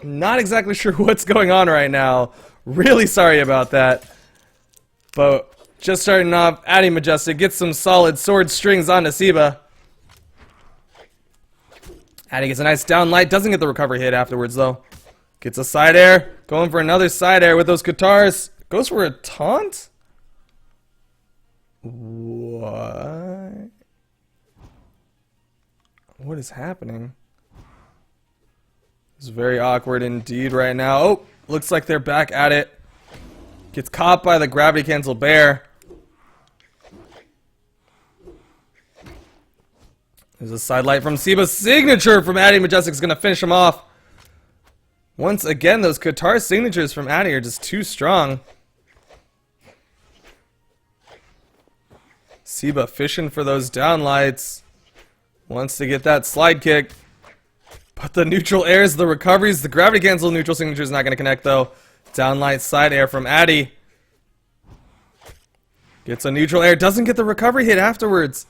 Not exactly sure what's going on right now. Really sorry about that. But just starting off, Addy Majestic gets some solid sword strings on Nasiba. Addy gets a nice down light. Doesn't get the recovery hit afterwards, though. Gets a side air. Going for another side air with those guitars. Goes for a taunt? What? What is happening? It's very awkward indeed right now. Oh, looks like they're back at it. Gets caught by the gravity cancel bear. There's a side light from Siba's signature from Addy. Majestic's going to finish him off. Once again, those guitar signatures from Addy are just too strong. Siba fishing for those downlights. Wants to get that slide kick. But the neutral airs, the recoveries, the gravity cancel neutral signature is not going to connect though. Downlight side air from Addy. Gets a neutral air, doesn't get the recovery hit afterwards.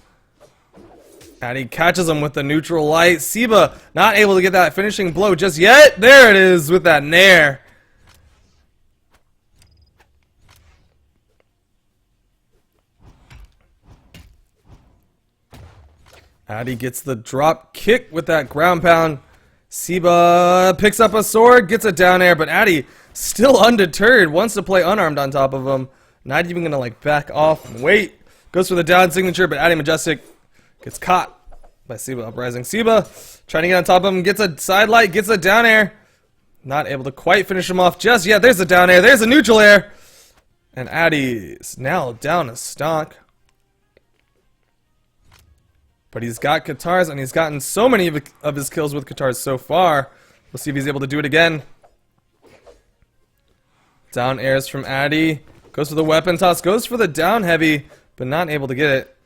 Addy catches him with the neutral light. Siba not able to get that finishing blow just yet. There it is with that nair. Addy gets the drop kick with that ground pound. Siba picks up a sword, gets a down air, but Addy still undeterred, wants to play unarmed on top of him. Not even gonna like back off and wait. Goes for the down signature, but Addy Majestic gets caught by Siba Uprising. Siba trying to get on top of him, gets a side light, gets a down air. Not able to quite finish him off just yet. There's a down air, there's a neutral air. And Addy is now down a stock. But he's got guitars, and he's gotten so many of his kills with guitars so far. We'll see if he's able to do it again. Down airs from Addy. Goes for the weapon toss. Goes for the down heavy, but not able to get it.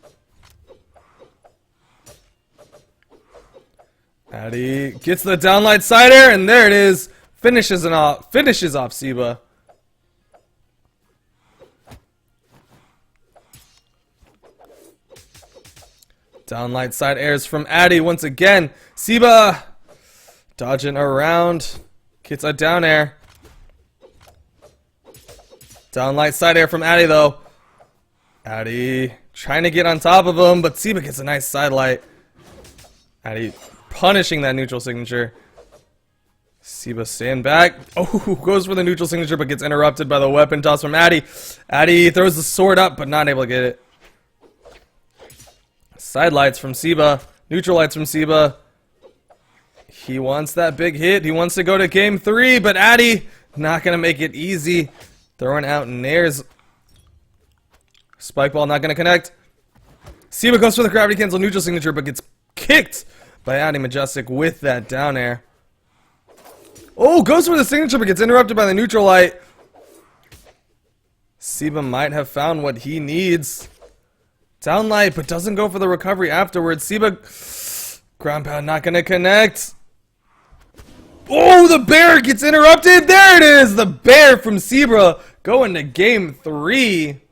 Addy gets the downlight side air, and there it is. Finishes off Siba. Downlight side airs from Addy once again. Siba dodging around. Gets a down air. Downlight side air from Addy though. Addy trying to get on top of him, but Siba gets a nice side light. Addy punishing that neutral signature. Siba staying back. Oh, goes for the neutral signature, but gets interrupted by the weapon toss from Addy. Addy throws the sword up, but not able to get it. Side lights from Siba. Neutral lights from Siba. He wants that big hit. He wants to go to game 3, but Addy not going to make it easy. Throwing out nairs. Spike ball not going to connect. Siba goes for the gravity cancel neutral signature, but gets kicked by Addy Majestic with that down air. Oh, goes for the signature, but gets interrupted by the neutral light. Siba might have found what he needs. Down light, but doesn't go for the recovery afterwards. Siba, ground pound not going to connect. Oh, the bear gets interrupted. There it is. The bear from Siba going to game 3.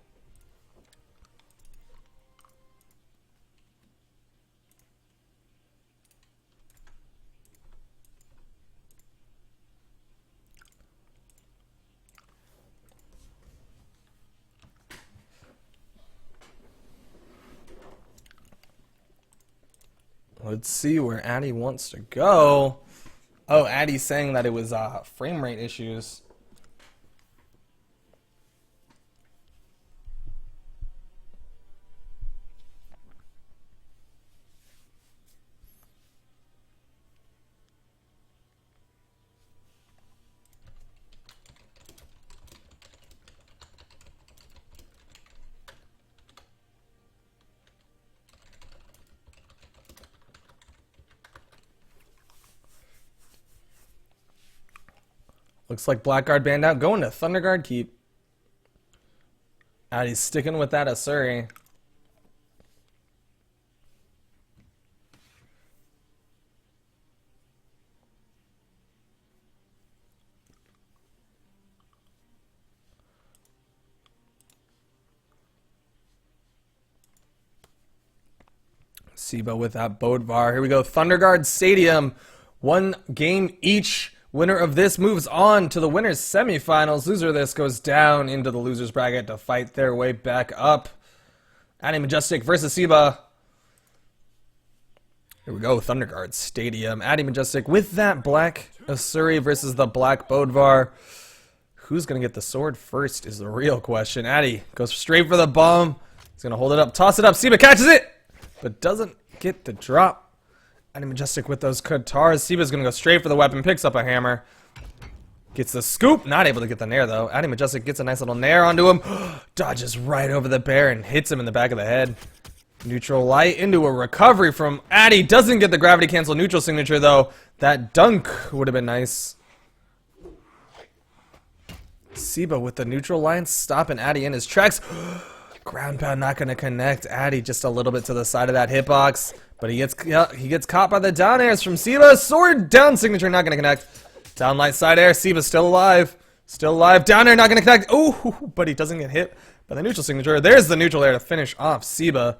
Let's see where Addy wants to go. Oh, Addy's saying that it was frame rate issues. Looks like Blackguard banned out. Going to Thunderguard keep. Addy's sticking with that Asuri. Siba with that Bodvar. Here we go. Thunderguard Stadium. 1 game each Winner of this moves on to the winners semifinals. Loser of this goes down into the losers bracket to fight their way back up. Addy Majestic versus Siba. Here we go, Thunderguard Stadium. Addy Majestic with that black Asuri versus the black Bodvar. Who's going to get the sword first is the real question. Addy goes straight for the bomb. He's going to hold it up, toss it up. Siba catches it, but doesn't get the drop. Addy Majestic with those Katars. Siba's going to go straight for the weapon, picks up a hammer. Gets the scoop, not able to get the nair though. Addy Majestic gets a nice little nair onto him. Dodges right over the bear and hits him in the back of the head. Neutral light into a recovery from Addy. Doesn't get the gravity cancel neutral signature though. That dunk would have been nice. Siba with the neutral line, stopping Addy in his tracks. Ground pound not going to connect. Addy just a little bit to the side of that hitbox, but he gets caught by the down airs from Siba. Sword down signature not going to connect. Down light side air. Siba still alive. Still alive. Down air not going to connect. Oh, but he doesn't get hit by the neutral signature. There's the neutral air to finish off Siba.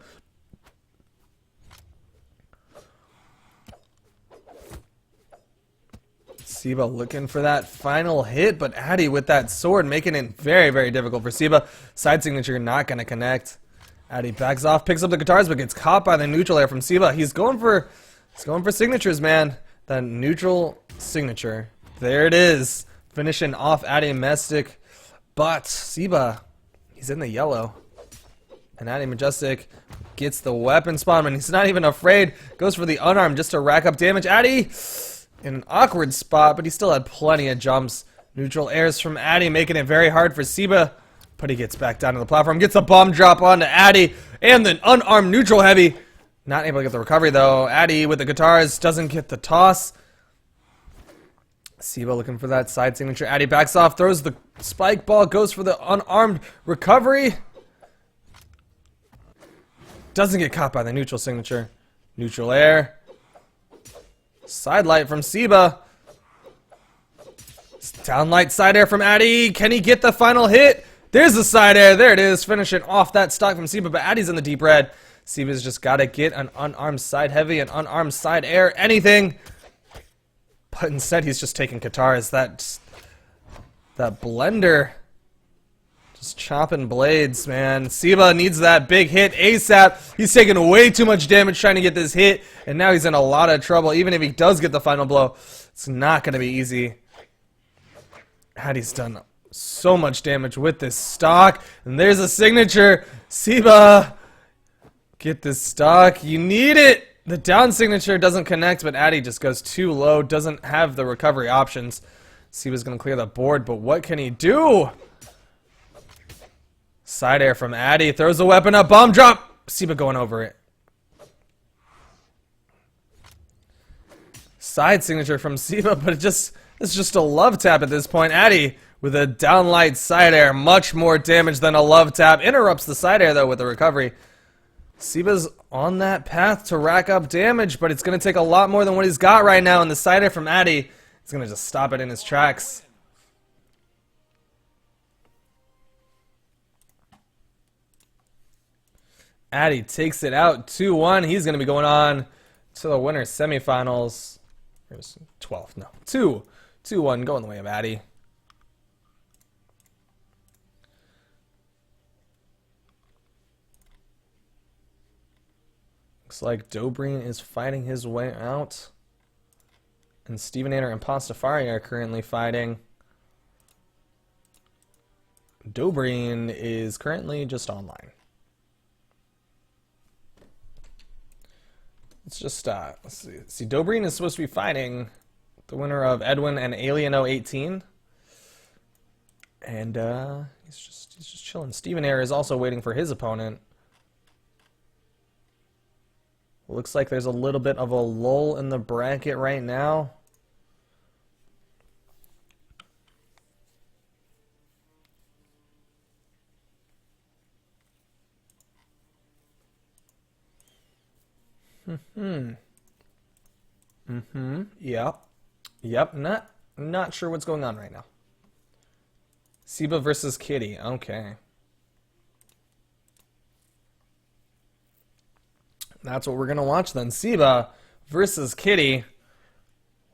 Siba looking for that final hit, but Addy with that sword making it very, very difficult for Siba. Side signature not going to connect. Addy backs off, picks up the guitars, but gets caught by the neutral air from Siba. He's going for signatures, man. That neutral signature. There it is. Finishing off Addy Majestic. But Siba, he's in the yellow. And Addy Majestic gets the weapon spawn, and he's not even afraid. Goes for the unarmed just to rack up damage. Addy in an awkward spot, but he still had plenty of jumps. Neutral airs from Addy, making it very hard for Siba. But he gets back down to the platform, gets a bomb drop onto Addy, and then unarmed neutral heavy. Not able to get the recovery though. Addy with the guitars doesn't get the toss. Siba looking for that side signature. Addy backs off, throws the spike ball, goes for the unarmed recovery. Doesn't get caught by the neutral signature. Neutral air. Side light from Siba. Down light side air from Addy. Can he get the final hit? There's the side air. There it is. Finishing off that stock from Siba, but Addy's in the deep red. Siba's just got to get an unarmed side heavy, an unarmed side air, anything. But instead he's just taking Katars. That blender. Just chopping blades, man. Siba needs that big hit ASAP. He's taking way too much damage trying to get this hit, and now he's in a lot of trouble. Even if he does get the final blow, it's not going to be easy. Addy's done so much damage with this stock, and there's a signature. Siba, get this stock. You need it. The down signature doesn't connect, but Addy just goes too low, doesn't have the recovery options. Siba's going to clear the board, but what can he do? Side air from Addy, throws the weapon up, bomb drop. Siba going over it. Side signature from Siba, but it's just a love tap at this point. Addy with a downlight side air, much more damage than a love tap. Interrupts the side air though with the recovery. Siba's on that path to rack up damage, but it's going to take a lot more than what he's got right now, and the side air from Addy is going to just stop it in his tracks. Addy takes it out 2-1. He's going to be going on to the winners semifinals. Here's 12th. No. 2-1 going the way of Addy. Looks like Dobreen is fighting his way out. And Steven Anner and Pastafari are currently fighting. Dobreen is currently just online. It's just, let's see. See, Dobreen is supposed to be fighting the winner of Edwin and Alien 018. And, he's just chilling. Steven Air is also waiting for his opponent. Looks like there's a little bit of a lull in the bracket right now. Yep. Not sure what's going on right now. Siba versus Kitty. Okay. That's what we're gonna watch then. Siba versus Kitty.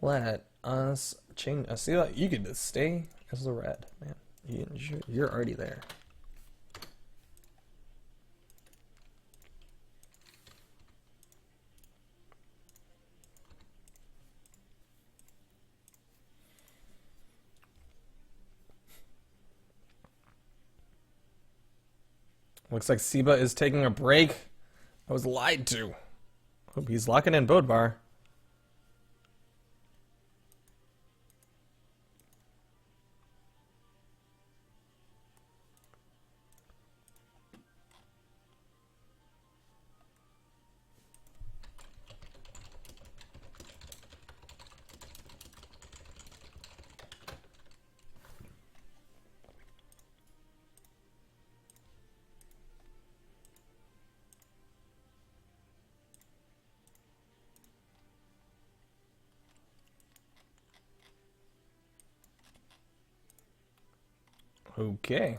Let us change. I see that you could just stay as the red, man. You're already there. Looks like Seba is taking a break. I was lied to. Hope he's locking in Bodvar. Okay.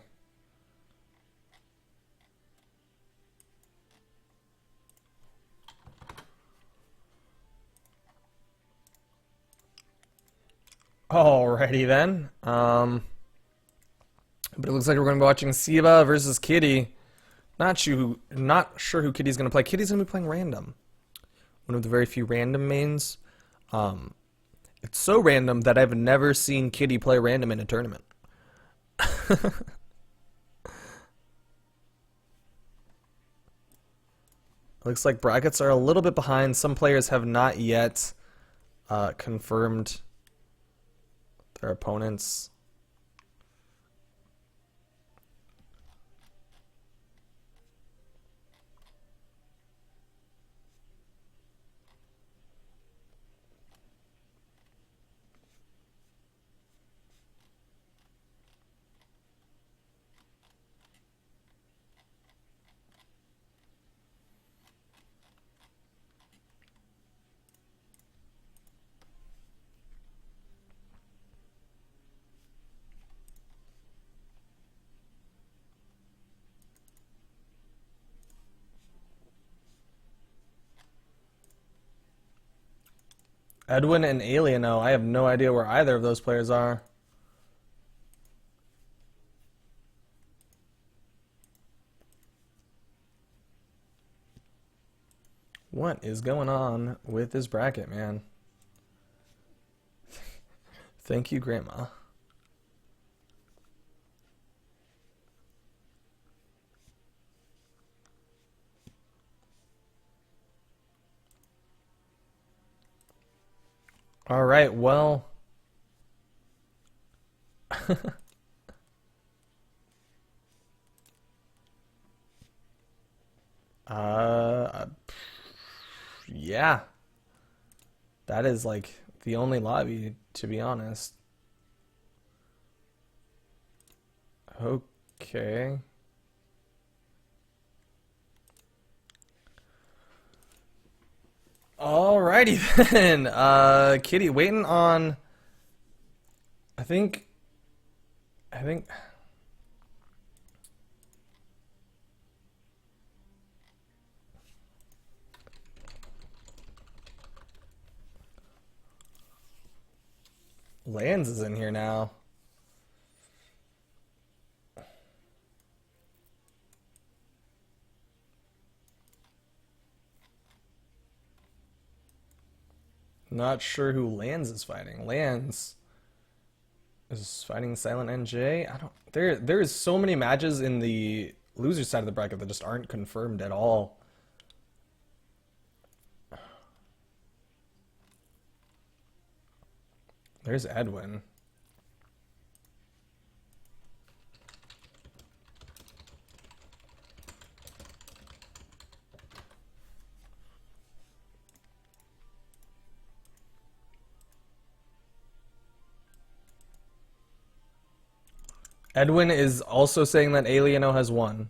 Alrighty then. But it looks like we're going to be watching Siva versus Kitty. Not sure who Kitty's going to play. Kitty's going to be playing random. One of the very few random mains. It's so random that I've never seen Kitty play random in a tournament. Looks like brackets are a little bit behind. Some players have not yet confirmed their opponents. Edwin and Alieno, I have no idea where either of those players are. What is going on with this bracket, man? Thank you, Grandma. All right, well. Yeah. That is like the only lobby, to be honest. Okay. Alrighty then. Kitty, waiting on. I think. Lands is in here now. Not sure who Lands is fighting. Lands is fighting Silent NJ. I don't. There is so many matches in the loser side of the bracket that just aren't confirmed at all. There's Edwin. Edwin is also saying that Alieno has won.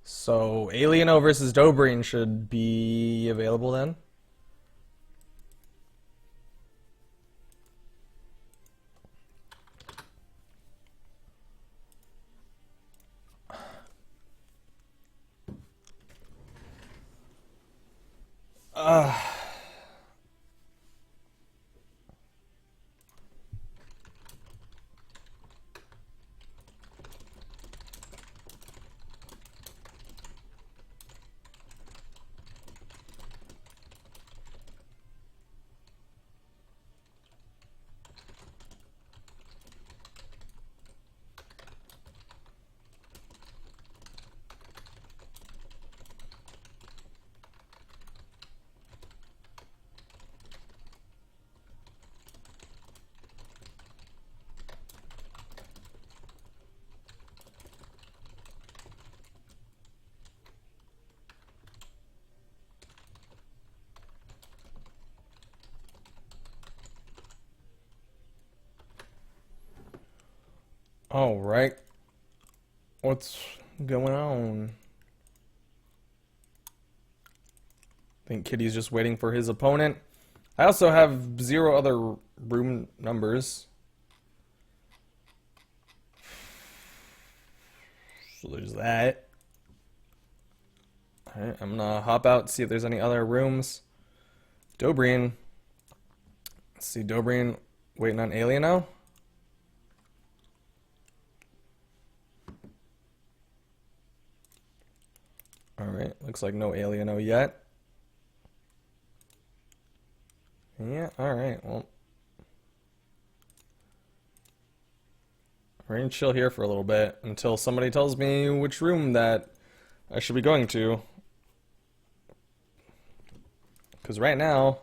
So Alieno versus Dobrin should be available then. All right. What's going on? I think Kitty's just waiting for his opponent. I also have 0 other room numbers. So there's that. Alright, I'm gonna hop out, see if there's any other rooms. Dobreen. Let's see, Dobreen waiting on Alieno. Alright, looks like no Alieno yet. Yeah, alright, well. We're gonna chill here for a little bit until somebody tells me which room that I should be going to. Because right now,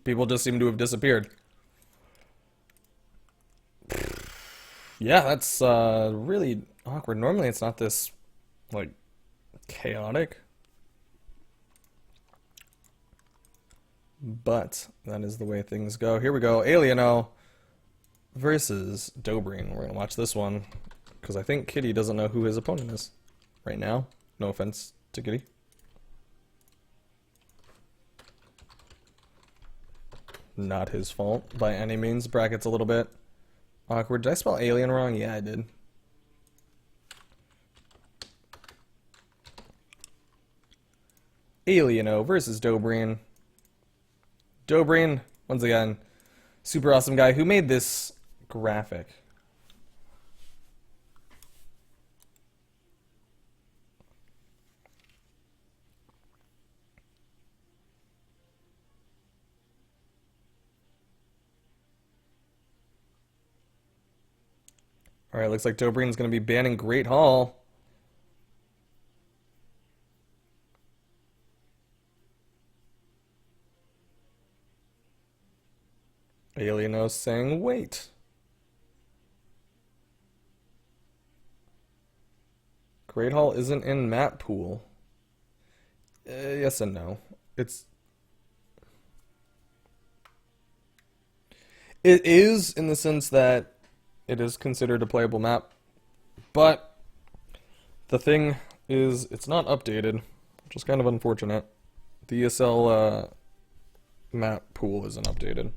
people just seem to have disappeared. Yeah, that's really awkward. Normally it's not this, like, chaotic. But that is the way things go. Here we go. Alieno versus Dobreen. We're going to watch this one because I think Kitty doesn't know who his opponent is right now. No offense to Kitty. Not his fault by any means. Brackets a little bit awkward. Did I spell alien wrong? Yeah, I did. Alieno versus Dobreen. Dobreen, once again, super awesome guy who made this graphic. Alright, looks like Dobreen's going to be banning Great Hall. Alieno saying, wait. Great Hall isn't in map pool. Yes and no. It is in the sense that it is considered a playable map, but the thing is it's not updated, which is kind of unfortunate. The ESL map pool isn't updated.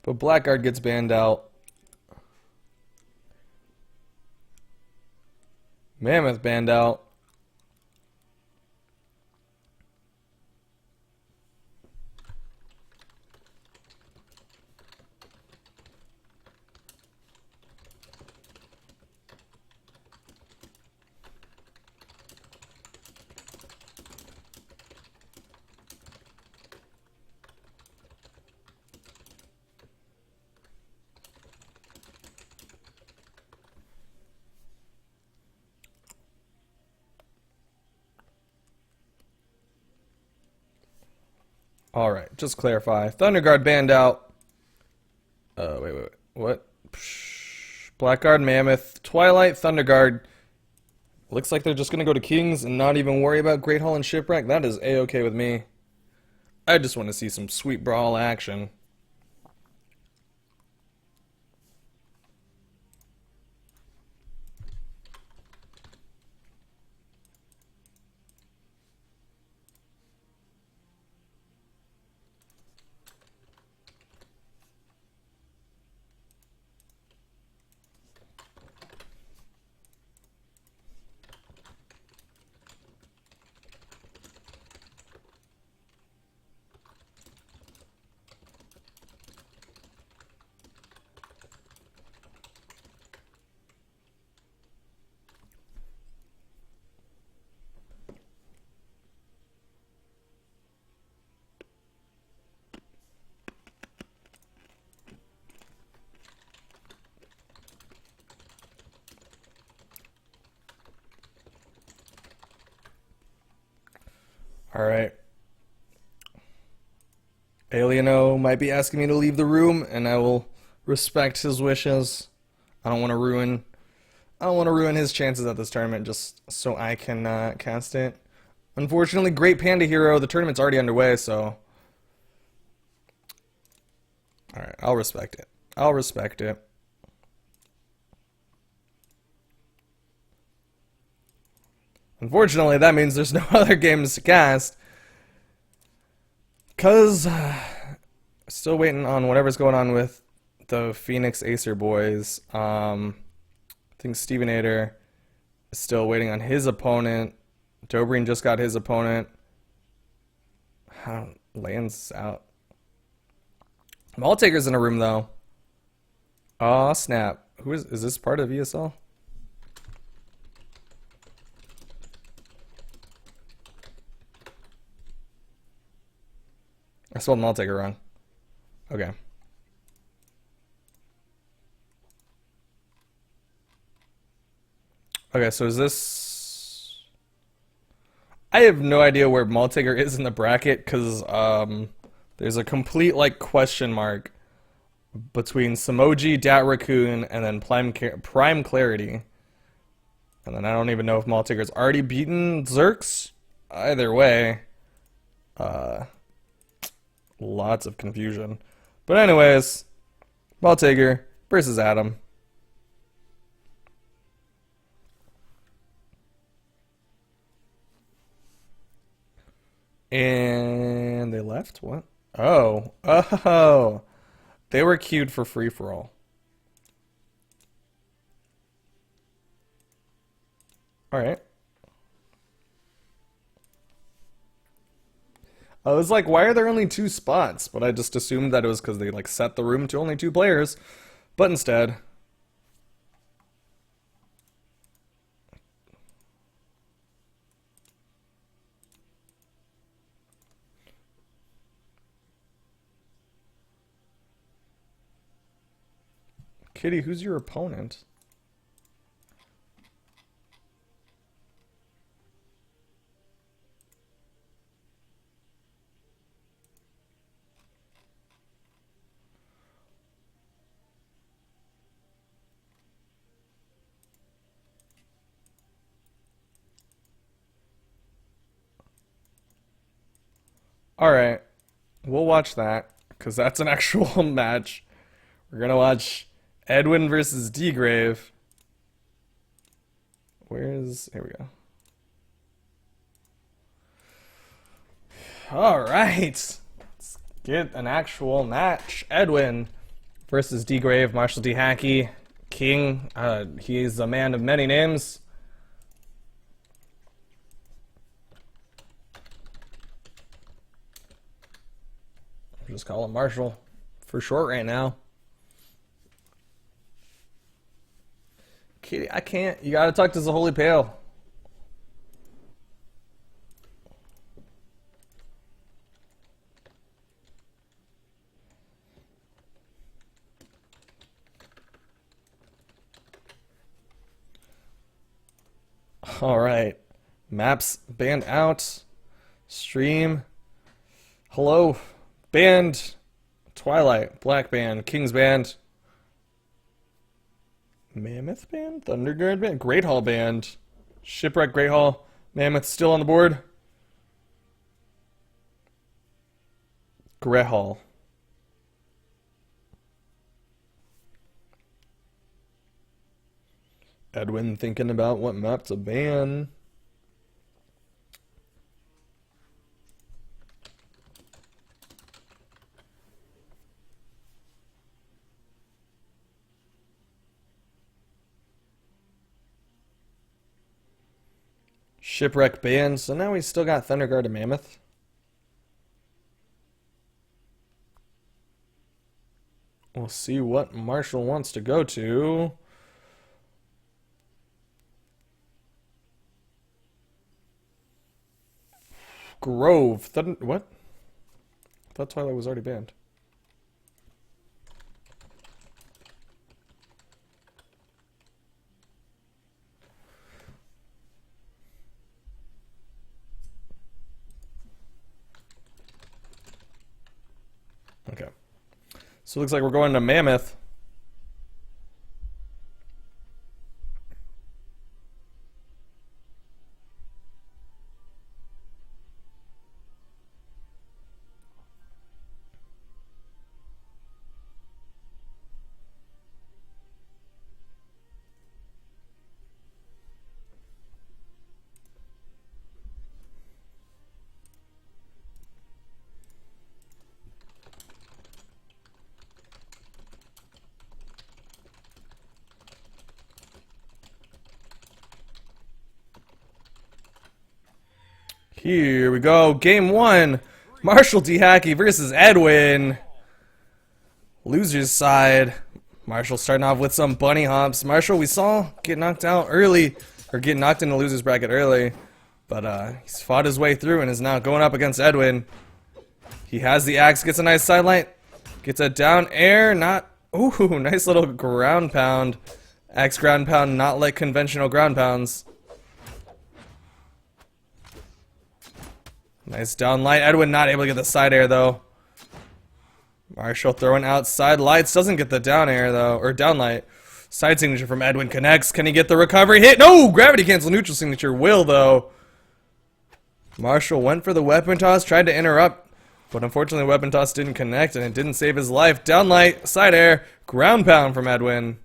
But Blackguard gets banned out. Mammoth banned out. Alright, just clarify. Thunderguard banned out. Wait. What? Blackguard, Mammoth, Twilight, Thunderguard. Looks like they're just going to go to Kings and not even worry about Great Hall and Shipwreck. That is A-okay with me. I just want to see some sweet brawl action. Alright. Alieno might be asking me to leave the room, and I will respect his wishes. I don't want to ruin his chances at this tournament just so I can cast it. Unfortunately, Great Panda Hero, the tournament's already underway, so... Alright, I'll respect it. I'll respect it. Unfortunately, that means there's no other games to cast. Because... still waiting on whatever's going on with the Phoenix Acer boys. I think Steven Ader is still waiting on his opponent. Dobreen just got his opponent. Lands out. Maltaker's in a room, though. Aw, snap. Who is this part of ESL? I spelled Maltaker wrong. Okay. Okay, so is this... I have no idea where Maltaker is in the bracket, because there's a complete, like, question mark between Samoji, Dat Raccoon, and then Prime Clarity. And then I don't even know if Maltaker's already beaten Zerx. Either way, lots of confusion. But anyways, Maltaker versus Adam. And they left? What? Oh. Oh. They were queued for free-for-all. Alright. I was like, why are there only 2 spots? But I just assumed that it was because they like set the room to only 2 players. But instead... Kitty, who's your opponent? Alright, we'll watch that, because that's an actual match. We're gonna watch Edwin versus D-Grave. Here we go. Alright, let's get an actual match. Edwin versus D-Grave, Marshall D. Hackey, King. He's a man of many names. I'll just call him Marshall for short right now. Kitty, I can't. You gotta talk to the Holy Pale. Alright. Maps banned out. Stream. Hello. Banned. Twilight. Black band. King's band. Mammoth band? Thunderguard band? Great Hall band. Shipwreck Great Hall. Mammoth still on the board. Great Hall. Edwin thinking about what map to ban. Shipwreck banned, so now we still got Thunderguard and Mammoth. We'll see what Marshall wants to go to. Grove. What? I thought Twilight was already banned. So it looks like we're going to Mammoth. Here we go. Game 1. Marshall D. Hackey versus Edwin. Loser's side. Marshall starting off with some bunny hops. Marshall, we saw get knocked out early, or get knocked in the loser's bracket early, but he's fought his way through and is now going up against Edwin. He has the axe, gets a nice sidelight, gets a down air, not, ooh, nice little ground pound. Axe ground pound, not like conventional ground pounds. Nice down light. Edwin not able to get the side air though. Marshall throwing outside lights, doesn't get the down air though, or down light. Side signature from Edwin connects. Can he get the recovery hit? No! Gravity cancel neutral signature will though. Marshall went for the weapon toss, tried to interrupt, but unfortunately weapon toss didn't connect and it didn't save his life. Down light, side air, ground pound from Edwin.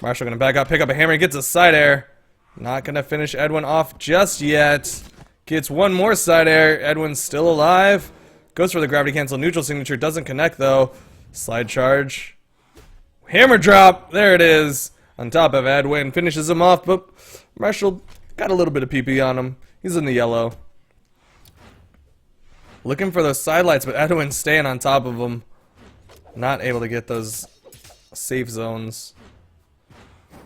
Marshall gonna back up, pick up a hammer, gets a side air. Not gonna finish Edwin off just yet. Gets one more side air. Edwin's still alive. Goes for the gravity cancel neutral signature. Doesn't connect though. Slide charge. Hammer drop. There it is. On top of Edwin. Finishes him off, but Marshall got a little bit of PP on him. He's in the yellow. Looking for those side lights, but Edwin's staying on top of him. Not able to get those safe zones.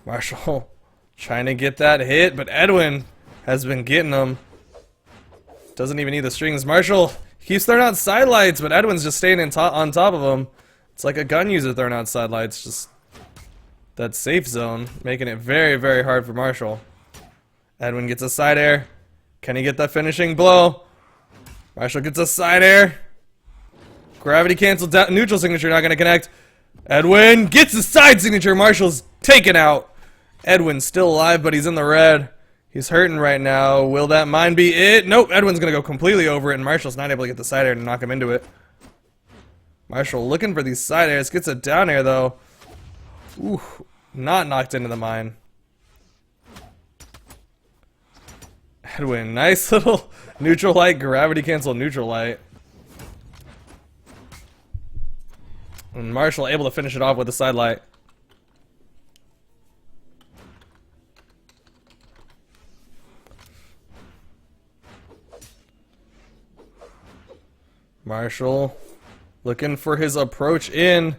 Marshall trying to get that hit, but Edwin has been getting them. Doesn't even need the strings. Marshall keeps throwing out side lights, but Edwin's just staying on top of him. It's like a gun user throwing out side lights. Just that safe zone, making it very, very hard for Marshall. Edwin gets a side air. Can he get that finishing blow? Marshall gets a side air. Gravity cancel down. Neutral signature not going to connect. Edwin gets the side signature. Marshall's taken out. Edwin's still alive, but he's in the red. He's hurting right now. Will that mine be it? Nope. Edwin's going to go completely over it, and Marshall's not able to get the side air to knock him into it. Marshall looking for these side airs. Gets a down air, though. Ooh. Not knocked into the mine. Edwin, nice little neutral light, gravity cancel neutral light. And Marshall able to finish it off with a side light. Marshall looking for his approach in,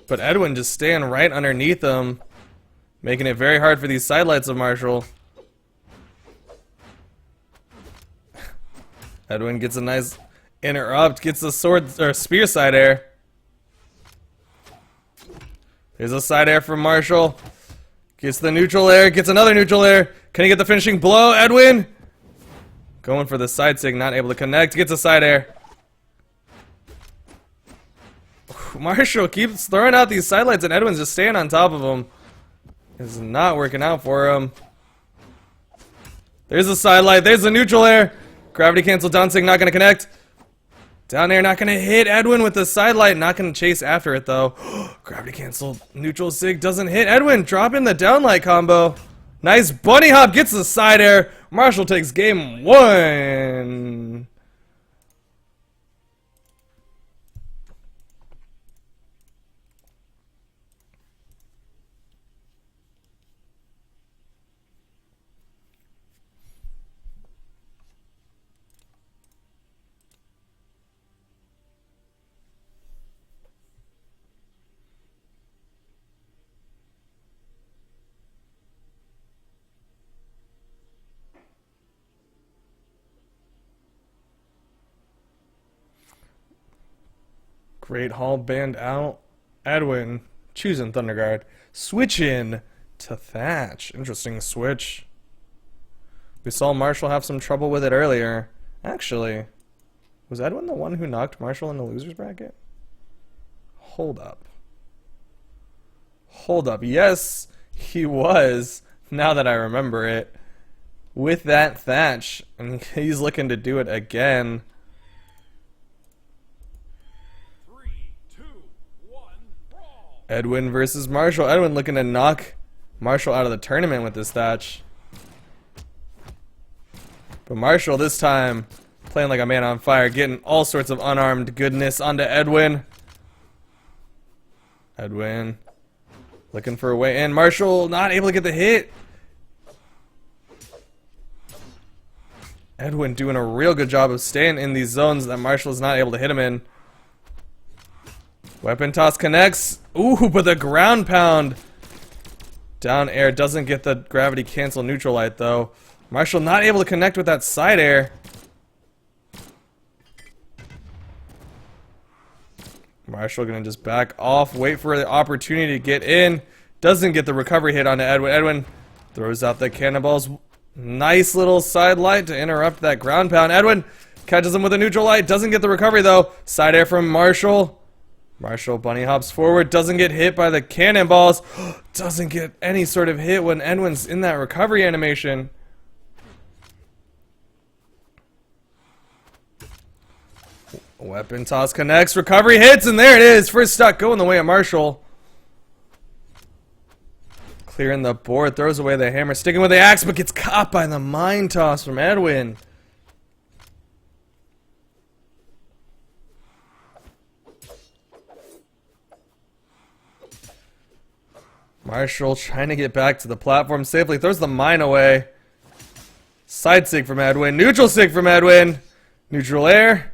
but Edwin just staying right underneath him, making it very hard for these sidelights of Marshall. Edwin gets a nice interrupt, gets the sword or spear side air. There's a side air from Marshall. Gets the neutral air, gets another neutral air. Can he get the finishing blow? Edwin going for the side sig, not able to connect. Gets a side air. Marshall keeps throwing out these sidelights, and Edwin's just staying on top of him. It's not working out for him. There's a sidelight. There's the neutral air. Gravity cancel down sig, not going to connect. Down air, not going to hit Edwin with the sidelight. Not going to chase after it, though. Gravity cancel neutral sig doesn't hit. Edwin dropping the downlight combo. Nice bunny hop, gets the side air. Marshall takes game 1. Great Hall banned out. Edwin choosing Thunderguard. Switching to Thatch. Interesting switch. We saw Marshall have some trouble with it earlier. Actually, was Edwin the one who knocked Marshall in the loser's bracket? Hold up. Hold up. Yes, he was, now that I remember it, with that Thatch. And he's looking to do it again. 3, 2, 1, brawl. Edwin versus Marshall. Edwin looking to knock Marshall out of the tournament with this Thatch. But Marshall this time playing like a man on fire, getting all sorts of unarmed goodness onto Edwin. Edwin looking for a way in. Marshall not able to get the hit. Edwin doing a real good job of staying in these zones that Marshall is not able to hit him in. Weapon toss connects. Ooh, but the ground pound down air doesn't get the gravity cancel neutral light though. Marshall not able to connect with that side air. Marshall gonna just back off, wait for the opportunity to get in. Doesn't get the recovery hit onto Edwin. Edwin throws out the cannonballs. Nice little side light to interrupt that ground pound. Edwin catches him with a neutral light. Doesn't get the recovery though. Side air from Marshall. Marshall bunny hops forward. Doesn't get hit by the cannonballs. Doesn't get any sort of hit when Edwin's in that recovery animation. Weapon toss connects, recovery hits, and there it is. First stock going the way of Marshall. Clearing the board, throws away the hammer, sticking with the axe, but gets caught by the mine toss from Edwin. Marshall trying to get back to the platform safely, throws the mine away. Side sig from Edwin, neutral sig from Edwin. Neutral air.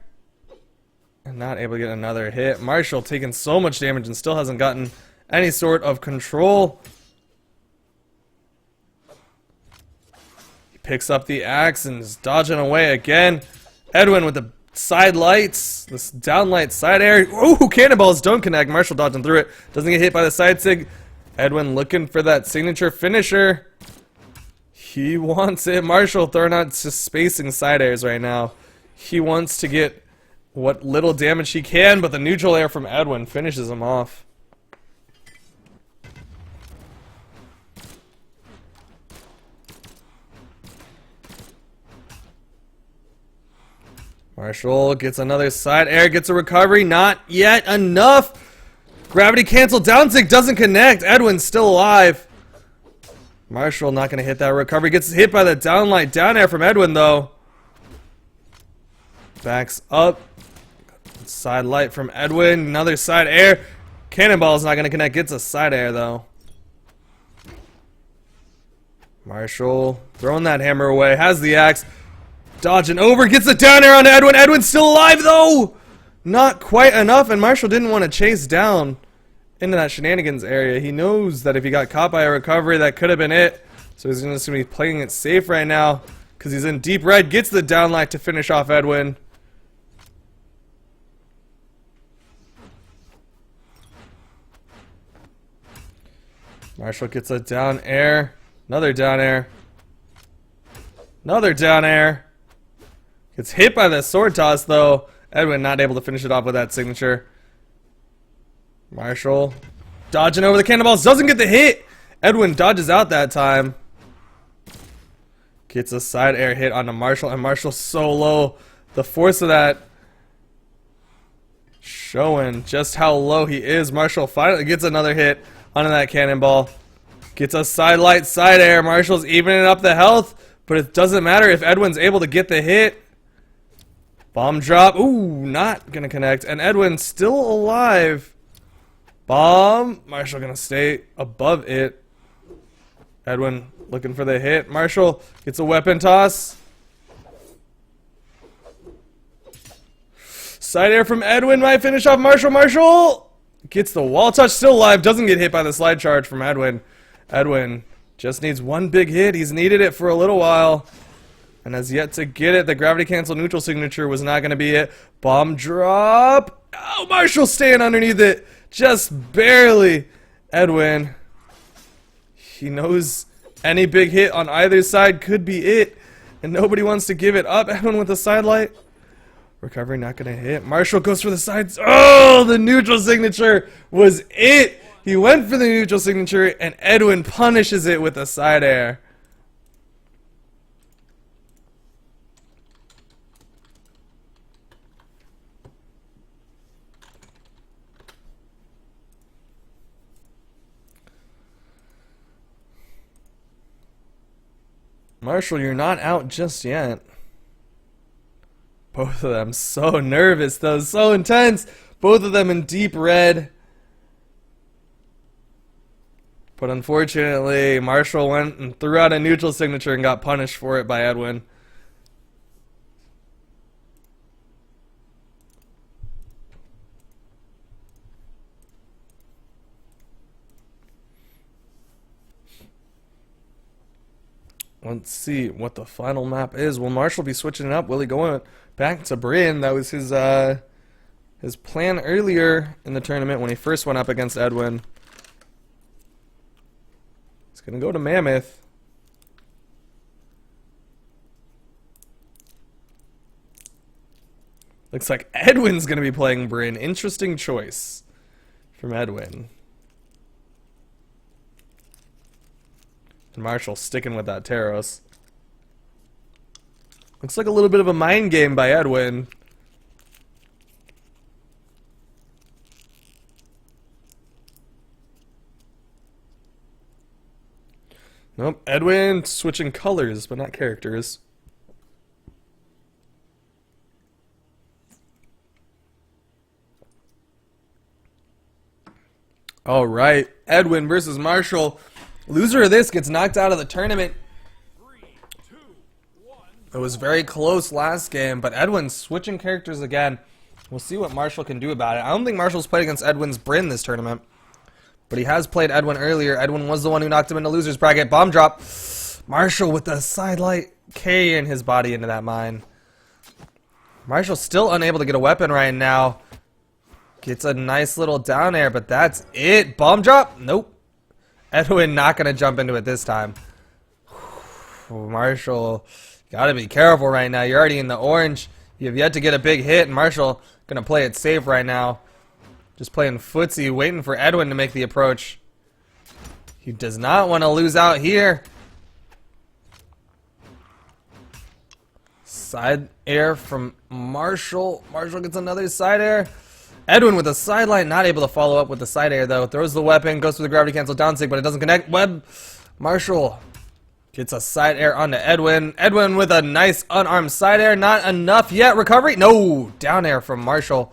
And not able to get another hit. Marshall taking so much damage and still hasn't gotten any sort of control. He picks up the axe and is dodging away again. Edwin with the side lights. This down light side air. Ooh, cannonballs don't connect. Marshall dodging through it. Doesn't get hit by the side sig. Edwin looking for that signature finisher. He wants it. Marshall throwing out just spacing side airs right now. He wants to get what little damage he can, but the neutral air from Edwin finishes him off. Marshall gets another side air, gets a recovery, not yet enough. Gravity cancel down sig doesn't connect. Edwin's still alive. Marshall not going to hit that recovery. Gets hit by the downlight down air from Edwin though. Backs up. Side light from Edwin. Another side air. Cannonball's not going to connect. Gets a side air though. Marshall throwing that hammer away. Has the axe. Dodging over. Gets the down air on Edwin. Edwin's still alive though. Not quite enough. And Marshall didn't want to chase down into that shenanigans area. He knows that if he got caught by a recovery, that could have been it. So he's just going to be playing it safe right now because he's in deep red. Gets the downlight to finish off Edwin. Marshall gets a down air. Another down air. Another down air. Gets hit by the sword toss though. Edwin not able to finish it off with that signature. Marshall dodging over the cannonballs. Doesn't get the hit. Edwin dodges out that time. Gets a side air hit onto Marshall. And Marshall's so low. The force of that showing just how low he is. Marshall finally gets another hit onto that cannonball. Gets a side light, side air. Marshall's evening up the health, but it doesn't matter if Edwin's able to get the hit. Bomb drop. Ooh, not gonna connect. And Edwin's still alive. Bomb. Marshall gonna stay above it. Edwin looking for the hit. Marshall gets a weapon toss. Side air from Edwin might finish off Marshall. Marshall gets the wall touch, still alive, doesn't get hit by the slide charge from Edwin. Edwin just needs one big hit. He's needed it for a little while and has yet to get it. The gravity cancel neutral signature was not going to be it. Bomb drop. Oh, Marshall staying underneath it. Just barely. Edwin. He knows any big hit on either side could be it. And nobody wants to give it up. Edwin with the side light. Recovery not going to hit. Marshall goes for the sides. Oh, the neutral signature was it. He went for the neutral signature, and Edwin punishes it with a side air. Marshall, you're not out just yet. Both of them so nervous, though, so intense. Both of them in deep red. But unfortunately, Marshall went and threw out a neutral signature and got punished for it by Edwin. Let's see what the final map is. Will Marshall be switching it up? Will he go back to Bryn? That was his plan earlier in the tournament when he first went up against Edwin. He's going to go to Mammoth. Looks like Edwin's going to be playing Bryn. Interesting choice from Edwin. And Marshall sticking with that Taros. Looks like a little bit of a mind game by Edwin. Nope, Edwin switching colors, but not characters. All right, Edwin versus Marshall. Loser of this gets knocked out of the tournament. 3, 2, 1. It was very close last game, but Edwin's switching characters again. We'll see what Marshall can do about it. I don't think Marshall's played against Edwin's Bryn this tournament, but he has played Edwin earlier. Edwin was the one who knocked him into loser's bracket. Bomb drop. Marshall with the sidelight K in his body into that mine. Marshall's still unable to get a weapon right now. Gets a nice little down air, but that's it. Bomb drop? Nope. Edwin not going to jump into it this time. Marshall, got to be careful right now. You're already in the orange. You have yet to get a big hit, and Marshall going to play it safe right now. Just playing footsie, waiting for Edwin to make the approach. He does not want to lose out here. Side air from Marshall. Marshall gets another side air. Edwin with a sideline, not able to follow up with the side air though. Throws the weapon, goes for the gravity cancel down sig, but it doesn't connect. Webb. Marshall gets a side air onto Edwin. Edwin with a nice unarmed side air. Not enough yet. Recovery. No. Down air from Marshall.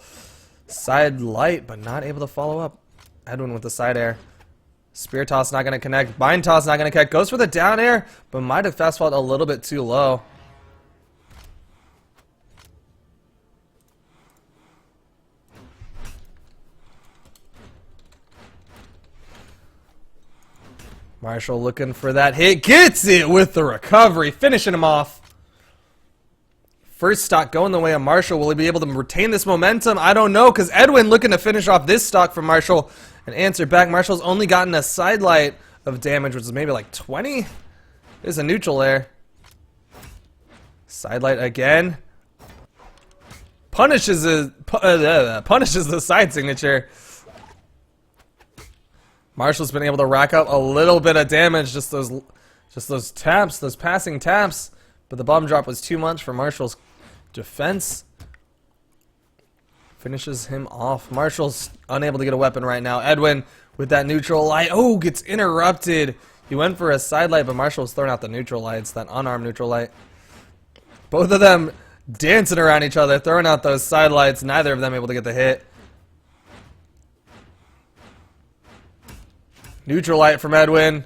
Side light, but not able to follow up. Edwin with the side air. Spear toss not going to connect. Bind toss not going to connect. Goes for the down air, but might have fastballed a little bit too low. Marshall looking for that hit. Gets it with the recovery. Finishing him off. First stock going the way of Marshall. Will he be able to retain this momentum? I don't know, because Edwin looking to finish off this stock from Marshall and answer back. Marshall's only gotten a side light of damage, which is maybe like 20. There's a neutral there. Side light again. Punishes the side signature. Marshall's been able to rack up a little bit of damage, just those taps, those passing taps, but the bomb drop was too much for Marshall's defense. Finishes him off. Marshall's unable to get a weapon right now. Edwin with that neutral light. Oh, gets interrupted. He went for a side light, but Marshall's throwing out the neutral lights, that unarmed neutral light. Both of them dancing around each other, throwing out those side lights. Neither of them able to get the hit. Neutral light from Edwin.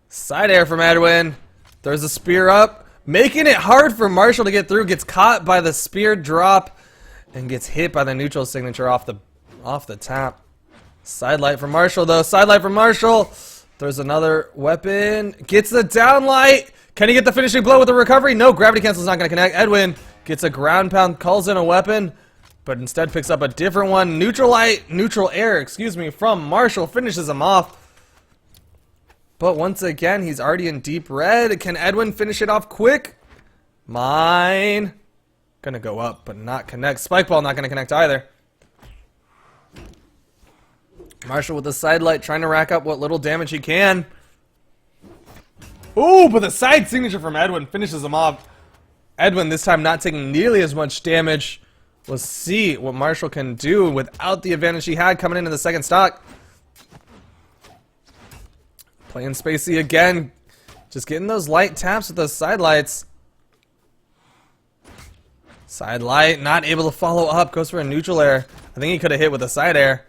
Side air from Edwin. There's a spear up. Making it hard for Marshall to get through. Gets caught by the spear drop. And gets hit by the neutral signature off the tap. Side light from Marshall though. Side light from Marshall. There's another weapon. Gets the down light. Can he get the finishing blow with the recovery? No, gravity cancel's not going to connect. Edwin gets a ground pound. Calls in a weapon. But instead picks up a different one. Neutral air, from Marshall. Finishes him off. But once again, he's already in deep red. Can Edwin finish it off quick? Mine. Gonna go up, but not connect. Spike ball not gonna connect either. Marshall with the side light, trying to rack up what little damage he can. Ooh, but the side signature from Edwin finishes him off. Edwin this time not taking nearly as much damage. We'll see what Marshall can do without the advantage he had coming into the second stock. Playing spacey again. Just getting those light taps with those side lights. Side light, not able to follow up. Goes for a neutral air. I think he could have hit with a side air.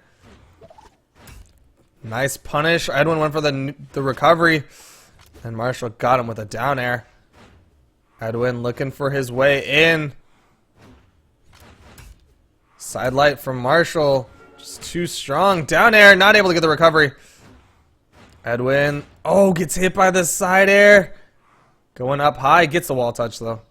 Nice punish. Edwin went for the recovery. And Marshall got him with a down air. Edwin looking for his way in. Side light from Marshall. Just too strong. Down air, not able to get the recovery. Edwin, oh, gets hit by the side air. Going up high, gets the wall touch though.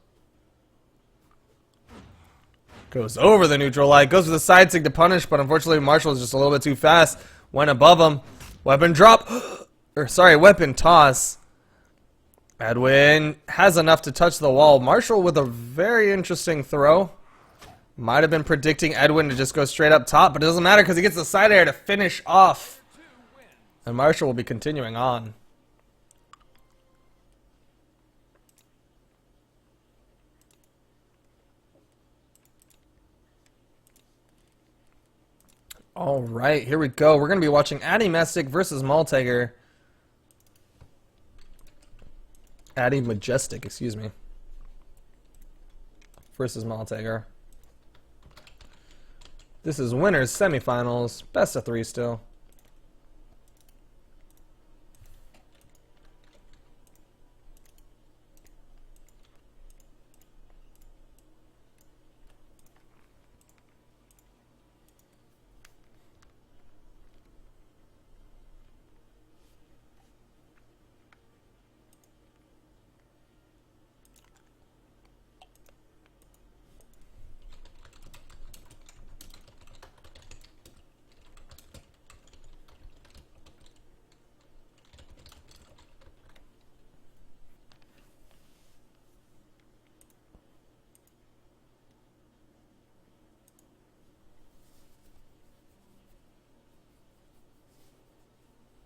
Goes over the neutral light, goes for the side sig to punish, but unfortunately Marshall is just a little bit too fast. Went above him. Weapon drop, or sorry, weapon toss. Edwin has enough to touch the wall. Marshall with a very interesting throw. Might have been predicting Edwin to just go straight up top, but it doesn't matter because he gets the side air to finish off. And Marshall will be continuing on. All right, here we go. We're going to be watching Addy Messick versus Malteger. Addy Majestic, excuse me. Versus Malteger. This is winners semifinals, best of 3 still.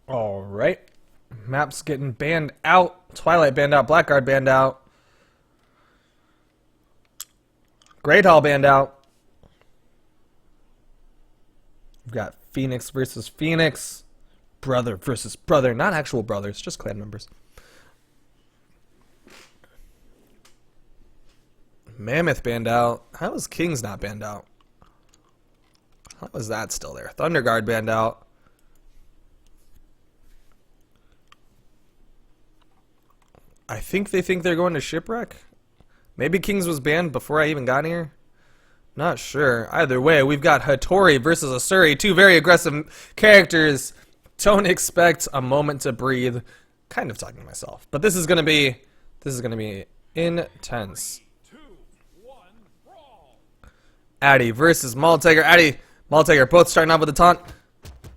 All right. Maps getting banned out. Twilight banned out. Blackguard banned out. Great Hall banned out. We've got Phoenix versus Phoenix. Brother versus brother. Not actual brothers, just clan members. Mammoth banned out. How is Kings not banned out? How is that still there? Thunderguard banned out. I think they think they're going to Shipwreck. Maybe Kings was banned before I even got here. Not sure. Either way, we've got Hattori versus Asuri. 2 very aggressive characters. Don't expect a moment to breathe. Kind of talking to myself. But this is gonna be intense. 2, 1, brawl. Addy versus Malteger. Addy, Malteger both starting off with a taunt.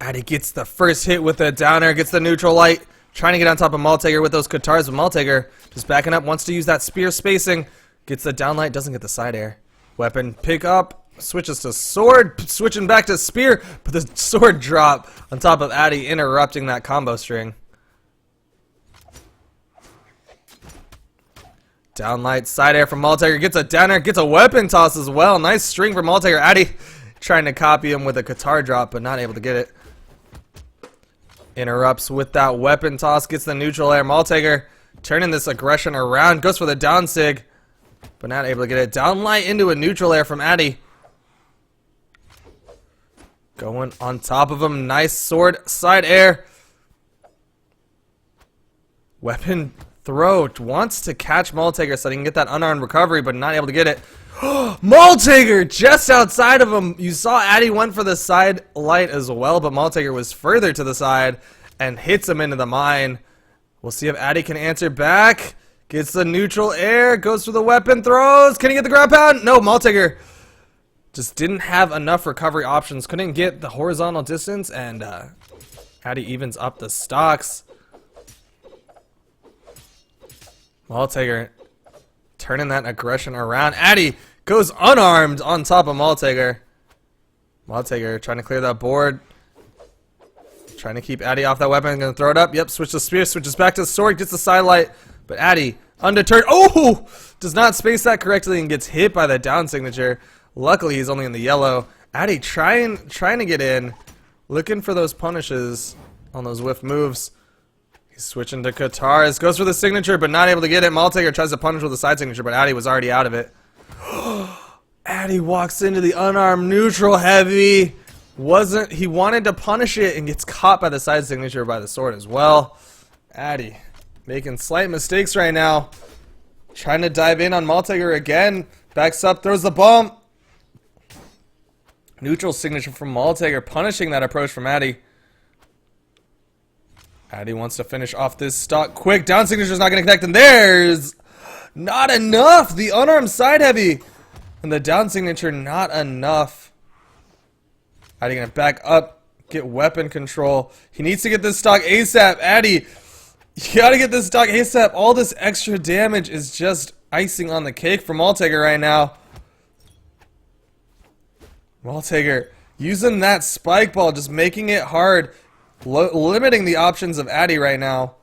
Addy gets the first hit with a down air, gets the neutral light. Trying to get on top of Malteger with those Katars, but Malteger just backing up, wants to use that spear spacing. Gets the downlight, doesn't get the side air. Weapon pick up, switches to sword, switching back to spear, but the sword drop on top of Addy, interrupting that combo string. Downlight, side air from Malteger, gets a down air, gets a weapon toss as well. Nice string from Malteger. Addy trying to copy him with a Katar drop, but not able to get it. Interrupts with that weapon toss, gets the neutral air. Malteger turning this aggression around, goes for the down sig, but not able to get it. Down light into a neutral air from Addy. Going on top of him, nice sword, side air. Weapon throw, wants to catch Malteger so he can get that unarmed recovery, but not able to get it. Malteger just outside of him. You saw Addy went for the side light as well, but Malteger was further to the side and hits him into the mine. We'll see if Addy can answer back. Gets the neutral air, goes for the weapon, throws. Can he get the ground pound? No, Malteger just didn't have enough recovery options. Couldn't get the horizontal distance, and Addy evens up the stocks. Malteger turning that aggression around. Addy goes unarmed on top of Malteger. Malteger trying to clear that board. Trying to keep Addy off that weapon. Gonna throw it up. Yep, switch the spear, switches back to the sword, gets the sidelight. But Addy, undeterred. Oh! Does not space that correctly and gets hit by the down signature. Luckily, he's only in the yellow. Addy trying to get in. Looking for those punishes on those whiff moves. He's switching to Katars. Goes for the signature, but not able to get it. Malteger tries to punish with a side signature, but Addy was already out of it. Addy walks into the unarmed neutral heavy. He wanted to punish it and gets caught by the side signature by the sword as well. Addy making slight mistakes right now. Trying to dive in on Malteger again. Backs up, throws the bomb. Neutral signature from Malteger, punishing that approach from Addy. Addy wants to finish off this stock quick. Down signature's not going to connect, and there's not enough. The unarmed side heavy. And the down signature, not enough. Addy going to back up, get weapon control. He needs to get this stock ASAP. Addy, you got to get this stock ASAP. All this extra damage is just icing on the cake for Malteger right now. Malteger using that spike ball, just making it hard. Limiting the options of Addy right now.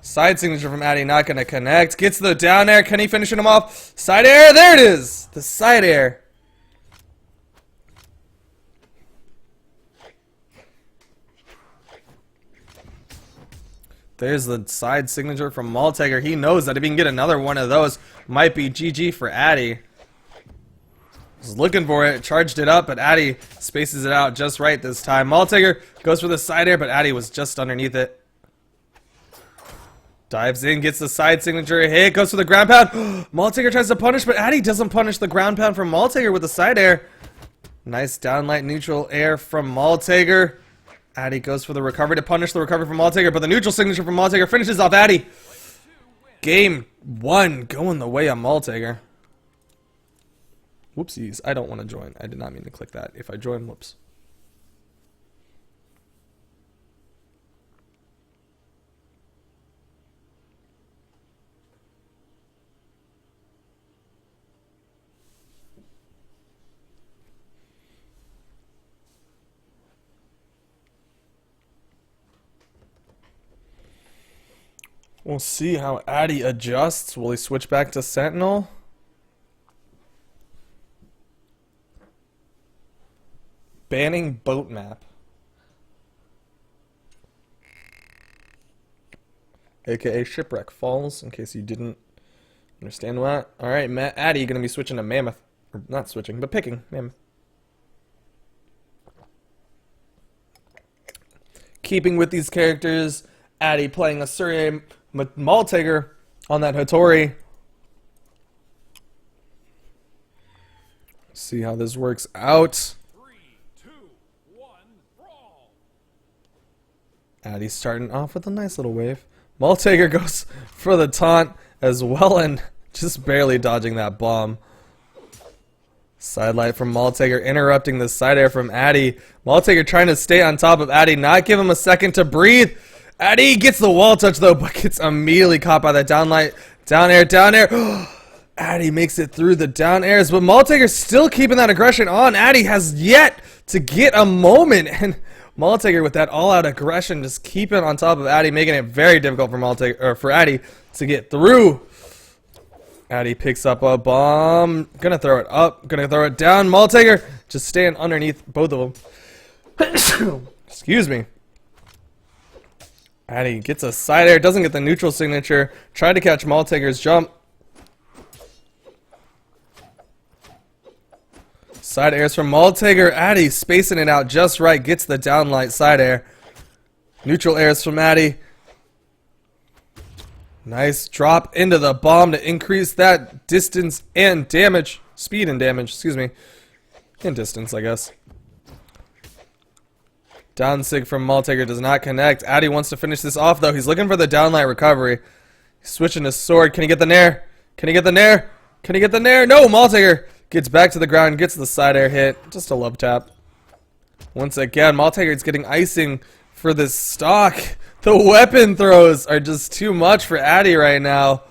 Side signature from Addy, not going to connect. Gets the down air. Can he finish him off? Side air. There it is. The side air. There's the side signature from Malteger. He knows that if he can get another one of those, might be GG for Addy. Was looking for it, charged it up, but Addy spaces it out just right this time. Malteger goes for the side air, but Addy was just underneath it. Dives in, gets the side signature hit, goes for the ground pound. Malteger tries to punish, but Addy doesn't punish the ground pound from Malteger with the side air. Nice downlight neutral air from Malteger. Addy goes for the recovery to punish the recovery from Malteger, but the neutral signature from Malteger finishes off Addy. Game 1 going the way of Malteger. Whoopsies, I don't want to join. I did not mean to click that. If I join, whoops. We'll see how Addy adjusts. Will he switch back to Sentinel? Banning boat map. AKA Shipwreck Falls, in case you didn't understand that. Alright, Addy gonna be switching to Mammoth. Or not switching, but picking Mammoth. Keeping with these characters, Addy playing a Surrey Malteger on that Hattori. See how this works out. Addy's starting off with a nice little wave. Malteger goes for the taunt as well and just barely dodging that bomb. Sidelight from Malteger interrupting the side air from Addy. Malteger trying to stay on top of Addy, not give him a second to breathe. Addy gets the wall touch though, but gets immediately caught by that downlight. Down air, down air. Addy makes it through the down airs, but Malteger's still keeping that aggression on. Addy has yet to get a moment, and Malteger with that all-out aggression just keeping on top of Addy, making it very difficult for Malteger or for Addy to get through. Addy picks up a bomb, gonna throw it up, gonna throw it down. Malteger just staying underneath both of them. Excuse me. Addy gets a side air, doesn't get the neutral signature. Tried to catch Malteger's jump. Side airs from Malteger. Addy spacing it out just right. Gets the downlight side air. Neutral airs from Addy. Nice drop into the bomb to increase that distance and damage. Speed and damage, excuse me. And distance, I guess. Down sig from Malteger does not connect. Addy wants to finish this off, though. He's looking for the downlight recovery. He's switching his sword. Can he get the nair? Can he get the nair? Can he get the nair? No, Malteger gets back to the ground, gets the side air hit. Just a love tap. Once again, Malteger's getting icing for this stock. The weapon throws are just too much for Addy right now.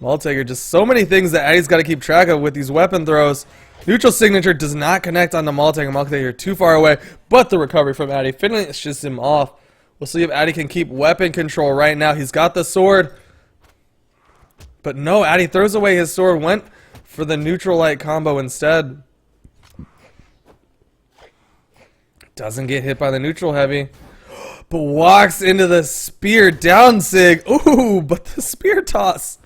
Maltaker, just so many things that Addy's got to keep track of with these weapon throws. Neutral signature does not connect on the Maltaker. Maltaker too far away, but the recovery from Addy finishes him off. We'll see if Addy can keep weapon control right now. He's got the sword. But no, Addy throws away his sword, went for the neutral light combo instead. Doesn't get hit by the neutral heavy. But walks into the spear down sig. Ooh, but the spear toss.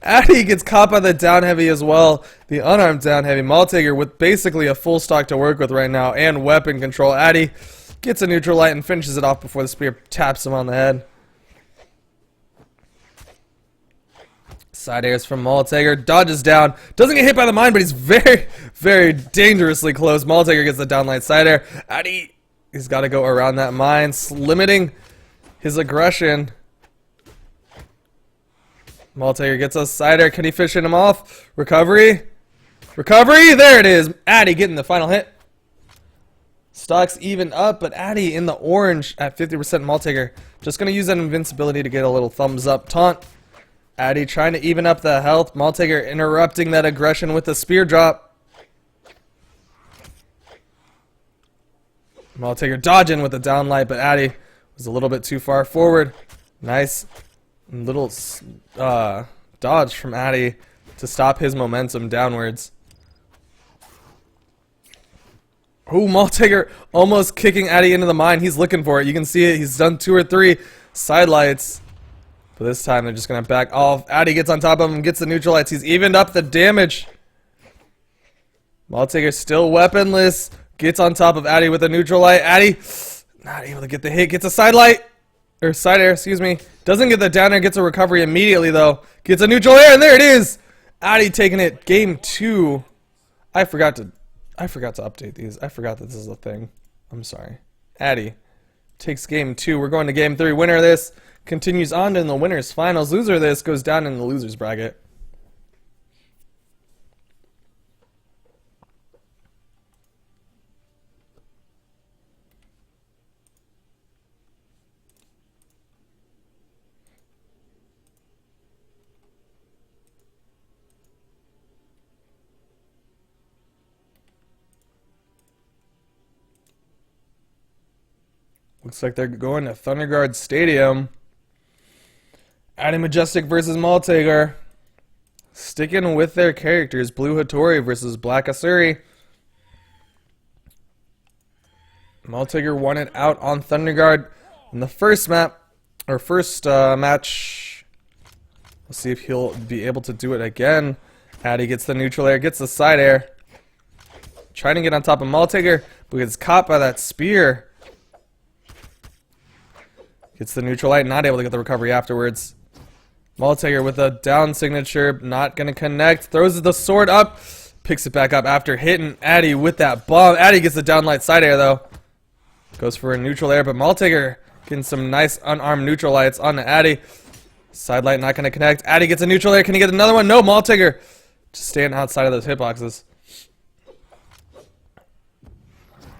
Addy gets caught by the down heavy as well. The unarmed down heavy. Maltaker with basically a full stock to work with right now and weapon control. Addy gets a neutral light and finishes it off before the spear taps him on the head. Side airs from Maltaker. Dodges down. Doesn't get hit by the mine, but he's very, very dangerously close. Maltaker gets the down light side air. Addy, he's got to go around that mine, limiting his aggression. Maltaker gets a side air. Can he finish him off? Recovery. Recovery. There it is. Addy getting the final hit. Stocks even up, but Addy in the orange at 50%. Maltaker just going to use that invincibility to get a little thumbs up taunt. Addy trying to even up the health. Maltaker interrupting that aggression with the spear drop. Maltaker dodging with the downlight, but Addy was a little bit too far forward. Nice little dodge from Addy to stop his momentum downwards. Oh, Maltaker almost kicking Addy into the mine. He's looking for it. You can see it. He's done 2 or 3 side lights. But this time they're just going to back off. Addy gets on top of him, gets the neutral lights. He's evened up the damage. Maltaker still weaponless. Gets on top of Addy with a neutral light. Addy not able to get the hit. Gets a side light. Or side air, excuse me. Doesn't get the down air. Gets a recovery immediately, though. Gets a neutral air, and there it is. Addy taking it. Game 2. I forgot to update these. I forgot that this is a thing. I'm sorry. Addy takes game 2. We're going to game 3. Winner of this continues on in the winners finals. Loser of this goes down in the losers bracket. Looks like they're going to Thunderguard Stadium. Addy Majestic versus Maltaker. Sticking with their characters. Blue Hattori versus Black Asuri. Maltaker won it out on Thunderguard in the first map, or first match. We'll see if he'll be able to do it again. Addy gets the neutral air, gets the side air. Trying to get on top of Maltaker, but gets caught by that spear. Gets the neutral light, not able to get the recovery afterwards. Maltaker with a down signature, not going to connect. Throws the sword up, picks it back up after hitting Addy with that bomb. Addy gets the down light side air, though. Goes for a neutral air, but Maltaker getting some nice unarmed neutral lights on Addy. Side light not going to connect. Addy gets a neutral air. Can he get another one? No, Maltaker just staying outside of those hitboxes.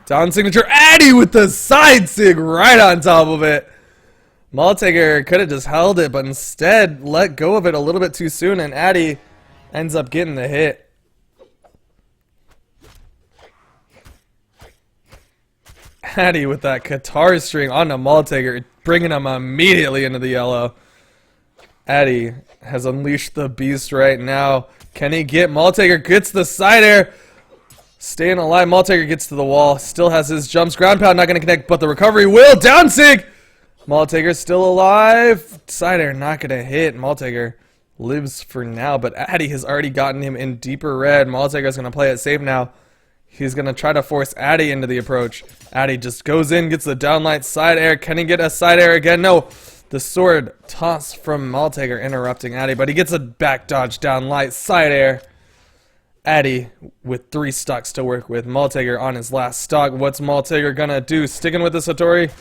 Down signature. Addy with the side sig right on top of it. Maltaker could have just held it, but instead let go of it a little bit too soon, and Addy ends up getting the hit. Addy with that guitar string on the Maltaker, bringing him immediately into the yellow. Addy has unleashed the beast right now. Can he get Maltaker? Gets the side air. Staying alive. Maltaker gets to the wall. Still has his jumps. Ground pound not going to connect, but the recovery will. Down sig. Maltaker still alive. Side air not going to hit. Maltaker lives for now, but Addy has already gotten him in deeper red. Maltaker is going to play it safe now. He's going to try to force Addy into the approach. Addy just goes in, gets the downlight side air. Can he get a side air again? No. The sword toss from Maltaker interrupting Addy, but he gets a back dodge downlight side air. Addy with 3 stocks to work with. Maltaker on his last stock. What's Maltaker going to do? Sticking with this Hattori?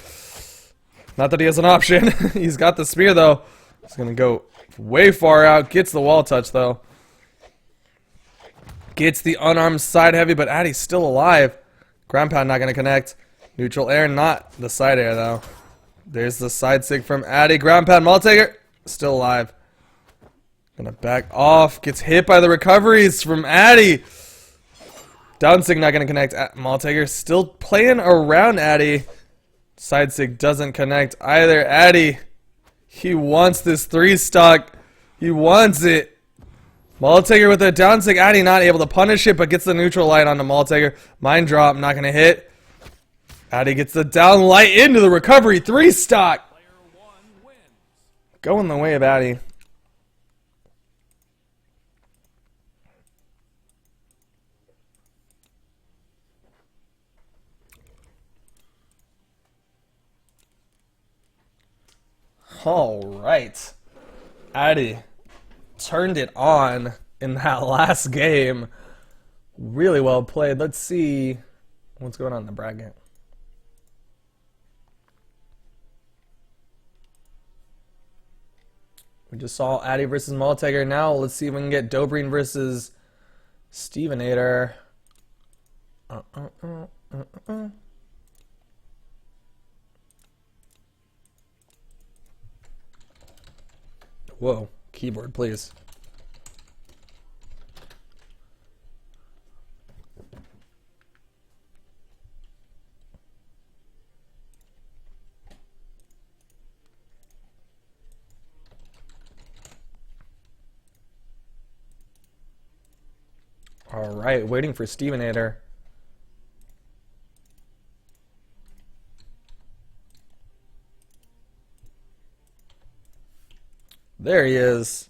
Not that he has an option. He's got the spear, though. He's going to go way far out. Gets the wall touch, though. Gets the unarmed side heavy, but Addy's still alive. Ground pound not going to connect. Neutral air, not the side air, though. There's the side sig from Addy. Ground pound, Maltaker still alive. Gonna back off. Gets hit by the recoveries from Addy. Down sig not gonna connect. Maltaker still playing around Addy. Side sig doesn't connect either. Addy, he wants this 3-stock. He wants it. Maltaker with a down sig. Addy not able to punish it, but gets the neutral light onto Maltaker. Mind drop, not gonna hit. Addy gets the down light into the recovery. 3-stock. Player 1 wins. Going the way of Addy. All right. Addy turned it on in that last game. Really well played. Let's see what's going on in the bracket. We just saw Addy versus Maltaker. Now let's see if we can get Dobreen versus Stevenator. Whoa, keyboard, please. All right, waiting for Stevenator. There he is.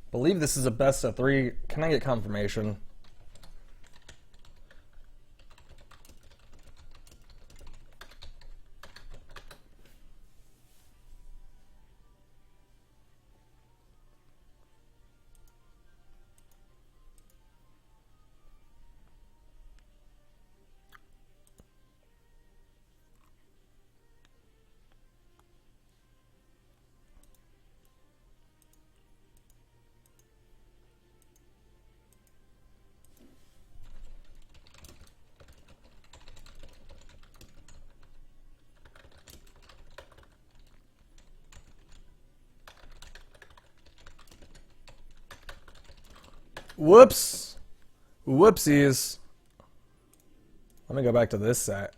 Believe this is a best of 3. Can I get confirmation? Whoops. Whoopsies. Let me go back to this set.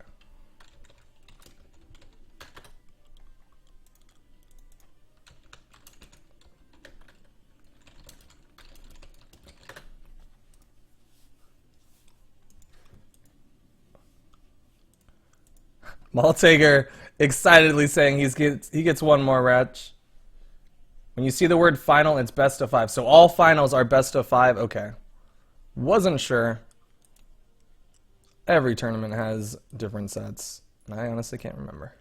Maltaker excitedly saying he gets one more match. When you see the word final, it's best of 5. So all finals are best of 5? Okay. Wasn't sure. Every tournament has different sets. And I honestly can't remember.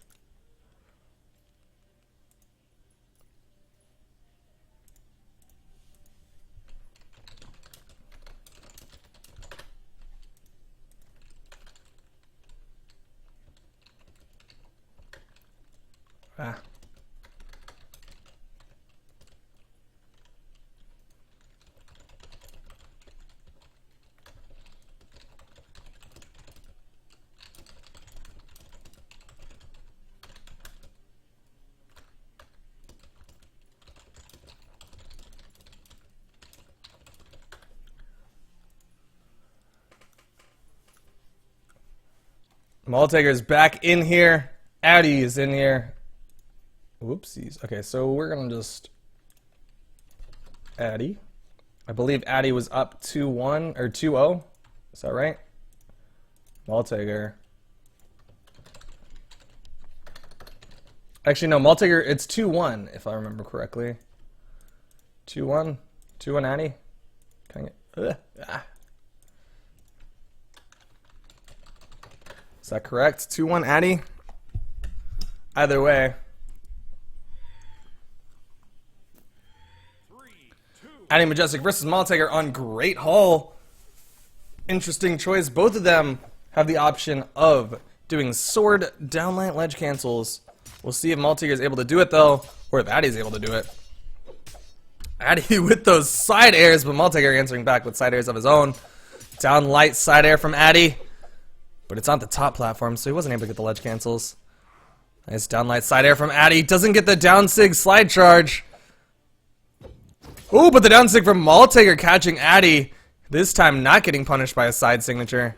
Ah. Maltaker's back in here. Addy is in here. Whoopsies. Okay, so we're going to just... Addy. I believe Addy was up 2-1 or 2-0. Is that right? Maltaker. Actually, no, Maltaker, it's 2-1, if I remember correctly. 2-1? 2-1 Addy? Can I get... Is that correct? 2-1 Addy? Either way. 3, 2, Addy Majestic versus Maltaker on Great Hall. Interesting choice. Both of them have the option of doing sword downlight ledge cancels. We'll see if Maltaker is able to do it though, or if Addy's able to do it. Addy with those side airs, but Maltaker answering back with side airs of his own. Down light side air from Addy, but it's on the top platform, so he wasn't able to get the ledge cancels. Nice down light side air from Addy. Doesn't get the down sig slide charge. Ooh, but the down sig from Maltaker catching Addy. This time not getting punished by a side signature.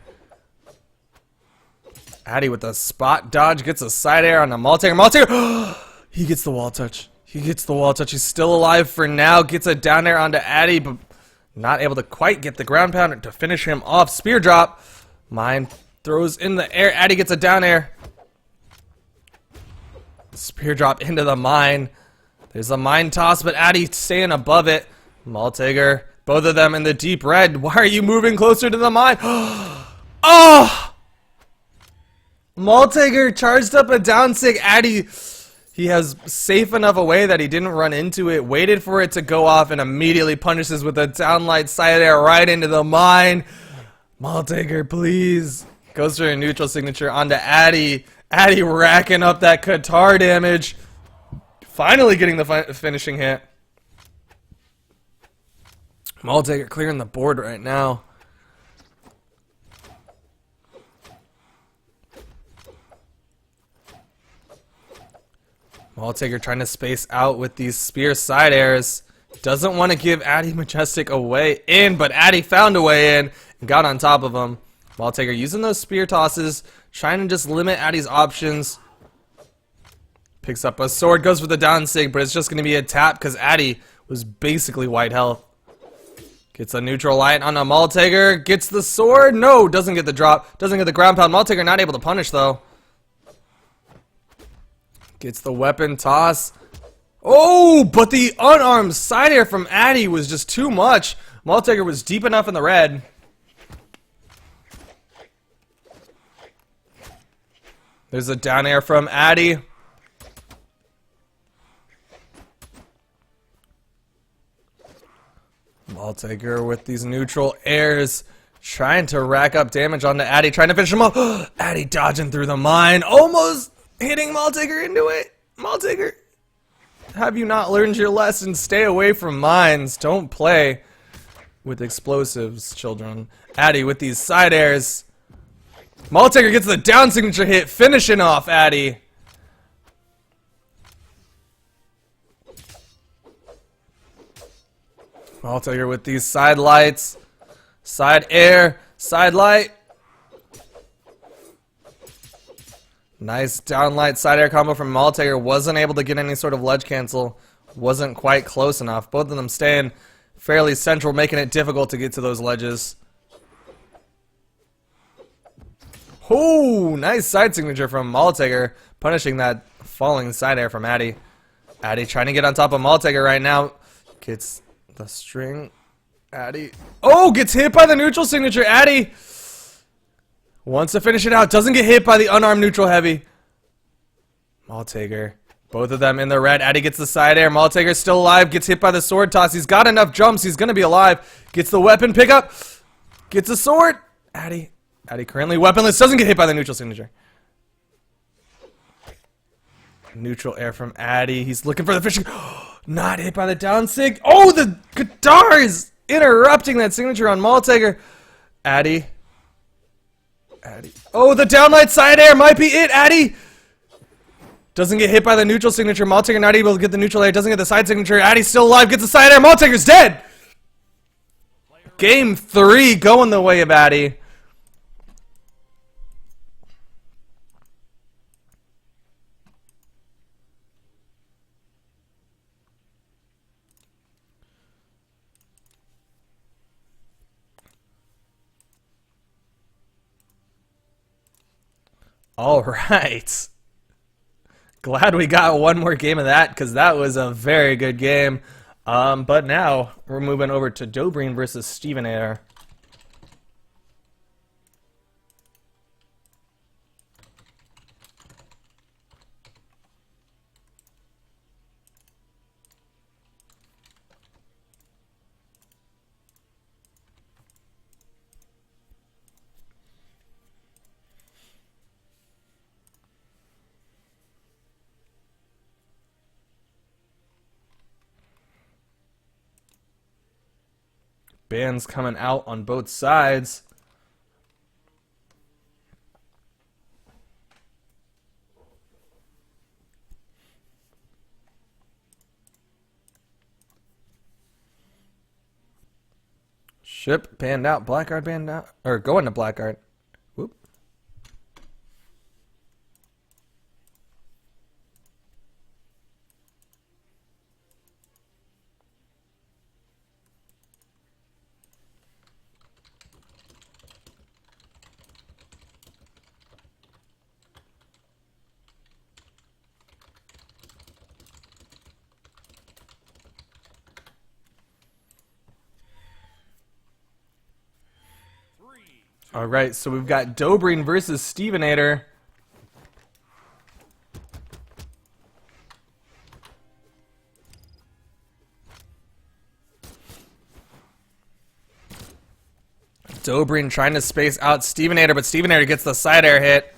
Addy with a spot dodge gets a side air on the Maltaker. Maltaker, he gets the wall touch. He gets the wall touch. He's still alive for now. Gets a down air onto Addy, but not able to quite get the ground pounder to finish him off. Spear drop. Mine throws in the air. Addy gets a down air. Spear drop into the mine. There's a mine toss, but Addy staying above it. Maltaker, both of them in the deep red. Why are you moving closer to the mine? Oh! Maltaker charged up a down sig. Addy, he has safe enough away that he didn't run into it, waited for it to go off, and immediately punishes with a downlight side air right into the mine. Maltaker, please. Goes for a neutral signature onto Addy. Addy racking up that Qatar damage. Finally getting the finishing hit. Maltaker clearing the board right now. Maltaker trying to space out with these spear side airs. Doesn't want to give Addy Majestic a way in, but Addy found a way in and got on top of him. Maltaker using those spear tosses, trying to just limit Addy's options. Picks up a sword, goes for the down sig, but it's just going to be a tap because Addy was basically white health. Gets a neutral light on a Maltaker, gets the sword, no, doesn't get the drop, doesn't get the ground pound. Maltaker not able to punish though. Gets the weapon toss. Oh, but the unarmed side air from Addy was just too much. Maltaker was deep enough in the red. There's a down air from Addy. Maltaker with these neutral airs, trying to rack up damage onto Addy, trying to finish him off. Addy dodging through the mine, almost hitting Maltaker into it. Maltaker, have you not learned your lesson? Stay away from mines. Don't play with explosives, children. Addy with these side airs. Maltaker gets the down signature hit, finishing off Addy. Maltaker with these side lights. Side air. Side light. Nice downlight side air combo from Maltaker. Wasn't able to get any sort of ledge cancel. Wasn't quite close enough. Both of them staying fairly central, making it difficult to get to those ledges. Oh, nice side signature from Maltaker, punishing that falling side air from Addy. Addy trying to get on top of Maltaker right now. Gets the string. Addy. Oh, gets hit by the neutral signature. Addy wants to finish it out. Doesn't get hit by the unarmed neutral heavy. Maltaker. Both of them in the red. Addy gets the side air. Maltaker's still alive. Gets hit by the sword toss. He's got enough jumps. He's going to be alive. Gets the weapon pickup. Gets a sword. Addy currently weaponless. Doesn't get hit by the neutral signature. Neutral air from Addy. He's looking for the fishing. Not hit by the down sig. Oh, the guitar is interrupting that signature on Maltaker. Addy. Oh, the downlight side air might be it. Addy doesn't get hit by the neutral signature. Maltaker not able to get the neutral air. Doesn't get the side signature. Addy's still alive. Gets the side air. Maltaker's dead. Game 3 going the way of Addy. All right. Glad we got one more game of that because that was a very good game. But now we're moving over to Dobreen versus Steven Air. Bans coming out on both sides. Ship banned out. Blackguard banned out. Or going to Blackguard. Whoop. All right, so we've got Dobrin versus Stevenator. Dobrin trying to space out Stevenator, but Stevenator gets the side air hit.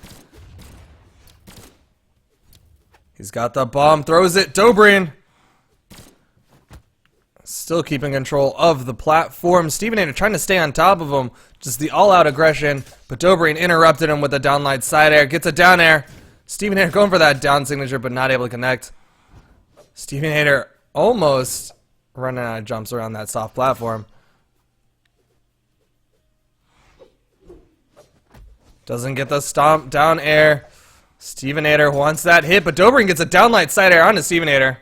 He's got the bomb, throws it. Dobrin still keeping control of the platform. Stevenator trying to stay on top of him. Just the all-out aggression. But Dobrin interrupted him with a downlight side air. Gets a down air. Stevenator going for that down signature, but not able to connect. Stevenator almost running out of jumps around that soft platform. Doesn't get the stomp down air. Stevenator wants that hit, but Dobrin gets a downlight side air onto Stevenator.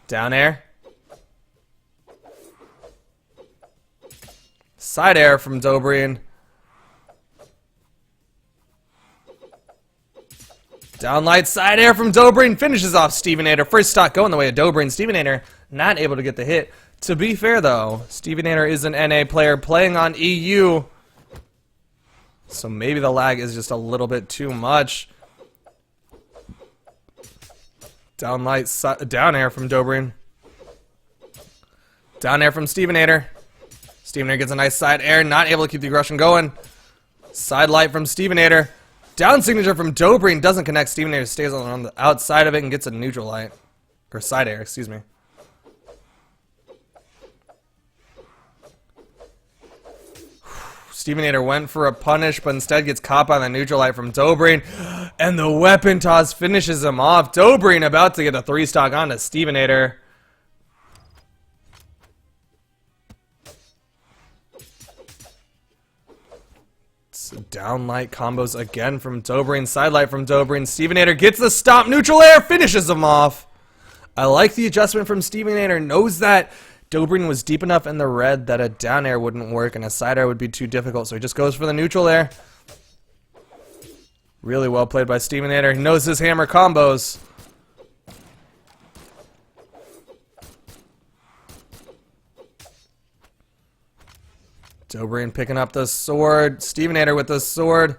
Down air. Side air from Dobrin. Downlight side air from Dobrin finishes off Stevenator. First stock going the way of Dobrin. Stevenator not able to get the hit. To be fair though, Stevenator is an NA player playing on EU. So maybe the lag is just a little bit too much. Down air from Dobrin. Down air from Stevenator. Stevenator gets a nice side air, not able to keep the aggression going. Side light from Stevenator. Down signature from Dobrin doesn't connect. Stevenator stays on the outside of it and gets a neutral light. Or side air, excuse me. Stevenator went for a punish, but instead gets caught by the neutral light from Dobrin. And the weapon toss finishes him off. Dobrin about to get a 3-stock onto Stevenator. Downlight combos again from Dobrin. Sidelight from Dobrin. Stevenator gets the stop. Neutral air finishes him off. I like the adjustment from Stevenator. Knows that Dobrin was deep enough in the red that a down air wouldn't work and a side air would be too difficult. So he just goes for the neutral air. Really well played by Stevenator. He knows his hammer combos. Dobrin picking up the sword. Stevenator with the sword.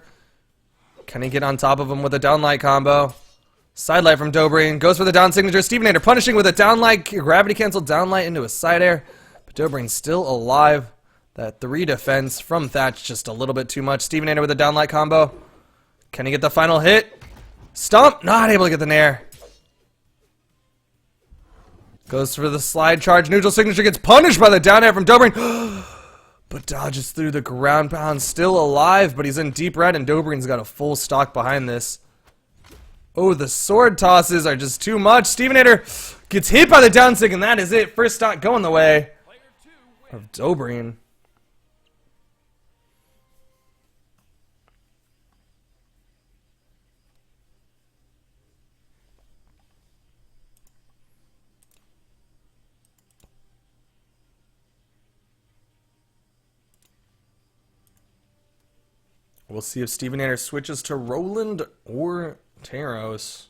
Can he get on top of him with a downlight combo? Sidelight from Dobrin. Goes for the down signature. Stevenator punishing with a downlight. Gravity cancel downlight into a side air. But Dobrin's still alive. That 3 defense from Thatch just a little bit too much. Stevenator with a downlight combo. Can he get the final hit? Stomp. Not able to get the nair. Goes for the slide charge. Neutral signature gets punished by the down air from Dobrin. But dodges through the ground pound. Still alive, but he's in deep red, and Dobrin's got a full stock behind this. Oh, the sword tosses are just too much. Stevenator gets hit by the down sig, and that is it. First stock going the way of Dobrin. We'll see if Stevenator switches to Roland or Taros.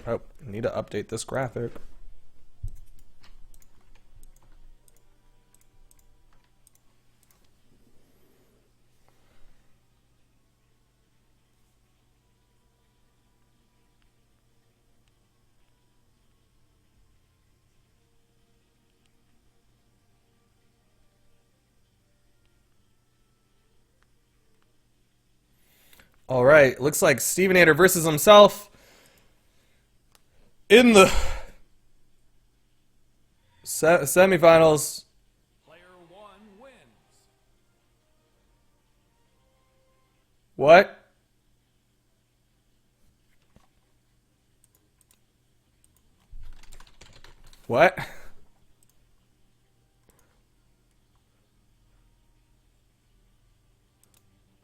Oh, need to update this graphic. All right, looks like Stevenator versus himself in the Semifinals. Player one wins. What? What?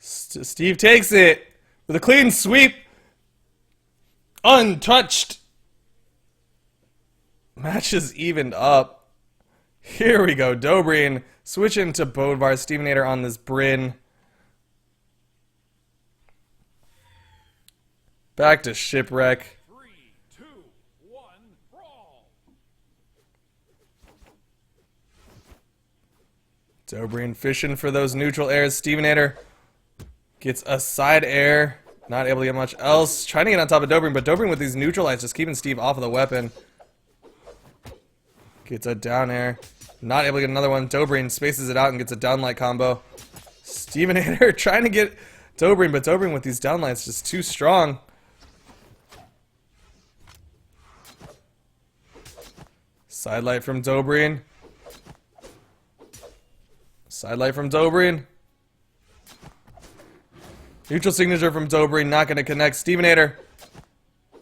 Steve takes it with a clean sweep. Untouched. Match is evened up. Here we go. Dobrin switching to Bodvar. Stevenator on this Bryn. Back to Shipwreck. 3, 2, 1, brawl. Dobrin fishing for those neutral airs. Stevenator gets a side air. Not able to get much else. Trying to get on top of Dobrin, but Dobrin with these neutralites just keeping Steve off of the weapon. Gets a down air. Not able to get another one. Dobrin spaces it out and gets a downlight combo. Stevenator trying to get Dobrin, but Dobrin with these downlights just too strong. Sidelight from Dobrin. Sidelight from Dobrin. Neutral signature from Dobrin, not going to connect. Stevenator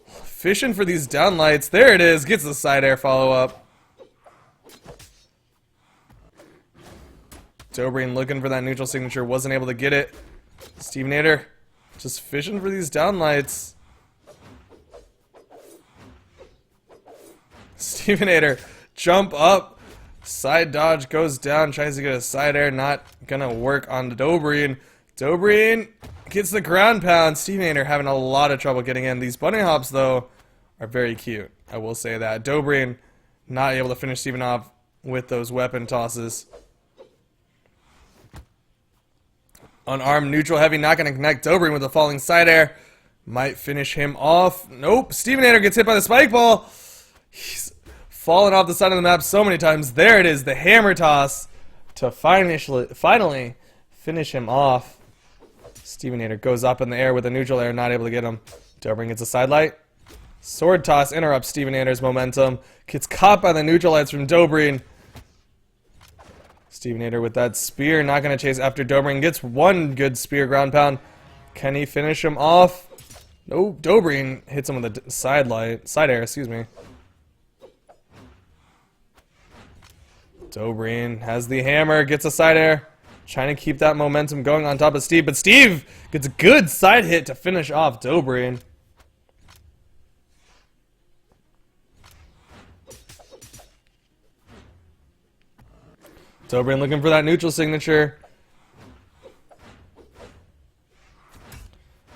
fishing for these downlights. There it is. Gets the side air follow up. Dobrin looking for that neutral signature. Wasn't able to get it. Stevenator just fishing for these downlights. Stevenator jump up. Side dodge goes down. Tries to get a side air. Not going to work on Dobrin. Dobrin gets the ground pound. Stevenator having a lot of trouble getting in. These bunny hops, though, are very cute. I will say that. Dobrin not able to finish Steven off with those weapon tosses. Unarmed neutral heavy, not going to connect. Dobrin with a falling side air. Might finish him off. Nope. Stevenator gets hit by the spike ball. He's fallen off the side of the map so many times. There it is. The hammer toss to finally finish him off. Stevenator goes up in the air with a neutral air, not able to get him. Dobrin gets a sidelight. Sword toss interrupts Stevenator's momentum. Gets caught by the neutral lights from Dobrin. Stevenator with that spear, not going to chase after Dobrin. Gets one good spear ground pound. Can he finish him off? No, Dobrin hits him with a side air, excuse me. Dobrin has the hammer, gets a side air. Trying to keep that momentum going on top of Steve, but Steve gets a good side hit to finish off Dobrin. Dobrin looking for that neutral signature.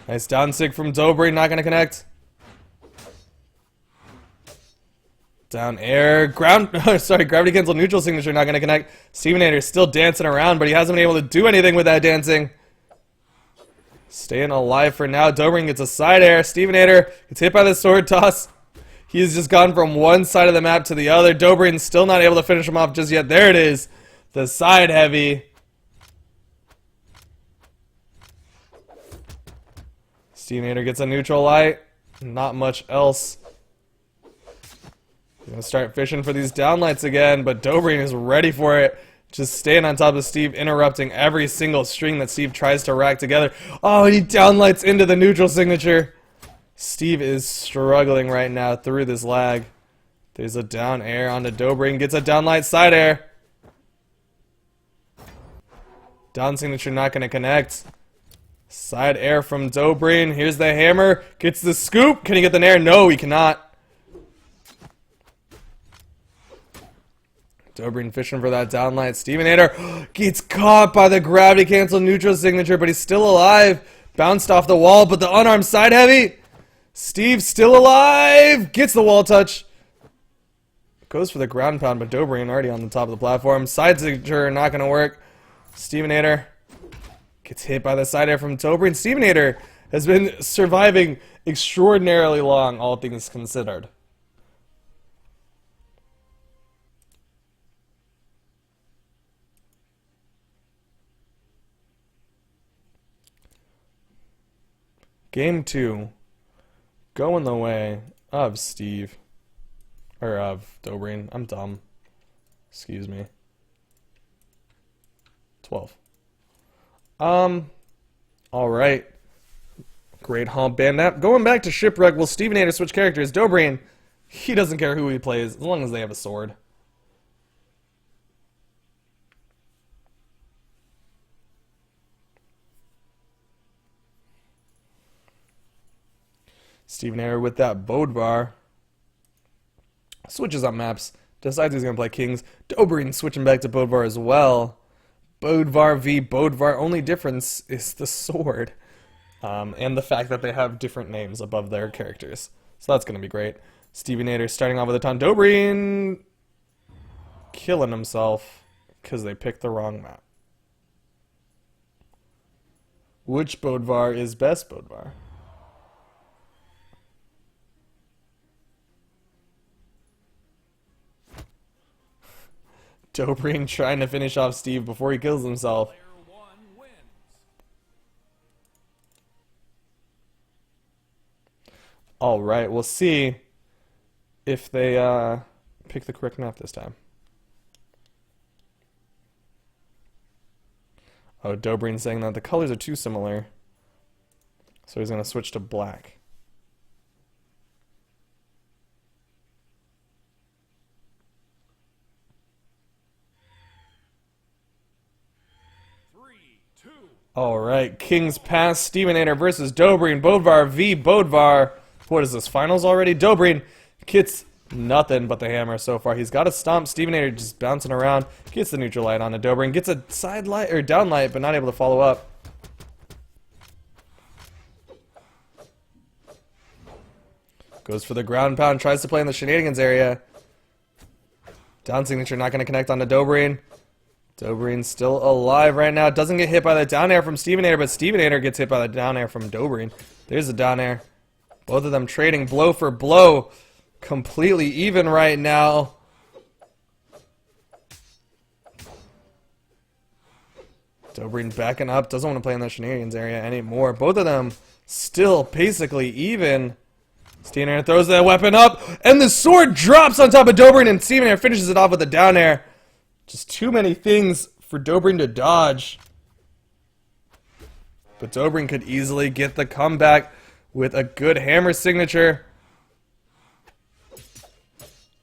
Nice down sig from Dobrin, not going to connect. Down air, gravity cancel neutral signature, not going to connect. Stevenator still dancing around, but he hasn't been able to do anything with that dancing. Staying alive for now. Dobrin gets a side air. Stevenator gets hit by the sword toss. He's just gone from one side of the map to the other. Dobrin's still not able to finish him off just yet. There it is. The side heavy. Stevenator gets a neutral light. Not much else. He's going to start fishing for these downlights again, but Dobrin is ready for it. Just staying on top of Steve, interrupting every single string that Steve tries to rack together. Oh, he downlights into the neutral signature. Steve is struggling right now through this lag. There's a down air onto Dobrin. Gets a downlight side air. Down signature not going to connect. Side air from Dobrin. Here's the hammer. Gets the scoop. Can he get the nair? No, he cannot. Dobrin fishing for that downlight. Stevenator gets caught by the gravity cancel neutral signature, but he's still alive. Bounced off the wall, but the unarmed side heavy. Steve still alive. Gets the wall touch. Goes for the ground pound, but Dobrin already on the top of the platform. Side signature not going to work. Stevenator gets hit by the side air from Dobrin. Stevenator has been surviving extraordinarily long, all things considered. Game 2, going the way of Steve. Or of Dobrin. I'm dumb. Excuse me. 12. All right. Great hump band nap. Going back to Shipwreck, will Stevenator switch characters? Dobrin, he doesn't care who he plays as long as they have a sword. Stevenator with that Bodvar. Switches up maps. Decides he's going to play Kings. Dobrin switching back to Bodvar as well. Bodvar v Bodvar. Only difference is the sword. And the fact that they have different names above their characters. So that's going to be great. Stevenator starting off with a ton. Dobrin killing himself because they picked the wrong map. Which Bodvar is best Bodvar? Dobrin trying to finish off Steve before he kills himself. Player one wins. Alright, we'll see if they pick the correct map this time. Oh, Dobrin's saying that the colors are too similar. So he's going to switch to black. Alright, Kings Pass, Stevenator versus Dobrin, Bodvar v Bodvar. What is this, finals already? Dobrin gets nothing but the hammer so far. He's got a stomp. Stevenator just bouncing around. Gets the neutral light on the Dobrin. Gets a side light, or down light, but not able to follow up. Goes for the ground pound. Tries to play in the shenanigans area. Down signature not going to connect on the Dobrin. Dobrin's still alive right now. Doesn't get hit by the down air from Stevenator, but Stevenator gets hit by the down air from Dobrin. There's a down air. Both of them trading blow for blow. Completely even right now. Dobrin backing up. Doesn't want to play in the shenanigans area anymore. Both of them still basically even. Stevenator throws that weapon up, and the sword drops on top of Dobrin, and Stevenator finishes it off with a down air. Just too many things for Dobrin to dodge. But Dobrin could easily get the comeback with a good hammer signature.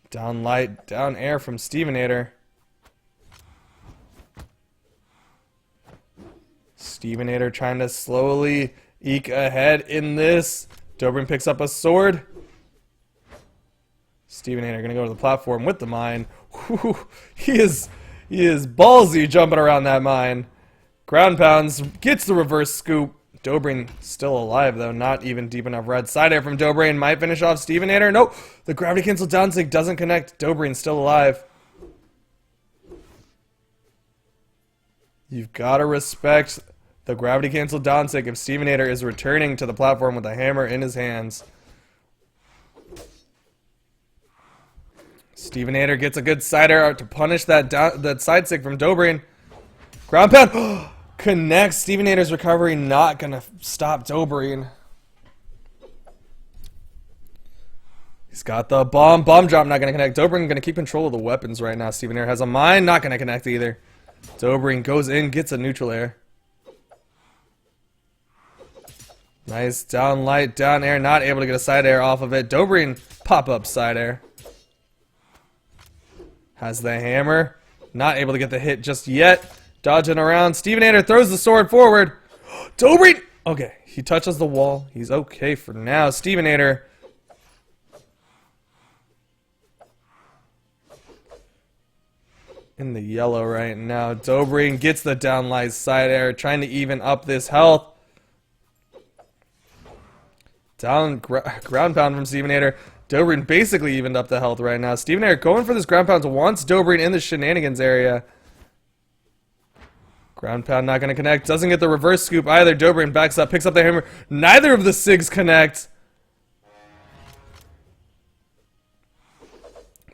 Down light, down air from Stevenator. Stevenator trying to slowly eke ahead in this. Dobrin picks up a sword. Stevenator gonna go to the platform with the mine. Whew, he is ballsy jumping around that mine. Ground pounds, gets the reverse scoop. Dobrin still alive though, not even deep enough red. Side air from Dobrin might finish off Stevenator. Nope, the gravity cancel down sync doesn't connect. Dobrin still alive. You've got to respect the gravity cancel down sync if Stevenator is returning to the platform with a hammer in his hands. Stevenator gets a good side air to punish that side stick from Dobrin. Ground pound connects. Stevenator's recovery not gonna stop Dobrin. He's got the bomb drop not gonna connect. Dobrin gonna keep control of the weapons right now. Stevenator has a mine, not gonna connect either. Dobrin goes in, gets a neutral air. Nice down light, down air, not able to get a side air off of it. Dobrin pop up side air. Has the hammer. Not able to get the hit just yet. Dodging around. Stevenator throws the sword forward. Dobrin! Okay, he touches the wall. He's okay for now. Stevenator. In the yellow right now. Dobrin gets the downlight side air. Trying to even up this health. Down ground pound from Stevenator. Dobrin basically evened up the health right now. Stevenator going for this ground pound wants Dobrin in the shenanigans area. Ground pound not going to connect. Doesn't get the reverse scoop either. Dobrin backs up, picks up the hammer. Neither of the SIGs connect.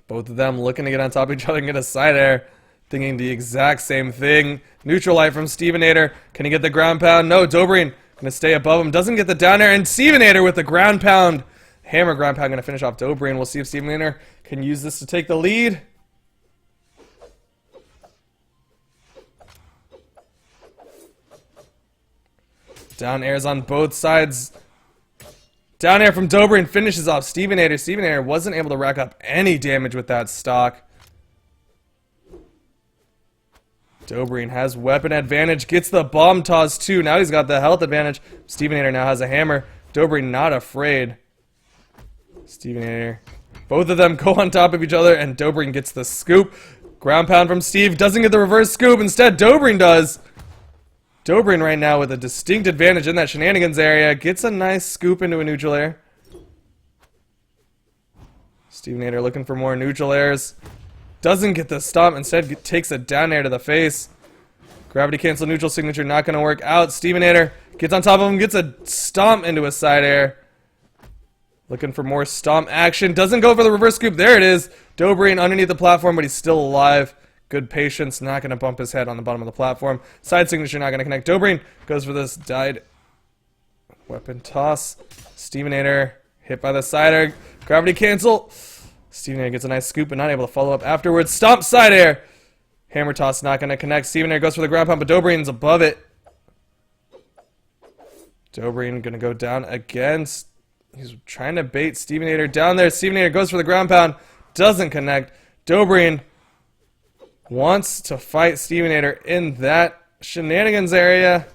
Both of them looking to get on top of each other and get a side air. Thinking the exact same thing. Neutral light from Stevenator. Can he get the ground pound? No, Dobrin going to stay above him. Doesn't get the down air. And Stevenator with the ground pound. Hammer ground pound going to finish off Dobrin. We'll see if Stevenator can use this to take the lead. Down airs on both sides. Down air from Dobrin finishes off Stevenator. Stevenator wasn't able to rack up any damage with that stock. Dobrin has weapon advantage, gets the bomb toss too. Now he's got the health advantage. Stevenator now has a hammer. Dobrin not afraid. Stevenator. Both of them go on top of each other, and Dobrin gets the scoop. Ground pound from Steve. Doesn't get the reverse scoop. Instead, Dobrin does. Dobrin right now with a distinct advantage in that shenanigans area. Gets a nice scoop into a neutral air. Stevenator looking for more neutral airs. Doesn't get the stomp. Instead, takes a down air to the face. Gravity cancel neutral signature not going to work out. Stevenator gets on top of him. Gets a stomp into a side air. Looking for more stomp action. Doesn't go for the reverse scoop. There it is. Dobrin underneath the platform, but he's still alive. Good patience. Not going to bump his head on the bottom of the platform. Side signature not going to connect. Dobrin goes for this died weapon toss. Stevenator hit by the side air. Gravity cancel. Stevenator gets a nice scoop, but not able to follow up afterwards. Stomp side air. Hammer toss not going to connect. Stevenator goes for the ground pound, but Dobrin's above it. Dobrin going to go down again. He's trying to bait Stevenator down there. Stevenator goes for the ground pound. Doesn't connect. Dobrin wants to fight Stevenator in that shenanigans area.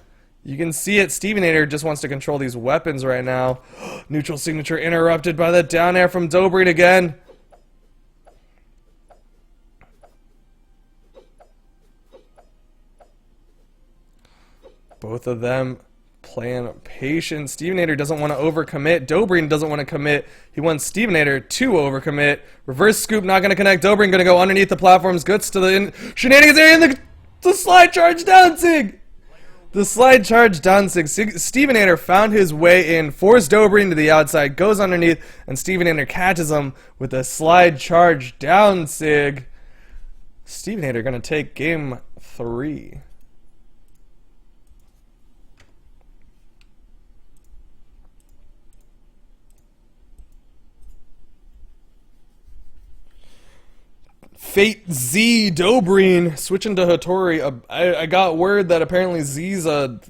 You can see it. Stevenator just wants to control these weapons right now. Neutral signature interrupted by the down air from Dobrin again. Both of them playing patient. Stevenator doesn't want to overcommit. Dobrin doesn't want to commit. He wants Stevenator to overcommit. Reverse scoop not going to connect. Dobrin going to go underneath the platforms. Gets to the shenanigans area and the slide charge down sig. The slide charge down sig. Stevenator found his way in, forced Dobrin to the outside, goes underneath, and Stevenator catches him with a slide charge down sig. Stevenator going to take game 3. Fate Z Dobrin switching to Hattori. I got word that apparently Z's a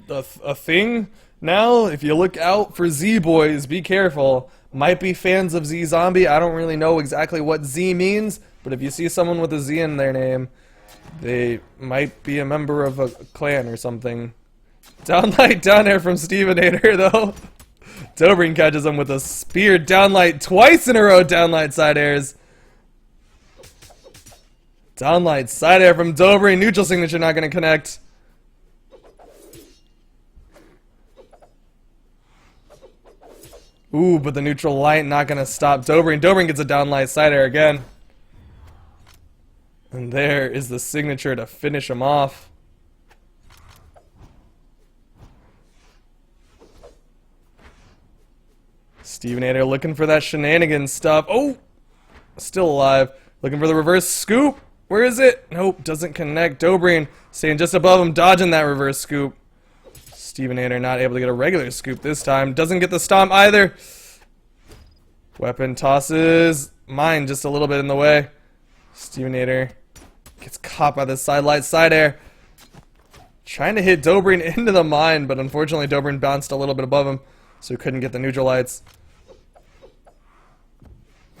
thing now. If you look out for Z boys, be careful. Might be fans of Z Zombie. I don't really know exactly what Z means, but if you see someone with a Z in their name, they might be a member of a clan or something. Downlight down air from Stevenator though. Dobrin catches him with a spear downlight twice in a row. Downlight side airs. Downlight side air from Dobrin. Neutral signature not going to connect. Ooh, but the neutral light not going to stop Dobrin. Dobrin gets a downlight side air again. And there is the signature to finish him off. Stevenator looking for that shenanigans stuff. Oh! Still alive. Looking for the reverse scoop. Where is it? Nope, doesn't connect. Dobrin staying just above him, dodging that reverse scoop. Stevenator not able to get a regular scoop this time. Doesn't get the stomp either. Weapon tosses. Mine just a little bit in the way. Stevenator gets caught by the sidelight side air. Trying to hit Dobrin into the mine, but unfortunately Dobrin bounced a little bit above him, so he couldn't get the neutral lights.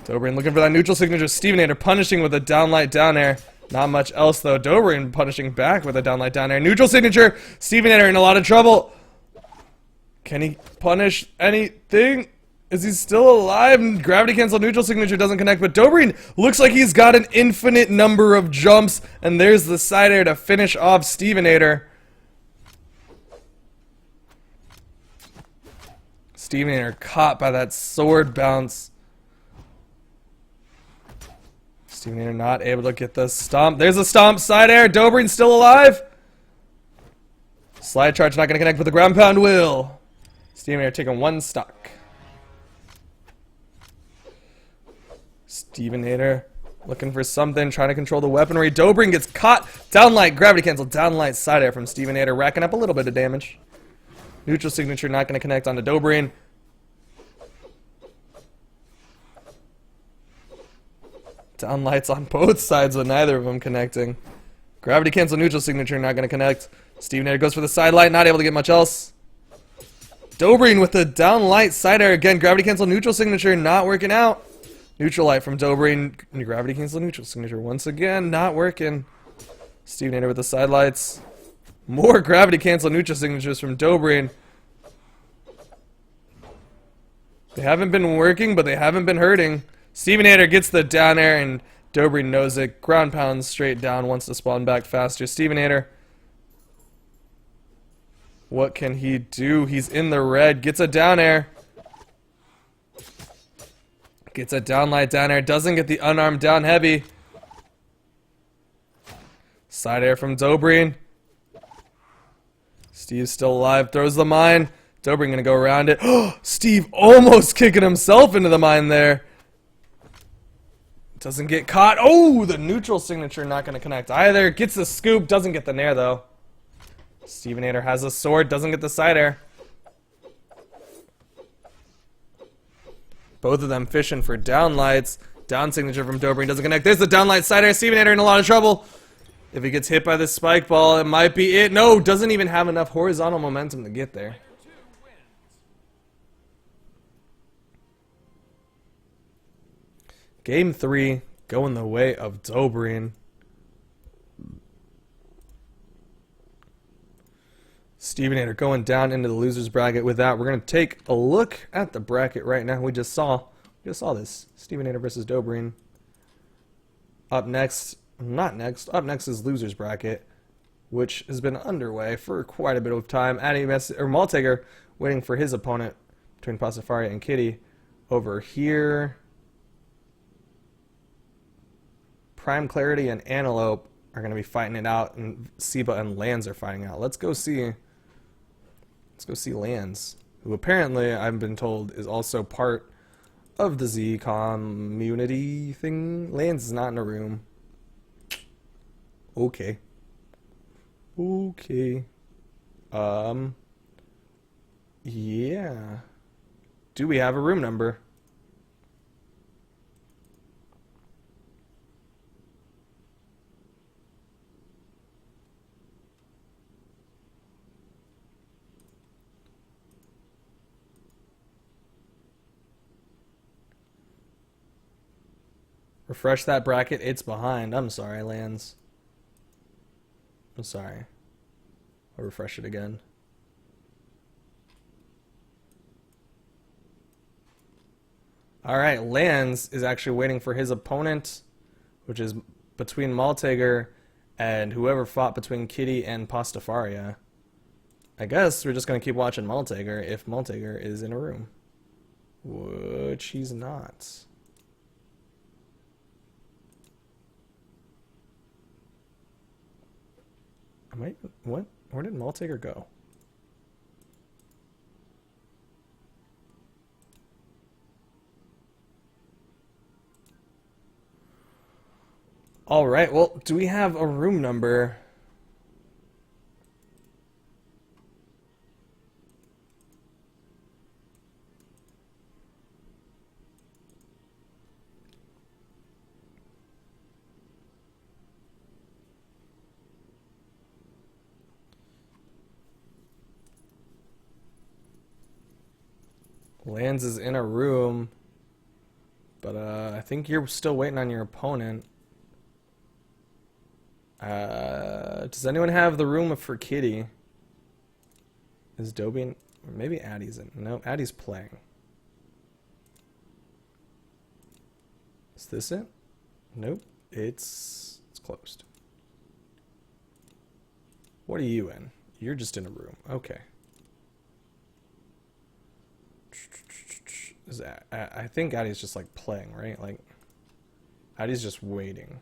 Dobrin looking for that neutral signature. Stevenator punishing with a downlight down air. Not much else though. Dobrin punishing back with a downlight down air. Neutral signature. Stevenator in a lot of trouble. Can he punish anything? Is he still alive? Gravity cancel neutral signature doesn't connect, but Dobrin looks like he's got an infinite number of jumps, and there's the side air to finish off Stevenator. Stevenator caught by that sword bounce. Stevenator not able to get the stomp. There's a stomp side air. Dobrin still alive. Slide charge not going to connect, but the ground pound will. Stevenator taking one stock. Stevenator looking for something, trying to control the weaponry. Dobrin gets caught. Downlight, gravity cancel, downlight side air from Stevenator, racking up a little bit of damage. Neutral signature not going to connect onto Dobrin. Downlights on both sides, but neither of them connecting. Gravity cancel neutral signature not going to connect. Stevenator goes for the side light, not able to get much else. Dobrin with the down light side air again. Gravity cancel neutral signature not working out. Neutral light from Dobrin. Gravity cancel neutral signature once again not working. Steve Nader with the side lights. More gravity cancel neutral signatures from Dobrin. They haven't been working, but they haven't been hurting. Steven Nader gets the down air, and Dobrin knows it. Ground pound straight down, wants to spawn back faster. Steven Nader. What can he do? He's in the red. Gets a down air. Gets a down light down air. Doesn't get the unarmed down heavy. Side air from Dobrin. Steve's still alive. Throws the mine. Dobrin gonna go around it. Steve almost kicking himself into the mine there. Doesn't get caught. Oh, the neutral signature not gonna connect either. Gets the scoop. Doesn't get the nair though. Steven Nader has a sword. Doesn't get the side air. Both of them fishing for down lights. Down signature from Dobrin doesn't connect. There's the down light side air. Steven Nader in a lot of trouble. If he gets hit by this spike ball, it might be it. No, doesn't even have enough horizontal momentum to get there. Game 3 going the way of Dobrin. Steven Nader going down into the losers bracket. With that, we're going to take a look at the bracket right now. We just saw this. Steven Nader versus Dobrin. Up next, up next is losers bracket, which has been underway for quite a bit of time. Malteger waiting for his opponent between Pastafari and Kitty. Over here, Prime Clarity and Antelope are going to be fighting it out, and Seba and Lands are fighting out. Let's go see Lands, who apparently I've been told is also part of the Z community thing. Lands is not in a room. Okay. Yeah. Do we have a room number? Refresh that bracket. It's behind. I'm sorry, Lands. I'm sorry. I'll refresh it again. Alright, Lands is actually waiting for his opponent, which is between Malteger and whoever fought between Kitty and Pastafaria. I guess we're just going to keep watching Malteger if Malteger is in a room. Which he's not. What? Where did Malteger go? All right. Well, do we have a room number? Lands is in a room, but I think you're still waiting on your opponent. Does anyone have the room for Kitty? Is Dobin? Maybe Addie's in. No, Addie's playing. Is this it? Nope. It's closed. What are you in? You're just in a room. Okay. Is that, I think Addie's just like playing, right? Like Addie's just waiting.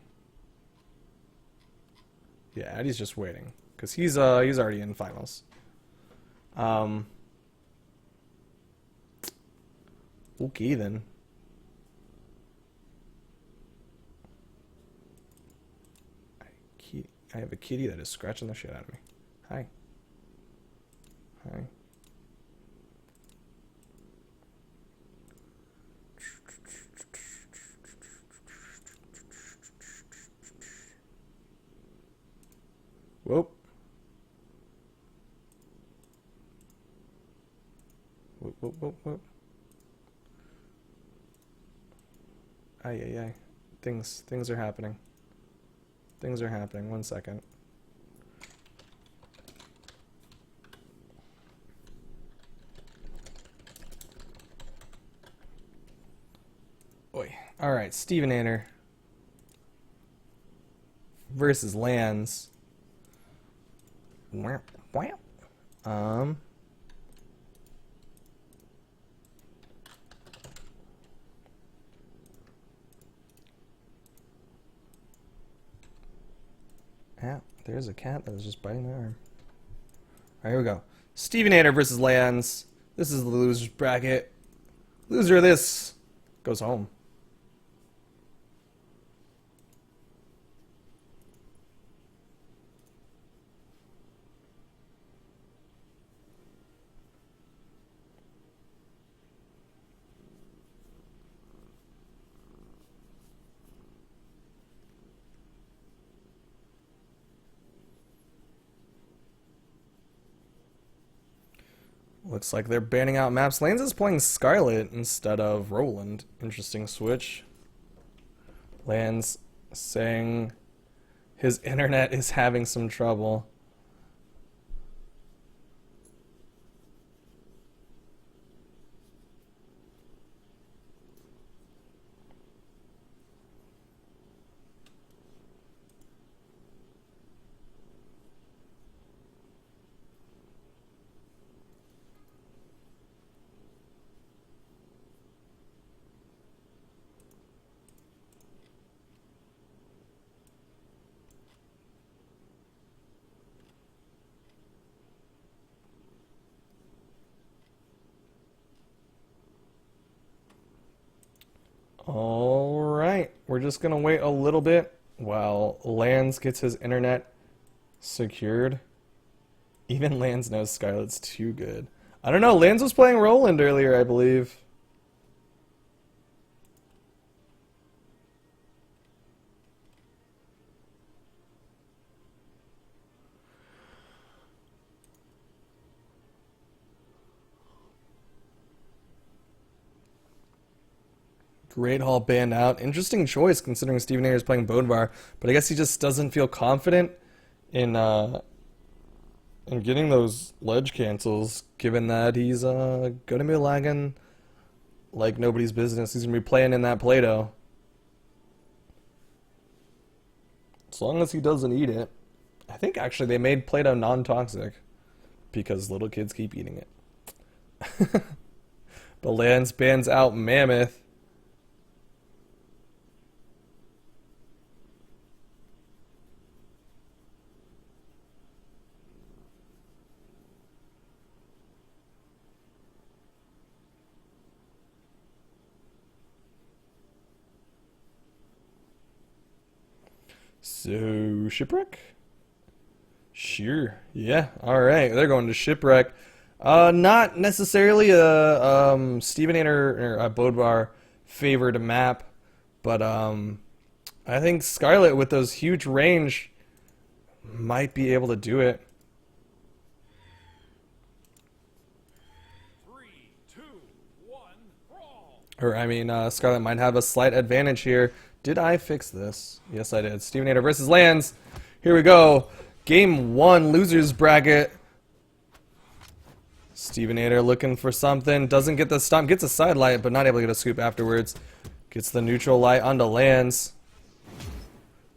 Yeah, Addie's just waiting because he's already in finals. Okay then. I have a kitty that is scratching the shit out of me. Hi. Hi. Whoop. Whoop, whoop, whoop. Ay, ay, ay. Things are happening. Things are happening. 1 second. Oi. All right, Steven Anner versus Lands. Yeah, there's a cat that was just biting my arm. All right, here we go. Steven Anner versus Lands. This is the loser's bracket. Loser of this goes home. Looks like they're banning out maps. Lands is playing Scarlet instead of Roland. Interesting switch. Lands saying his internet is having some trouble. All right, we're just gonna wait a little bit while Lands gets his internet secured. Even Lands knows Scarlet's too good. I don't know, Lands was playing Roland earlier, I believe. Great Hall banned out. Interesting choice considering Steven Ayers playing Bodvar, but I guess he just doesn't feel confident in getting those ledge cancels, given that he's gonna be lagging like nobody's business. He's gonna be playing in that Play-Doh. As long as he doesn't eat it. I think actually they made Play-Doh non-toxic because little kids keep eating it. But Lands bans out Mammoth. So, Shipwreck? Sure. Yeah. All right. They're going to Shipwreck. Not necessarily a Steven Anner or a Bodvar favored map, but I think Scarlet with those huge range might be able to do it. 3, 2, 1, brawl. Or, I mean, Scarlet might have a slight advantage here. Did I fix this? Yes, I did. Steven Anner versus Lands. Here we go. Game 1, losers bracket. Steven Anner looking for something. Doesn't get the stomp. Gets a side light, but not able to get a scoop afterwards. Gets the neutral light onto Lands.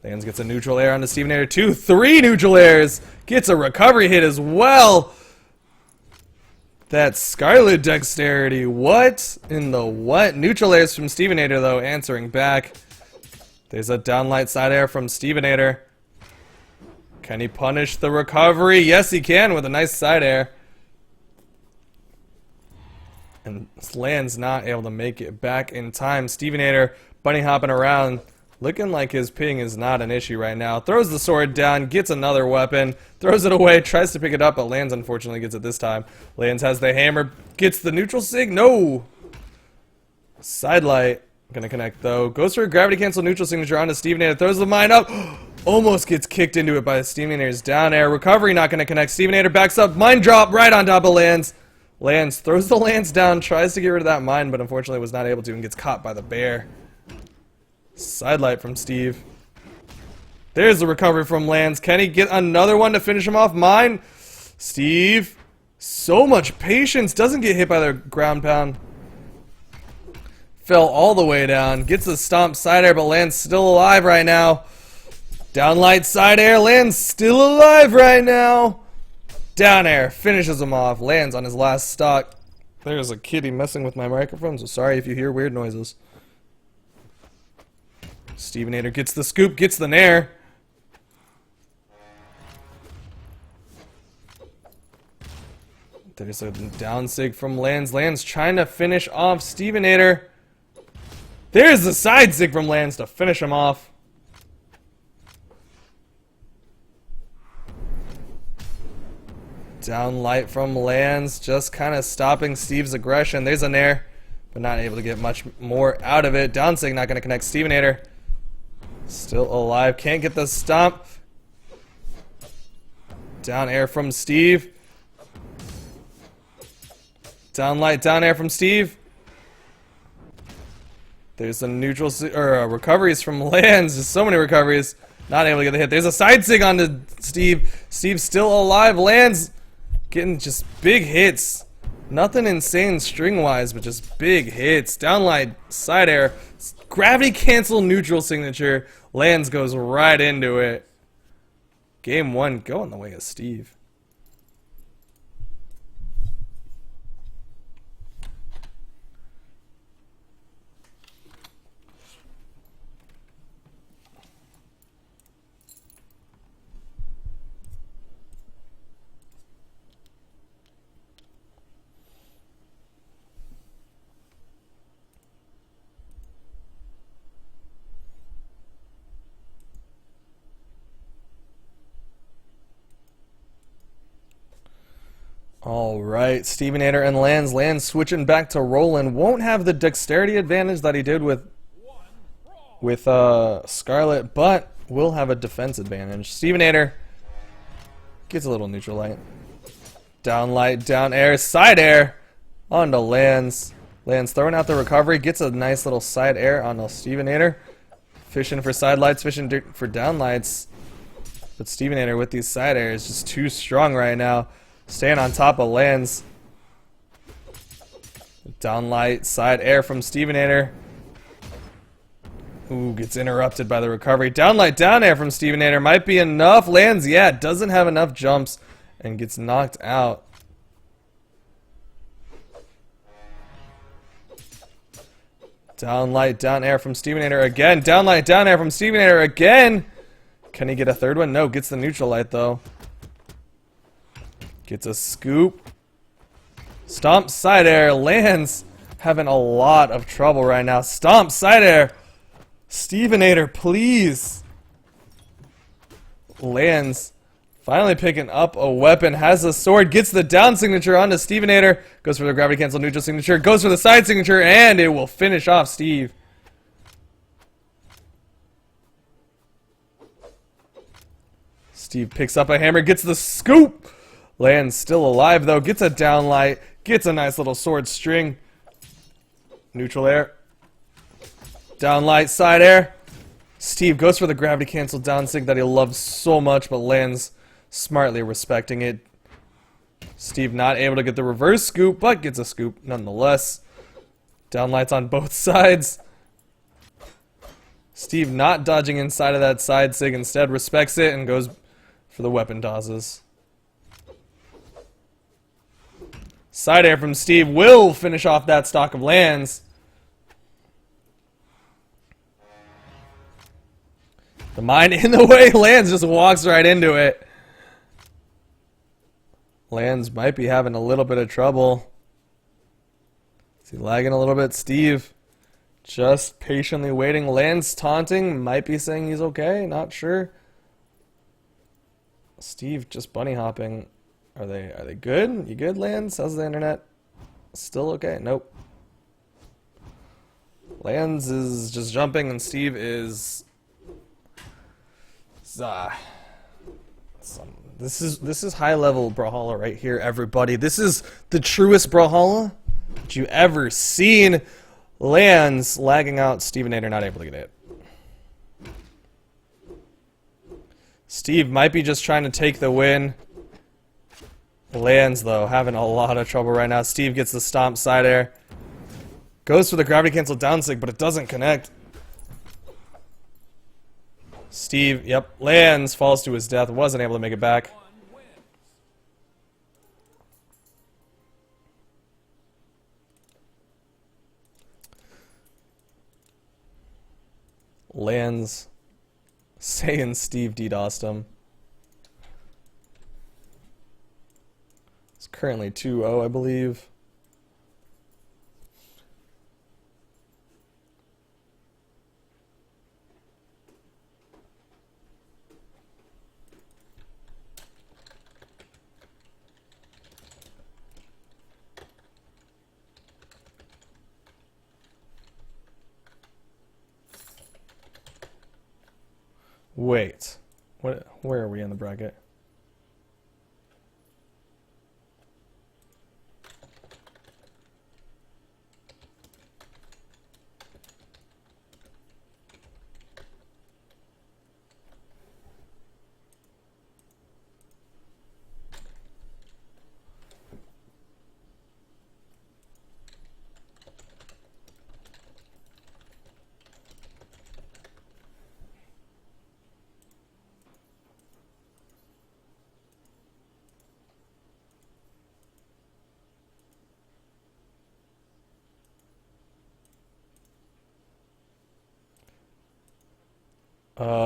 Lands gets a neutral air onto Steven Anner. 2, 3 neutral airs. Gets a recovery hit as well. That Scarlet dexterity. What in the what? Neutral airs from Steven Anner, though, answering back. There's a downlight side air from Steven Anner. Can he punish the recovery? Yes, he can with a nice side air. And Lands not able to make it back in time. Steven Anner bunny hopping around. Looking like his ping is not an issue right now. Throws the sword down, gets another weapon, throws it away, tries to pick it up, but Lands unfortunately gets it this time. Lands has the hammer, gets the neutral sig. No! Side light. Gonna connect though. Goes for a gravity cancel neutral signature onto Steven Anner. Throws the mine up. Almost gets kicked into it by Steven Anner's down air. Recovery not gonna connect. Steven Anner backs up. Mine drop right on top of Lands. Lance throws the lance down, tries to get rid of that mine, but unfortunately was not able to and gets caught by the bear. Sidelight from Steve. There's the recovery from Lance. Can he get another one to finish him off? Mine. Steve. So much patience. Doesn't get hit by the ground pound. Fell all the way down. Gets the stomp side air, but Lance still alive right now. Downlight side air. Lance still alive right now. Down air. Finishes him off. Lands on his last stock. There's a kitty messing with my microphone, so sorry if you hear weird noises. Stevenator gets the scoop, gets the nair. There's a down sig from Lance. Lance trying to finish off Stevenator. There's the side sig from Lance to finish him off. Down light from Lance, just kind of stopping Steve's aggression. There's a nair, but not able to get much more out of it. Down sig not going to connect Stevenator. Still alive, can't get the stomp. Down air from Steve. Down light, down air from Steve. There's some neutral recoveries from Lance. There's so many recoveries. Not able to get the hit. There's a side sig onto Steve. Steve's still alive. Lance getting just big hits. Nothing insane string-wise, but just big hits. Downlight, side air, gravity cancel neutral signature. Lance goes right into it. Game 1 going the way of Steve. Alright, Stevenator and Lance. Lance switching back to Roland. Won't have the dexterity advantage that he did with Scarlet, but will have a defense advantage. Stevenator gets a little neutral light. Down light, down air, side air onto Lance. Lance throwing out the recovery, gets a nice little side air onto Stevenator. Fishing for side lights, fishing for down lights. But Stevenator with these side airs is just too strong right now. Staying on top of Lance. Downlight, side air from Stevenator. Ooh, gets interrupted by the recovery. Downlight, down air from Stevenator. Might be enough. Lands, yeah, doesn't have enough jumps and gets knocked out. Downlight, down air from Stevenator again. Downlight, down air from Stevenator again. Can he get a third one? No, gets the neutral light though. Gets a scoop. Stomp side air. Lands having a lot of trouble right now. Stomp side air. Stevenator, please. Lands finally picking up a weapon. Has a sword. Gets the down signature onto Stevenator. Goes for the gravity cancel neutral signature. Goes for the side signature. And it will finish off Steve. Steve picks up a hammer. Gets the scoop. Lands still alive though, gets a downlight, gets a nice little sword string. Neutral air. Downlight, side air. Steve goes for the gravity cancel down sig that he loves so much, but Lands smartly respecting it. Steve not able to get the reverse scoop, but gets a scoop nonetheless. Downlights on both sides. Steve not dodging inside of that side sig, instead respects it and goes for the weapon tosses. Side air from Steve will finish off that stock of Lands. The mine in the way. Lands just walks right into it. Lands might be having a little bit of trouble. Is he lagging a little bit? Steve just patiently waiting. Lands taunting. Might be saying he's okay. Not sure. Steve just bunny hopping. Are they good? You good, Lands? How's the internet? Still okay? Nope. Lands is just jumping and Steve is... This This is high level Brawlhalla right here, everybody. This is the truest Brawlhalla that you ever seen. Lands lagging out. Stevenator not able to get it. Steve might be just trying to take the win. Lands though having a lot of trouble right now. Steve gets the stomp side air. Goes for the gravity cancel down sig, but it doesn't connect. Steve, yep, lands, falls to his death, wasn't able to make it back. Lands, saying Steve DDoSed him. It's currently 2-0, I believe. Wait, what? Where are we in the bracket?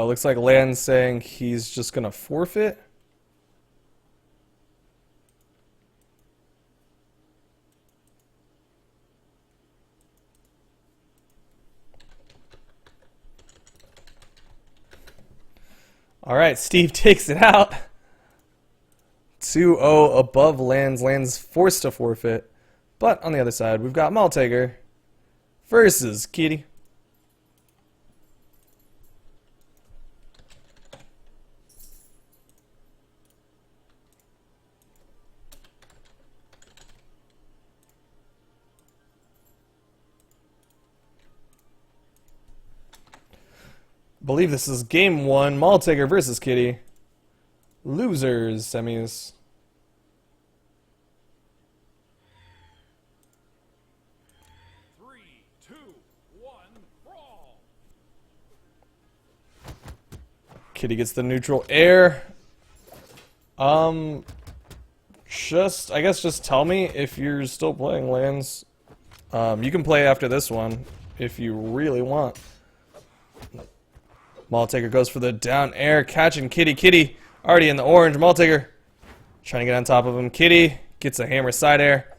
Looks like Land's saying he's just gonna forfeit. Alright, Steve takes it out. 2-0 above Lands. Lands forced to forfeit. But on the other side, we've got Maltaker versus Kitty. Believe this is game 1, Maltaker versus Kitty. Losers semis. Three, two, one, brawl. Kitty gets the neutral air. I guess just tell me if you're still playing Lands. You can play after this one if you really want. Maltaker goes for the down air, catching Kitty. Kitty already in the orange. Maltaker trying to get on top of him. Kitty gets a hammer side air.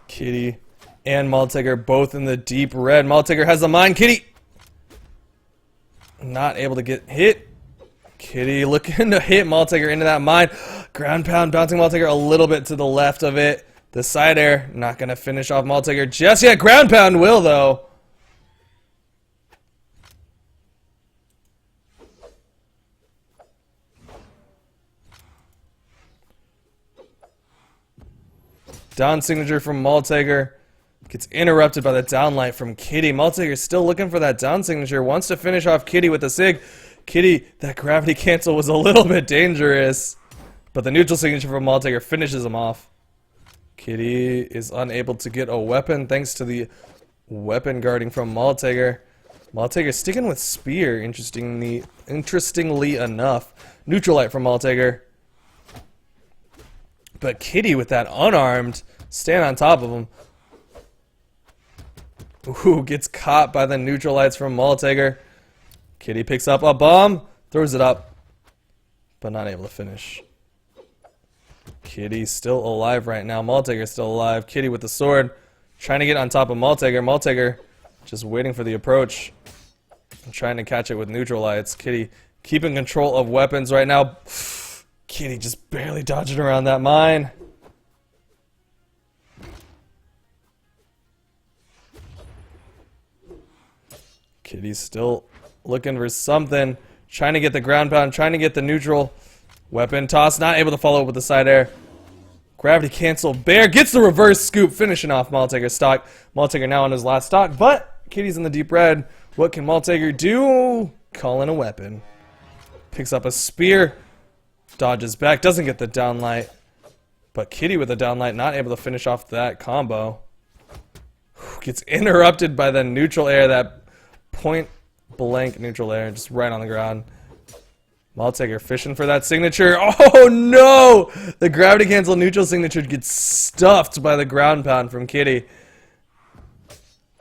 Kitty and Maltaker both in the deep red. Maltaker has the mine. Kitty not able to get hit. Kitty looking to hit Maltaker into that mine. Ground pound bouncing Maltaker a little bit to the left of it. The side air not going to finish off Maltaker just yet. Ground pound will though. Down signature from Maltaker. Gets interrupted by the downlight from Kitty. Maltaker still looking for that down signature. Wants to finish off Kitty with the sig. Kitty, that gravity cancel was a little bit dangerous. But the neutral signature from Maltaker finishes him off. Kitty is unable to get a weapon thanks to the weapon guarding from Maltaker. Maltaker sticking with spear, interestingly enough. Neutral light from Maltaker. But Kitty with that unarmed, stand on top of him. Ooh, gets caught by the neutral lights from Maltaker. Kitty picks up a bomb, throws it up, but not able to finish. Kitty's still alive right now. Maltaker's still alive. Kitty with the sword, trying to get on top of Maltaker. Maltaker just waiting for the approach and trying to catch it with neutral lights. Kitty keeping control of weapons right now. Kitty just barely dodging around that mine. Kitty's still looking for something. Trying to get the ground pound, trying to get the neutral. Weapon toss, not able to follow up with the side air. Gravity cancel. Bear gets the reverse scoop, finishing off Maltaker's stock. Maltaker now on his last stock, but Kitty's in the deep red. What can Maltaker do? Call in a weapon. Picks up a spear. Dodges back, doesn't get the downlight. But Kitty with the downlight, not able to finish off that combo. Gets interrupted by the neutral air, that point blank neutral air, just right on the ground. Maltaker fishing for that signature. Oh no! The gravity cancel neutral signature gets stuffed by the ground pound from Kitty.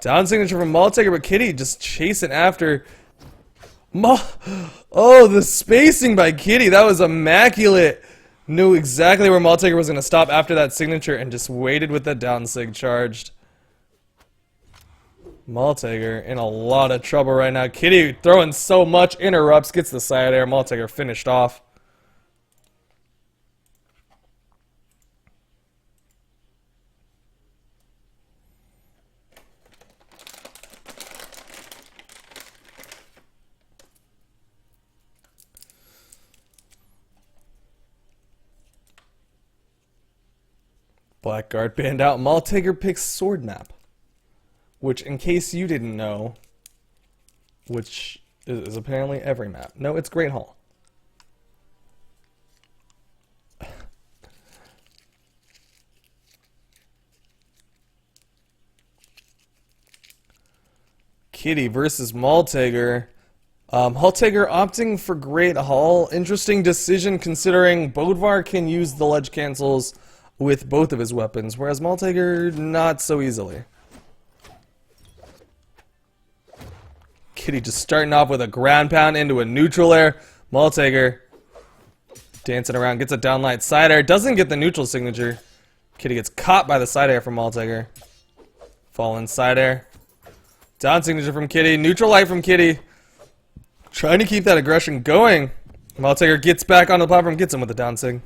Down signature from Maltaker, but Kitty just chasing after. Oh, the spacing by Kitty, that was immaculate. Knew exactly where Maltaker was going to stop after that signature and just waited with the down sig charged. Maltaker in a lot of trouble right now. Kitty throwing so much, interrupts, gets the side air. Maltaker finished off. Blackguard banned out. Maltaker picks sword map. Which, in case you didn't know, which is apparently every map. No, it's Great Hall. Kitty versus Maltaker. Maltaker opting for Great Hall. Interesting decision considering Bodvar can use the ledge cancels with both of his weapons, whereas Maltaker not so easily. Kitty just starting off with a ground pound into a neutral air. Maltaker dancing around, gets a downlight side air, doesn't get the neutral signature. Kitty gets caught by the side air from Maltaker. Fallen side air. Down signature from Kitty, neutral light from Kitty. Trying to keep that aggression going. Maltaker gets back onto the platform, gets him with the down sig.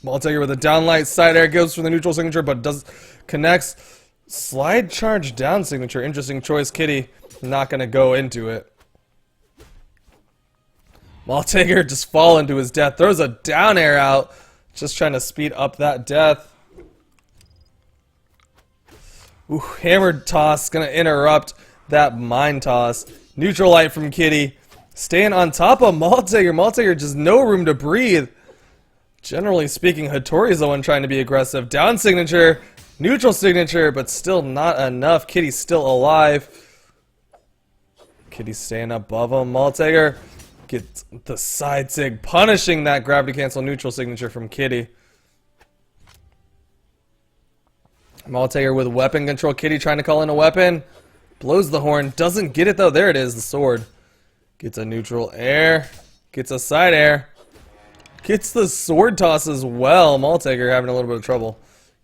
Maltaker with a downlight side air, goes for the neutral signature, but connects. Slide charge down signature, interesting choice. Kitty not gonna go into it. Maltaker just falling to his death, throws a down air out, just trying to speed up that death. Ooh, hammered toss, gonna interrupt that mine toss. Neutral light from Kitty, staying on top of Maltaker. Maltaker just no room to breathe. Generally speaking, Hattori's the one trying to be aggressive. Down signature, neutral signature, but still not enough. Kitty's still alive. Kitty staying above him. Maltaker gets the side sig, punishing that gravity cancel neutral signature from Kitty. Maltaker with weapon control. Kitty trying to call in a weapon. Blows the horn. Doesn't get it though. There it is, the sword. Gets a neutral air. Gets a side air. Gets the sword toss as well. Maltaker having a little bit of trouble.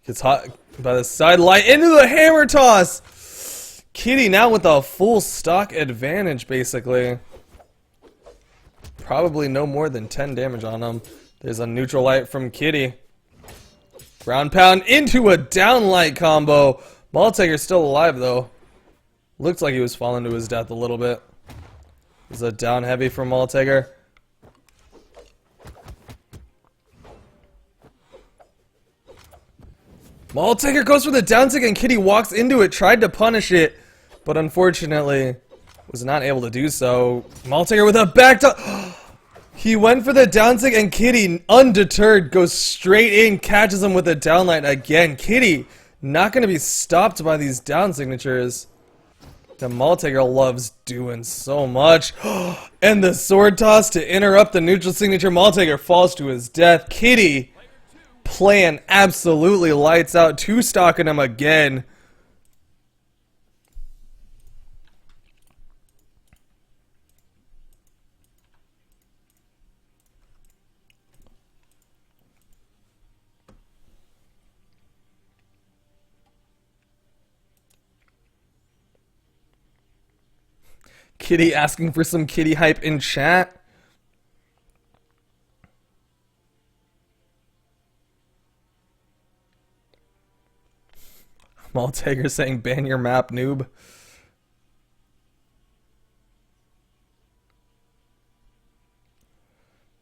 Gets hot by the side light into the hammer toss. Kitty now with a full stock advantage, basically. Probably no more than 10 damage on him. There's a neutral light from Kitty. Ground pound into a downlight combo. Maltaker's still alive, though. Looks like he was falling to his death a little bit. There's a down heavy from Maltaker. Maltaker goes for the down sig and Kitty walks into it, tried to punish it, but unfortunately was not able to do so. Maltaker with a back to... He went for the down sig and Kitty, undeterred, goes straight in, catches him with a downlight again. Kitty not going to be stopped by these down signatures. The Maltaker loves doing so much. And the sword toss to interrupt the neutral signature. Maltaker falls to his death. Kitty playing absolutely lights out, two-stocking him again. Kitty asking for some kitty hype in chat. Maltager saying ban your map, noob.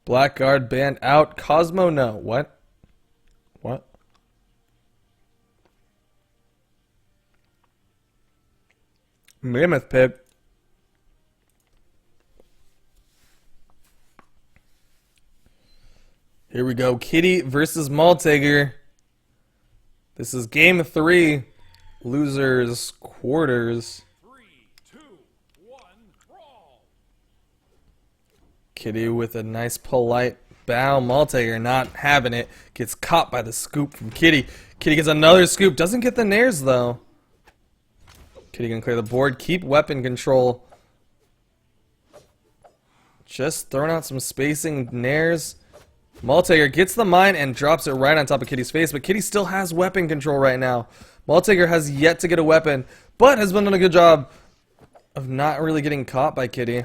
Blackguard banned out. Cosmo, no. What? What? Mammoth Pit. Here we go. Kitty versus Maltager. This is game 3. Losers quarters. 3, 2, 1, brawl. Kitty with a nice polite bow. Maltager not having it. Gets caught by the scoop from Kitty. Kitty gets another scoop. Doesn't get the nairs though. Kitty can clear the board. Keep weapon control. Just throwing out some spacing nairs. Maltager gets the mine and drops it right on top of Kitty's face, but Kitty still has weapon control right now. Maltager has yet to get a weapon, but has been doing a good job of not really getting caught by Kitty.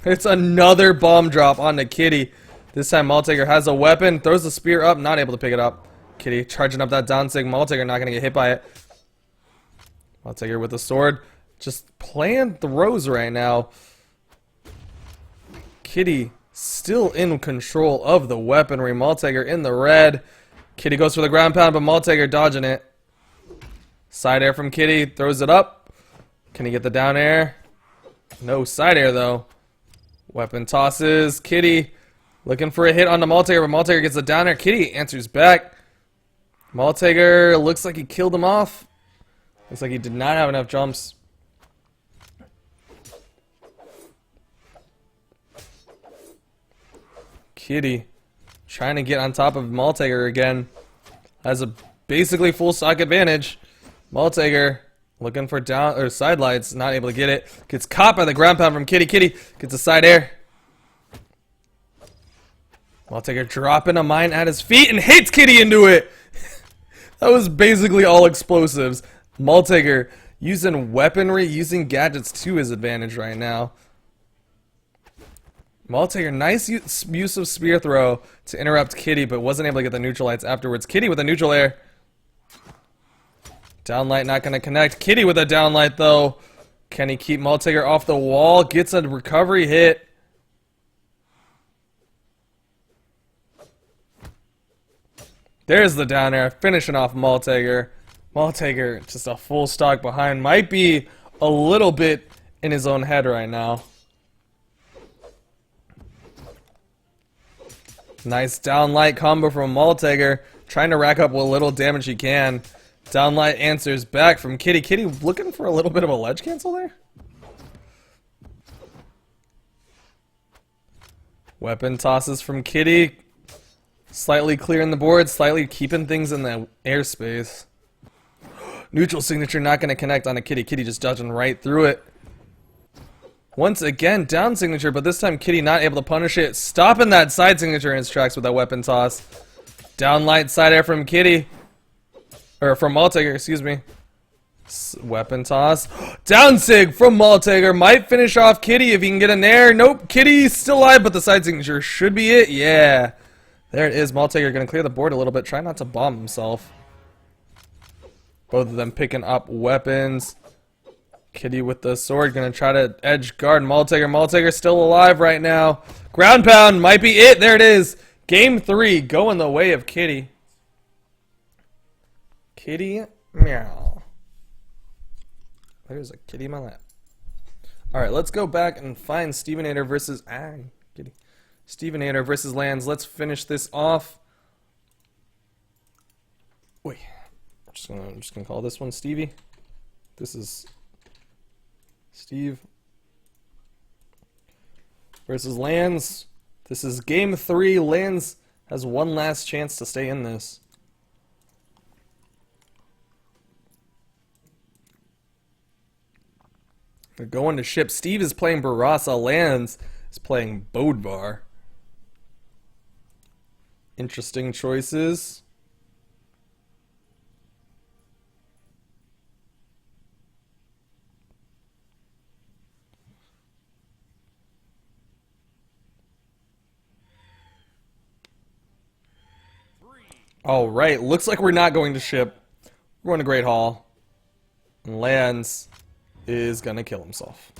It's another bomb drop onto Kitty. This time Maltager has a weapon, throws the spear up, not able to pick it up. Kitty charging up that down sig. Maltager not going to get hit by it. Maltager with the sword. Just playing throws right now. Kitty still in control of the weaponry. Maltager in the red. Kitty goes for the ground pound, but Maltager dodging it. Side air from Kitty. Throws it up. Can he get the down air? No side air, though. Weapon tosses. Kitty looking for a hit on the Maltager, but Maltager gets the down air. Kitty answers back. Maltager looks like he killed him off. Looks like he did not have enough jumps. Kitty trying to get on top of Maltager again. Has a basically full stock advantage. Maltager looking for down or side lights, not able to get it. Gets caught by the ground pound from Kitty. Kitty gets a side air. Maltager dropping a mine at his feet and hits Kitty into it. That was basically all explosives. Maltager using weaponry, using gadgets to his advantage right now. Maltager, nice use of spear throw to interrupt Kitty, but wasn't able to get the neutral lights afterwards. Kitty with a neutral air. Downlight not going to connect. Kitty with a downlight, though. Can he keep Maltager off the wall? Gets a recovery hit. There's the down air, finishing off Maltager. Maltager, just a full stock behind. Might be a little bit in his own head right now. Nice downlight combo from Maltager. Trying to rack up what little damage he can. Downlight answers back from Kitty. Kitty looking for a little bit of a ledge cancel there. Weapon tosses from Kitty. Slightly clearing the board, slightly keeping things in the airspace. Neutral signature not going to connect on a Kitty. Kitty just dodging right through it. Once again, down signature, but this time Kitty not able to punish it. Stopping that side signature in his tracks with that weapon toss. Downlight side air from Kitty. Or from Maltager, excuse me. Weapon toss. Down sig from Maltager. Might finish off Kitty if he can get in there. Nope, Kitty's still alive, but the side signature should be it. Yeah. There it is. Maltager going to clear the board a little bit. Try not to bomb himself. Both of them picking up weapons. Kitty with the sword going to try to edge guard Maltager. Maltager still alive right now. Ground pound might be it. There it is. Game 3 going the way of Kitty. Kitty meow. There's a kitty in my lap. Alright, let's go back and find Stevenator versus Kitty. Stevenator versus Lands. Let's finish this off. Wait. I'm just gonna call this one Stevie. This is Steve versus Lands. This is game 3. Lands has one last chance to stay in this. They're going to ship. Steve is playing Barasa. Lands is playing Bodvar. Interesting choices. Alright, looks like we're not going to ship. We're going to Great Hall. And Lands is gonna kill himself.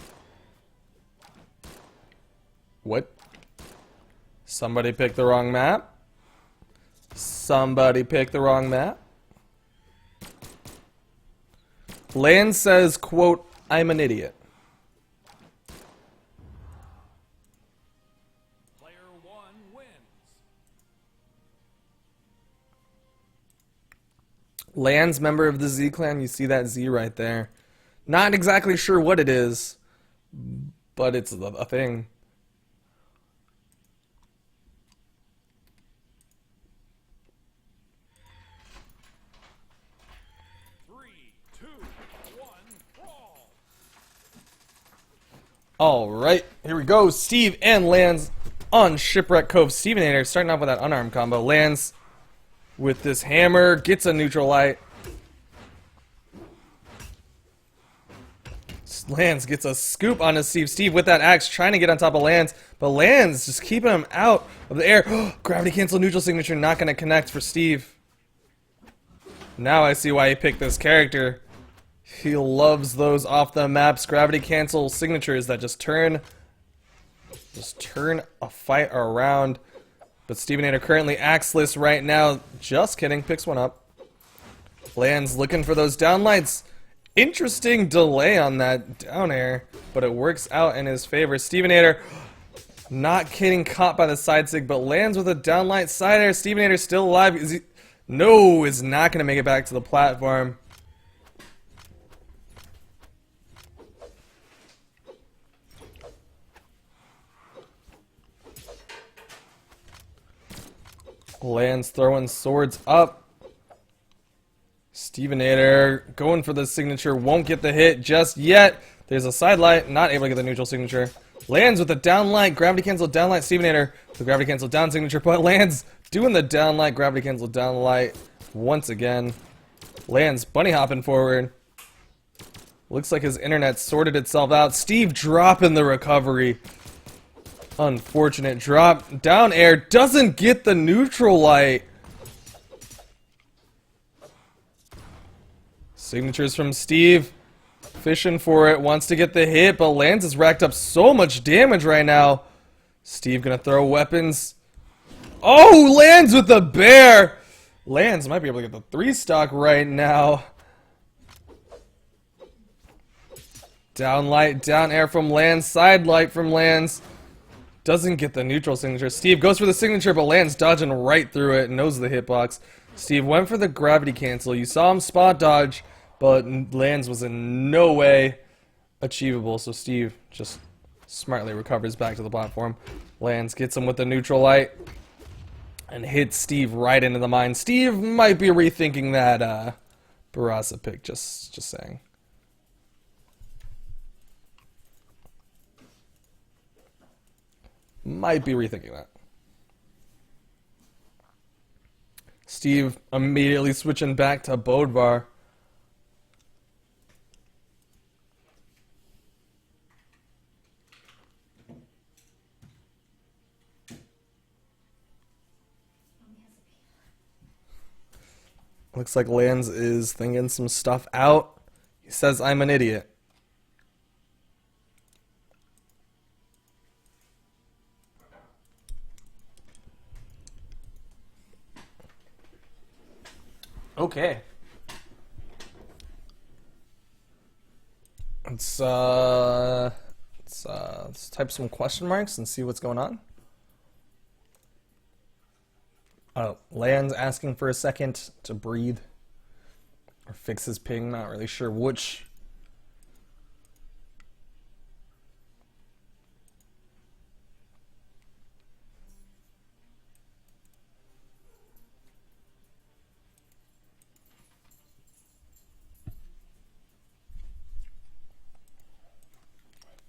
What? Somebody picked the wrong map? Somebody picked the wrong map? Lands says, quote, "I'm an idiot." Player 1 wins. Lands, member of the Z Clan, you see that Z right there. Not exactly sure what it is, but it's a thing. Three, two, one, brawl. Alright, here we go. Steve and Lands on Shipwreck Cove. Stevenator starting off with that unarmed combo. Lands with this hammer, gets a neutral light. Lands gets a scoop onto Steve. Steve with that axe trying to get on top of Lands, but Lands just keeping him out of the air. Gravity cancel neutral signature not going to connect for Steve. Now I see why he picked this character. He loves those off the maps gravity cancel signatures that just turn a fight around. But Stevenator currently axeless right now. Just kidding, picks one up. Lands looking for those downlights. Interesting delay on that down air, but it works out in his favor. Stevenator not getting caught by the side sig, but Lands with a downlight side air. Stevenator still alive. No, is not going to make it back to the platform. Lands throwing swords up. Stevenator going for the signature, won't get the hit just yet. There's a side light, not able to get the neutral signature. Lands with the down light, gravity cancel down light. Stevenator with the gravity cancel down signature, but Lands doing the down light, gravity cancel down light once again. Lands bunny hopping forward. Looks like his internet sorted itself out. Steve dropping the recovery. Unfortunate drop. Down air doesn't get the neutral light. Signatures from Steve. Fishing for it. Wants to get the hit, but Lands has racked up so much damage right now. Steve gonna throw weapons. Oh, Lands with the bear. Lands might be able to get the 3-stock right now. Down light, down air from Lands. Side light from Lands. Doesn't get the neutral signature. Steve goes for the signature, but Lands dodging right through it. Knows the hitbox. Steve went for the gravity cancel. You saw him spot dodge, but Lands was in no way achievable. So Steve just smartly recovers back to the platform. Lands gets him with the neutral light and hits Steve right into the mine. Steve might be rethinking that Barasa pick. Just saying. Might be rethinking that. Steve immediately switching back to Bodvar. Looks like Lands is thinking some stuff out. He says, "I'm an idiot." Okay. Let's type some question marks and see what's going on. Lands asking for a second to breathe or fix his ping. Not really sure which.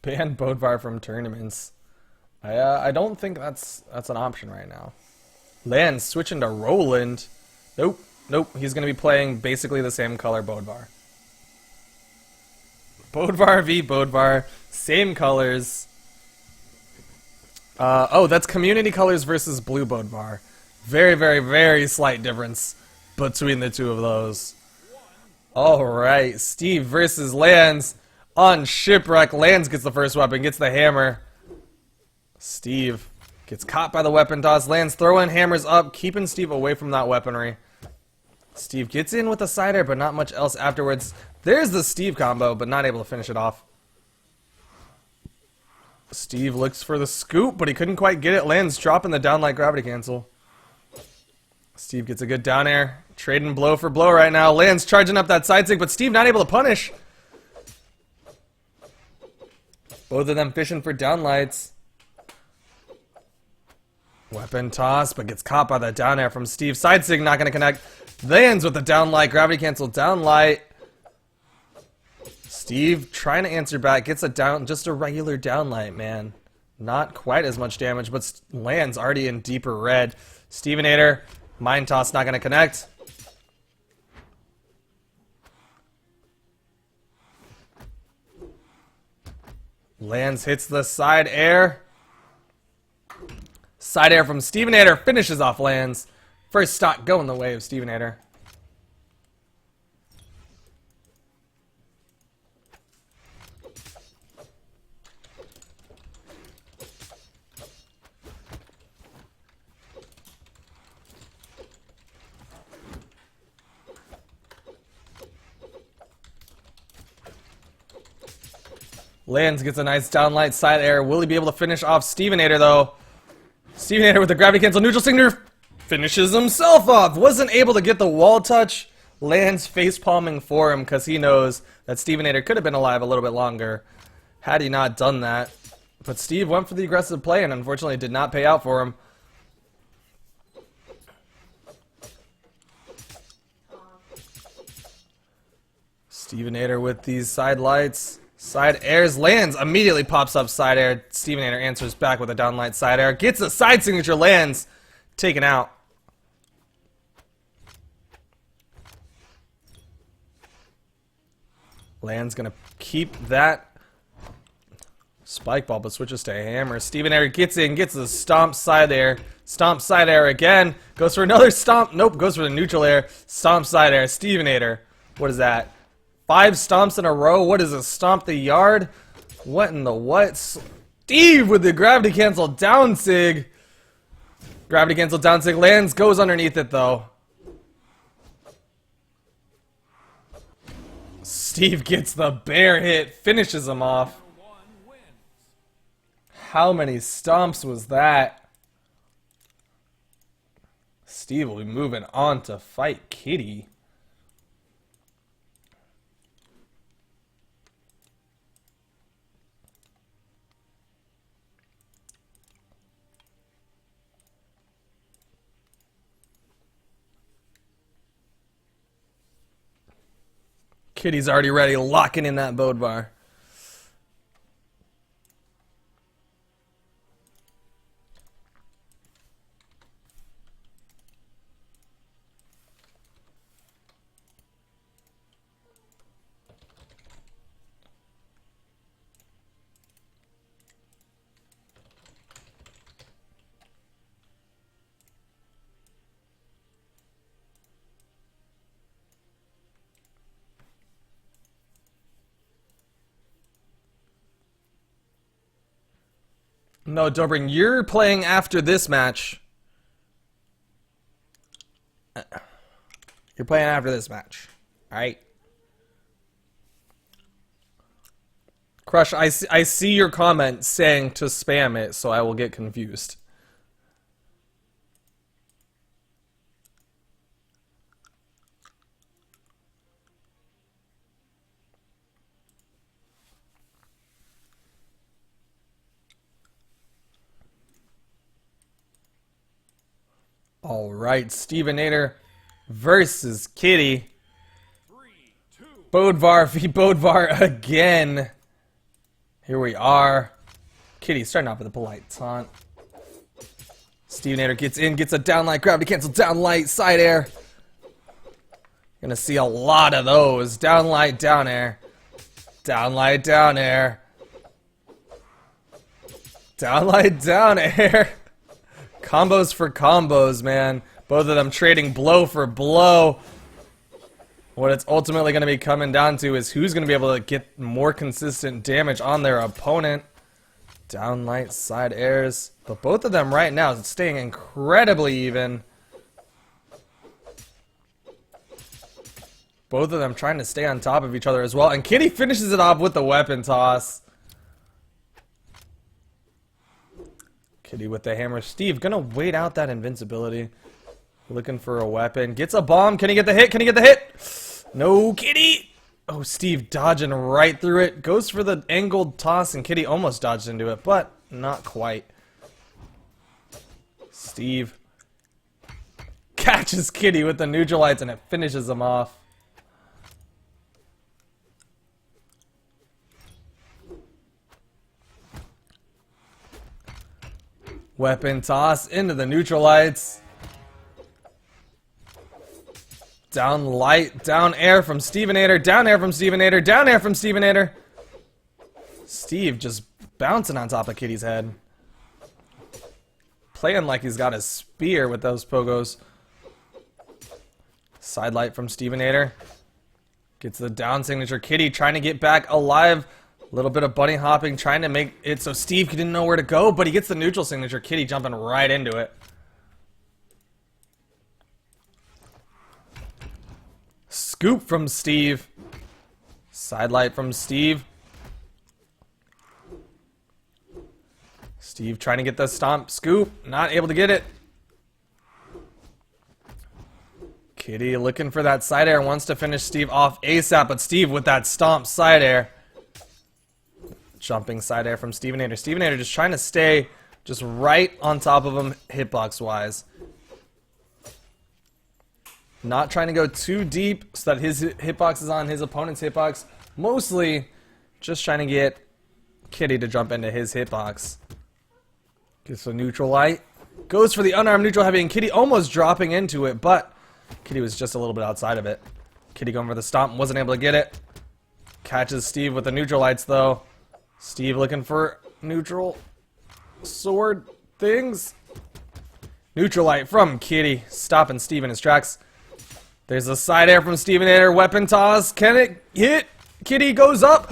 Ban Bodvar from tournaments. I don't think that's an option right now. Lands switching to Roland. Nope. He's going to be playing basically the same color Bodvar. Bodvar v Bodvar. Same colors. Oh, that's community colors versus blue Bodvar. Very, very, very slight difference between the two of those. Alright, Steve versus Lance on Shipwreck. Lance gets the first weapon, gets the hammer. Steve gets caught by the weapon toss. Lance throwing hammers up, keeping Steve away from that weaponry. Steve gets in with a side air, but not much else afterwards. There's the Steve combo, but not able to finish it off. Steve looks for the scoop, but he couldn't quite get it. Lance dropping the downlight gravity cancel. Steve gets a good down air. Trading blow for blow right now. Lance charging up that side stick, but Steve not able to punish. Both of them fishing for downlights. Weapon toss, but gets caught by that down air from Steve. Side stick not going to connect. Lands with the downlight. Gravity cancel downlight. Steve trying to answer back. Gets a down, just a regular downlight, man. Not quite as much damage, but lands already in deeper red. Stevenator, mind toss not going to connect. Lands hits the side air. Side air from Stevenator finishes off Lands. First stock going the way of Stevenator. Lands gets a nice downlight side air. Will he be able to finish off Stevenator though? Stevenator with the gravity cancel neutral signature finishes himself off. Wasn't able to get the wall touch. Lands face palming for him because he knows that Stevenator could have been alive a little bit longer had he not done that. But Steve went for the aggressive play and unfortunately did not pay out for him. Stevenator with these side lights. Side airs, lands, immediately pops up side air. Stevenator answers back with a downlight side air. Gets a side signature, lands, taken out. Lands gonna keep that spike ball, but switches to a hammer. Stevenator gets in, gets the stomp side air. Stomp side air again. Goes for another stomp. Nope, goes for the neutral air. Stomp side air. Stevenator. What is that? 5 stomps in a row. What is a stomp the yard? What in the what? Steve with the gravity cancel down sig. Gravity cancel down sig. Lands, goes underneath it though. Steve gets the bear hit. Finishes him off. How many stomps was that? Steve will be moving on to fight Kitty. Kitty's already ready, locking in that bode bar. No, Dobrin, you're playing after this match. You're playing after this match. Alright? Crush, I see your comment saying to spam it, so I will get confused. Alright, Stevenator versus Kitty. 3, 2, Bodvar v. Bodvar again. Here we are. Kitty starting off with a polite taunt. Stevenator gets in, gets a downlight, gravity cancel, downlight, side air. Gonna see a lot of those. Downlight, down air. Downlight, down air. Downlight, down air. Combos for combos, man. Both of them trading blow for blow. What it's ultimately going to be coming down to is who's going to be able to get more consistent damage on their opponent. Down light, side airs. But both of them right now staying incredibly even. Both of them trying to stay on top of each other as well. And Kitty finishes it off with the weapon toss. Kitty with the hammer. Steve gonna wait out that invincibility. Looking for a weapon. Gets a bomb. Can he get the hit? Can he get the hit? No, Kitty! Oh, Steve dodging right through it. Goes for the angled toss, and Kitty almost dodged into it, but not quite. Steve catches Kitty with the neutralites, and it finishes him off. Weapon toss into the neutralites. Down light, down air from Stevenator, down air from Stevenator, down air from Stevenator. Steve just bouncing on top of Kitty's head. Playing like he's got a spear with those pogos. Side light from Stevenator. Gets the down signature. Kitty trying to get back alive. A little bit of bunny hopping, trying to make it so Steve didn't know where to go, but he gets the neutral signature. Kitty jumping right into it. Scoop from Steve. Sidelight from Steve. Steve trying to get the stomp. Scoop. Not able to get it. Kitty looking for that side air. Wants to finish Steve off ASAP, but Steve with that stomp side air. Jumping side air from Stevenator. Stevenator just trying to stay just right on top of him hitbox-wise. Not trying to go too deep so that his hitbox is on his opponent's hitbox. Mostly just trying to get Kitty to jump into his hitbox. Gets a neutral light. Goes for the unarmed neutral heavy, and Kitty almost dropping into it, but Kitty was just a little bit outside of it. Kitty going for the stomp, wasn't able to get it. Catches Steve with the neutral lights, though. Steve looking for neutral sword things. Neutral light from Kitty, stopping Steve in his tracks. There's a side air from Stevenator, weapon toss. Can it hit? Kitty goes up,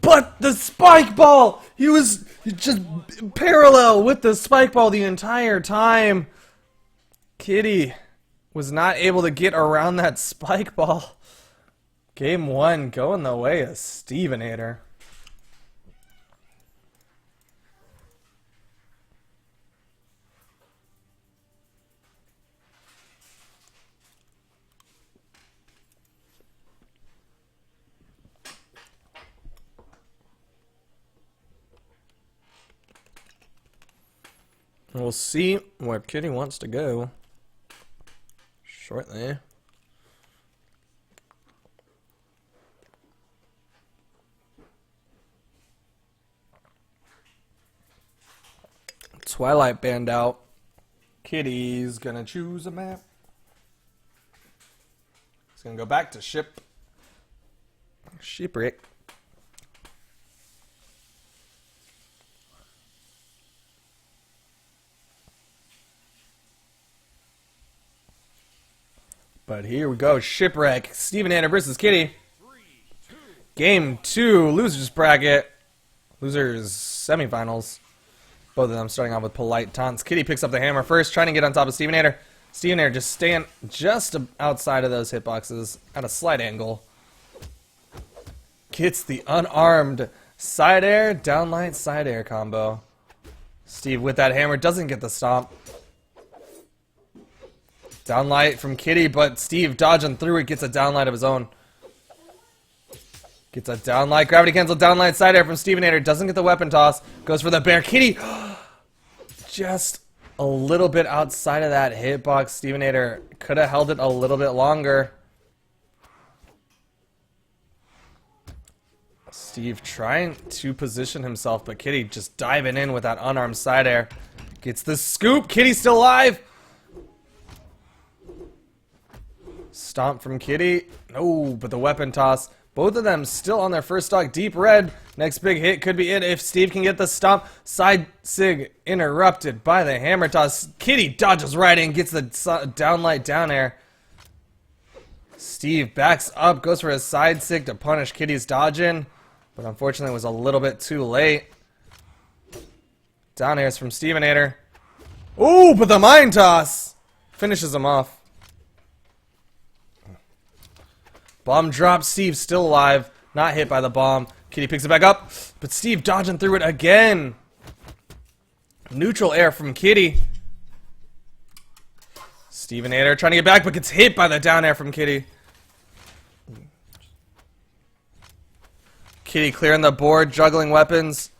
but the spike ball! He was just parallel with the spike ball the entire time. Kitty was not able to get around that spike ball. Game 1 going the way of Stevenator. We'll see where Kitty wants to go shortly. Twilight band out. Kitty's gonna choose a map. It's gonna go back to shipwreck. But here we go, Shipwreck. Stevenator versus Kitty. Game 2, losers bracket. Losers semifinals. Both of them starting off with polite taunts. Kitty picks up the hammer first, trying to get on top of Stevenator. Stevenator just staying just outside of those hitboxes at a slight angle. Gets the unarmed side air, downlight side air combo. Steve with that hammer doesn't get the stomp. Downlight from Kitty, but Steve dodging through it, gets a downlight of his own. Gets a downlight, gravity cancel, downlight side air from Stevenator, doesn't get the weapon toss, goes for the bear. Kitty, just a little bit outside of that hitbox. Stevenator could have held it a little bit longer. Steve trying to position himself, but Kitty just diving in with that unarmed side air. Gets the scoop, Kitty's still alive. Stomp from Kitty. No, but the weapon toss. Both of them still on their first stock. Deep red. Next big hit could be it if Steve can get the stomp. Side sig interrupted by the hammer toss. Kitty dodges right in, gets the downlight down air. Steve backs up, goes for a side sig to punish Kitty's dodging, but unfortunately was a little bit too late. Down airs from Stevenator. Ooh, but the mine toss finishes him off. Bomb drop. Steve still alive, not hit by the bomb. Kitty picks it back up, but Steve dodging through it again. Neutral air from Kitty. Stevenator trying to get back, but gets hit by the down air from Kitty. Kitty clearing the board, juggling weapons.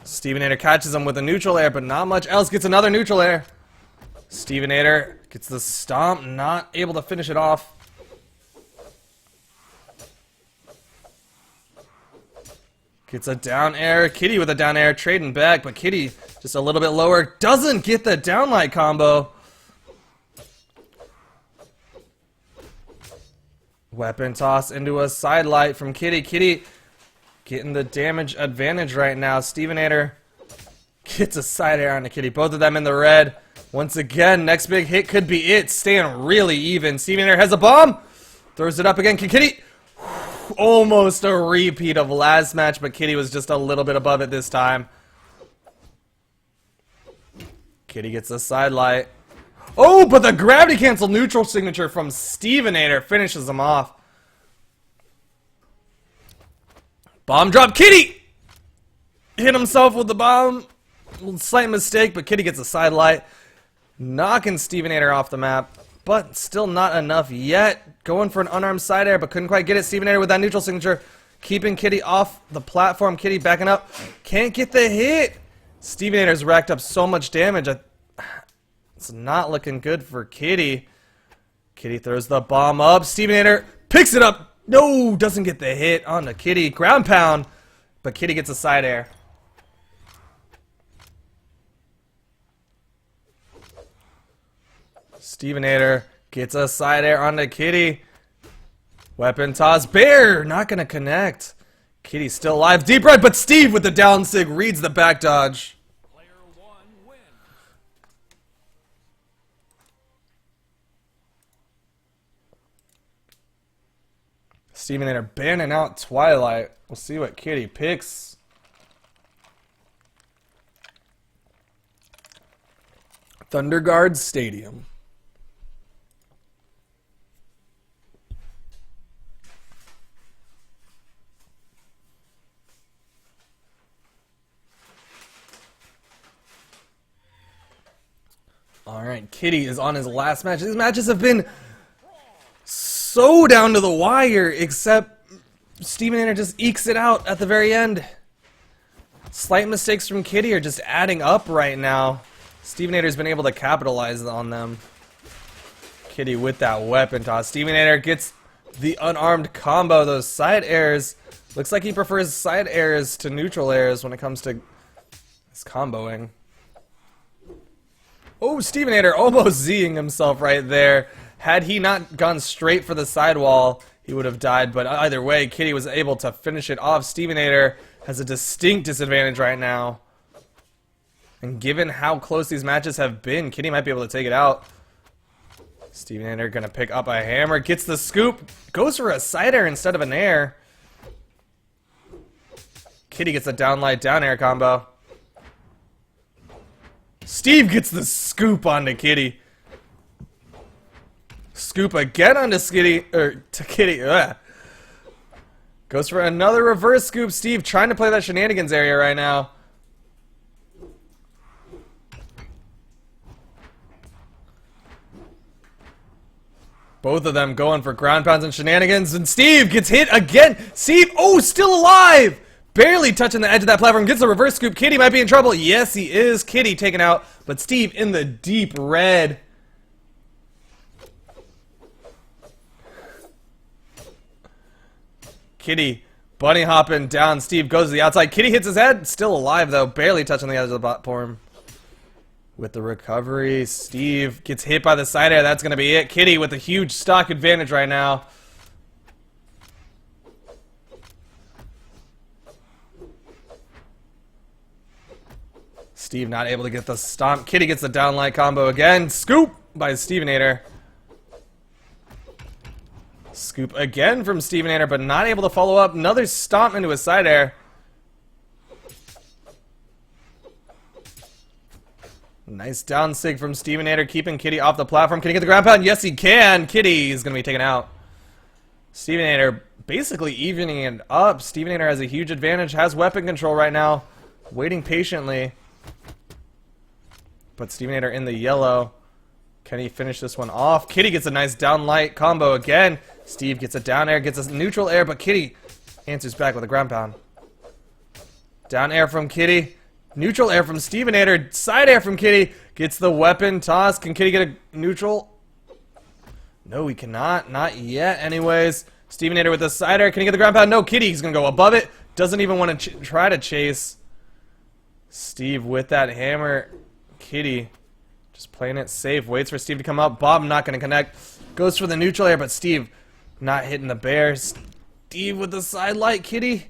Stevenator catches him with a neutral air, but not much else. Gets another neutral air. Stevenator gets the stomp, not able to finish it off. Gets a down air. Kitty with a down air, trading back, but Kitty just a little bit lower. Doesn't get the downlight combo. Weapon toss into a side light from Kitty. Kitty getting the damage advantage right now. Stevenator gets a side air on the Kitty. Both of them in the red. Once again, next big hit could be it. Staying really even. Stevenator has a bomb. Throws it up again. Can Kitty... Almost a repeat of last match, but Kitty was just a little bit above it this time. Kitty gets a side light. Oh, but the gravity cancel neutral signature from Stevenator finishes him off. Bomb drop. Kitty hit himself with the bomb. Slight mistake, but Kitty gets a side light. Knocking Stevenator off the map, but still not enough yet. Going for an unarmed side air, but couldn't quite get it. Stevenator with that neutral signature, keeping Kitty off the platform. Kitty backing up. Can't get the hit. Stevenator's racked up so much damage. It's not looking good for Kitty. Kitty throws the bomb up. Stevenator picks it up. No, doesn't get the hit on the Kitty. Ground pound, but Kitty gets a side air. Stevenator gets a side air on the Kitty. Weapon toss. Bear not going to connect. Kitty's still alive. Deep red, but Steve with the down sig reads the back dodge. Player one win. Stevenator banning out Twilight. We'll see what Kitty picks. Thunderguard Stadium. Alright, Kitty is on his last match. These matches have been so down to the wire, except Stevenator just ekes it out at the very end. Slight mistakes from Kitty are just adding up right now. Stevenator's been able to capitalize on them. Kitty with that weapon toss. Stevenator gets the unarmed combo. Those side airs. Looks like he prefers side airs to neutral airs when it comes to his comboing. Oh, Stevenator almost Zing himself right there. Had he not gone straight for the sidewall, he would have died. But either way, Kitty was able to finish it off. Stevenator has a distinct disadvantage right now. And given how close these matches have been, Kitty might be able to take it out. Stevenator gonna pick up a hammer, gets the scoop, goes for a side air instead of an air. Kitty gets a downlight down air combo. Steve gets the scoop onto Kitty. Scoop again onto Kitty. Ugh. Goes for another reverse scoop. Steve trying to play that shenanigans area right now. Both of them going for ground pounds and shenanigans, and Steve gets hit again. Steve, oh, still alive! Barely touching the edge of that platform, gets the reverse scoop. Kitty might be in trouble. Yes, he is. Kitty taken out, but Steve in the deep red. Kitty bunny hopping down. Steve goes to the outside. Kitty hits his head. Still alive, though. Barely touching the edge of the platform. With the recovery, Steve gets hit by the side air. That's going to be it. Kitty with a huge stock advantage right now. Steve not able to get the stomp. Kitty gets the downlight combo again. Scoop by Stevenator. Scoop again from Stevenator, but not able to follow up. Another stomp into a side air. Nice down sig from Stevenator, keeping Kitty off the platform. Can he get the ground pound? Yes, he can. Kitty is going to be taken out. Stevenator basically evening it up. Stevenator has a huge advantage, has weapon control right now. Waiting patiently. But Stevenator in the yellow. Can he finish this one off? Kitty gets a nice down light combo again. Steve gets a down air, gets a neutral air, but Kitty answers back with a ground pound. Down air from Kitty. Neutral air from Stevenator. Side air from Kitty. Gets the weapon toss. Can Kitty get a neutral? No, he cannot. Not yet, anyways. Stevenator with the side air. Can he get the ground pound? No, Kitty's going to go above it. Doesn't even want to try to chase. Steve with that hammer. Kitty just playing it safe. Waits for Steve to come up. Bob not going to connect. Goes for the neutral air, but Steve not hitting the bear. Steve with the side light. Kitty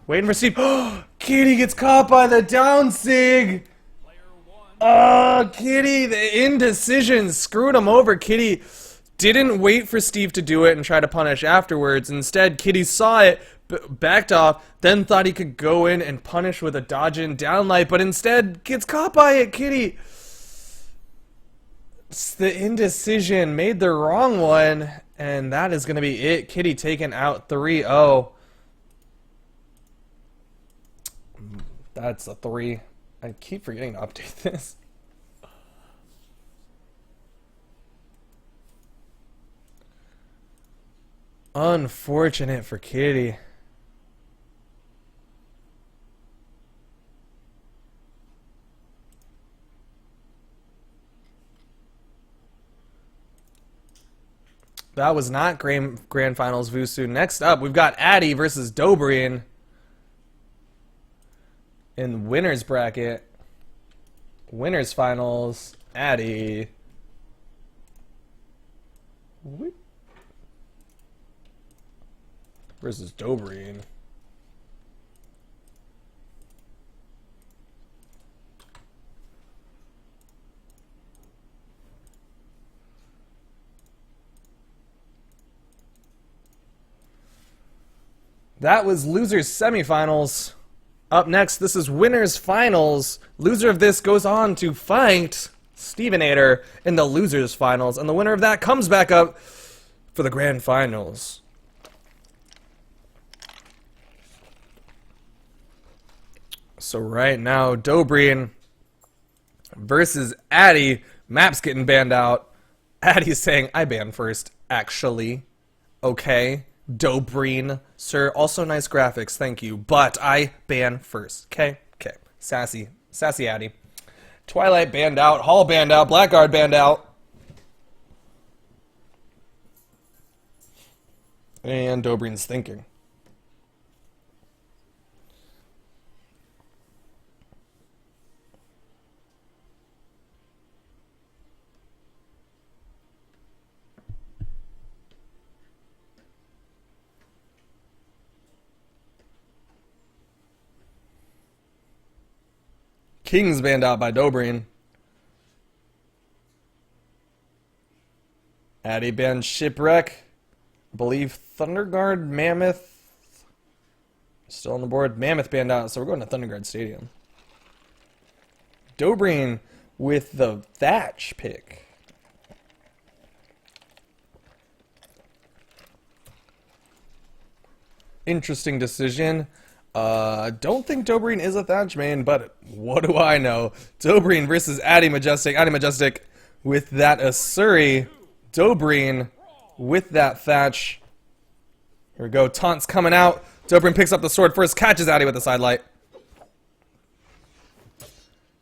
waiting for Steve. Kitty gets caught by the down sig. Kitty, the indecision screwed him over. Kitty didn't wait for Steve to do it and try to punish afterwards. Instead, Kitty saw it, backed off, then thought he could go in and punish with a dodge in downlight, but instead gets caught by it. Kitty, it's the indecision, made the wrong one, and that is going to be it. Kitty taken out 3-0. That's a 3. I keep forgetting to update this. Unfortunate for Kitty. That was not Grand Finals Vusu. Next up, we've got Addy versus Dobrin in winners bracket. Winners finals, Addy. Versus Dobrin. That was losers semifinals. Up next, this is winners finals. Loser of this goes on to fight Stevenator in the losers finals, and the winner of that comes back up for the grand finals. So right now, Dobrin versus Addy. Map's getting banned out. Addy's saying, I ban first, actually. Okay. Dobrin, sir. Also nice graphics, thank you. But I ban first. Okay? Okay. Sassy. Sassy Addy. Twilight banned out. Hall banned out. Blackguard banned out. And Dobrin's thinking. King's banned out by Dobrin. Addy banned Shipwreck. I believe Thunderguard, Mammoth. Still on the board. Mammoth banned out, so we're going to Thunderguard Stadium. Dobrin with the Thatch pick. Interesting decision. Don't think Dobrin is a Thatch main, but what do I know? Dobrin versus Addy Majestic. Addy Majestic with that Asuri. Dobrin with that Thatch. Here we go. Taunts coming out. Dobrin picks up the sword first, catches Addy with the sidelight.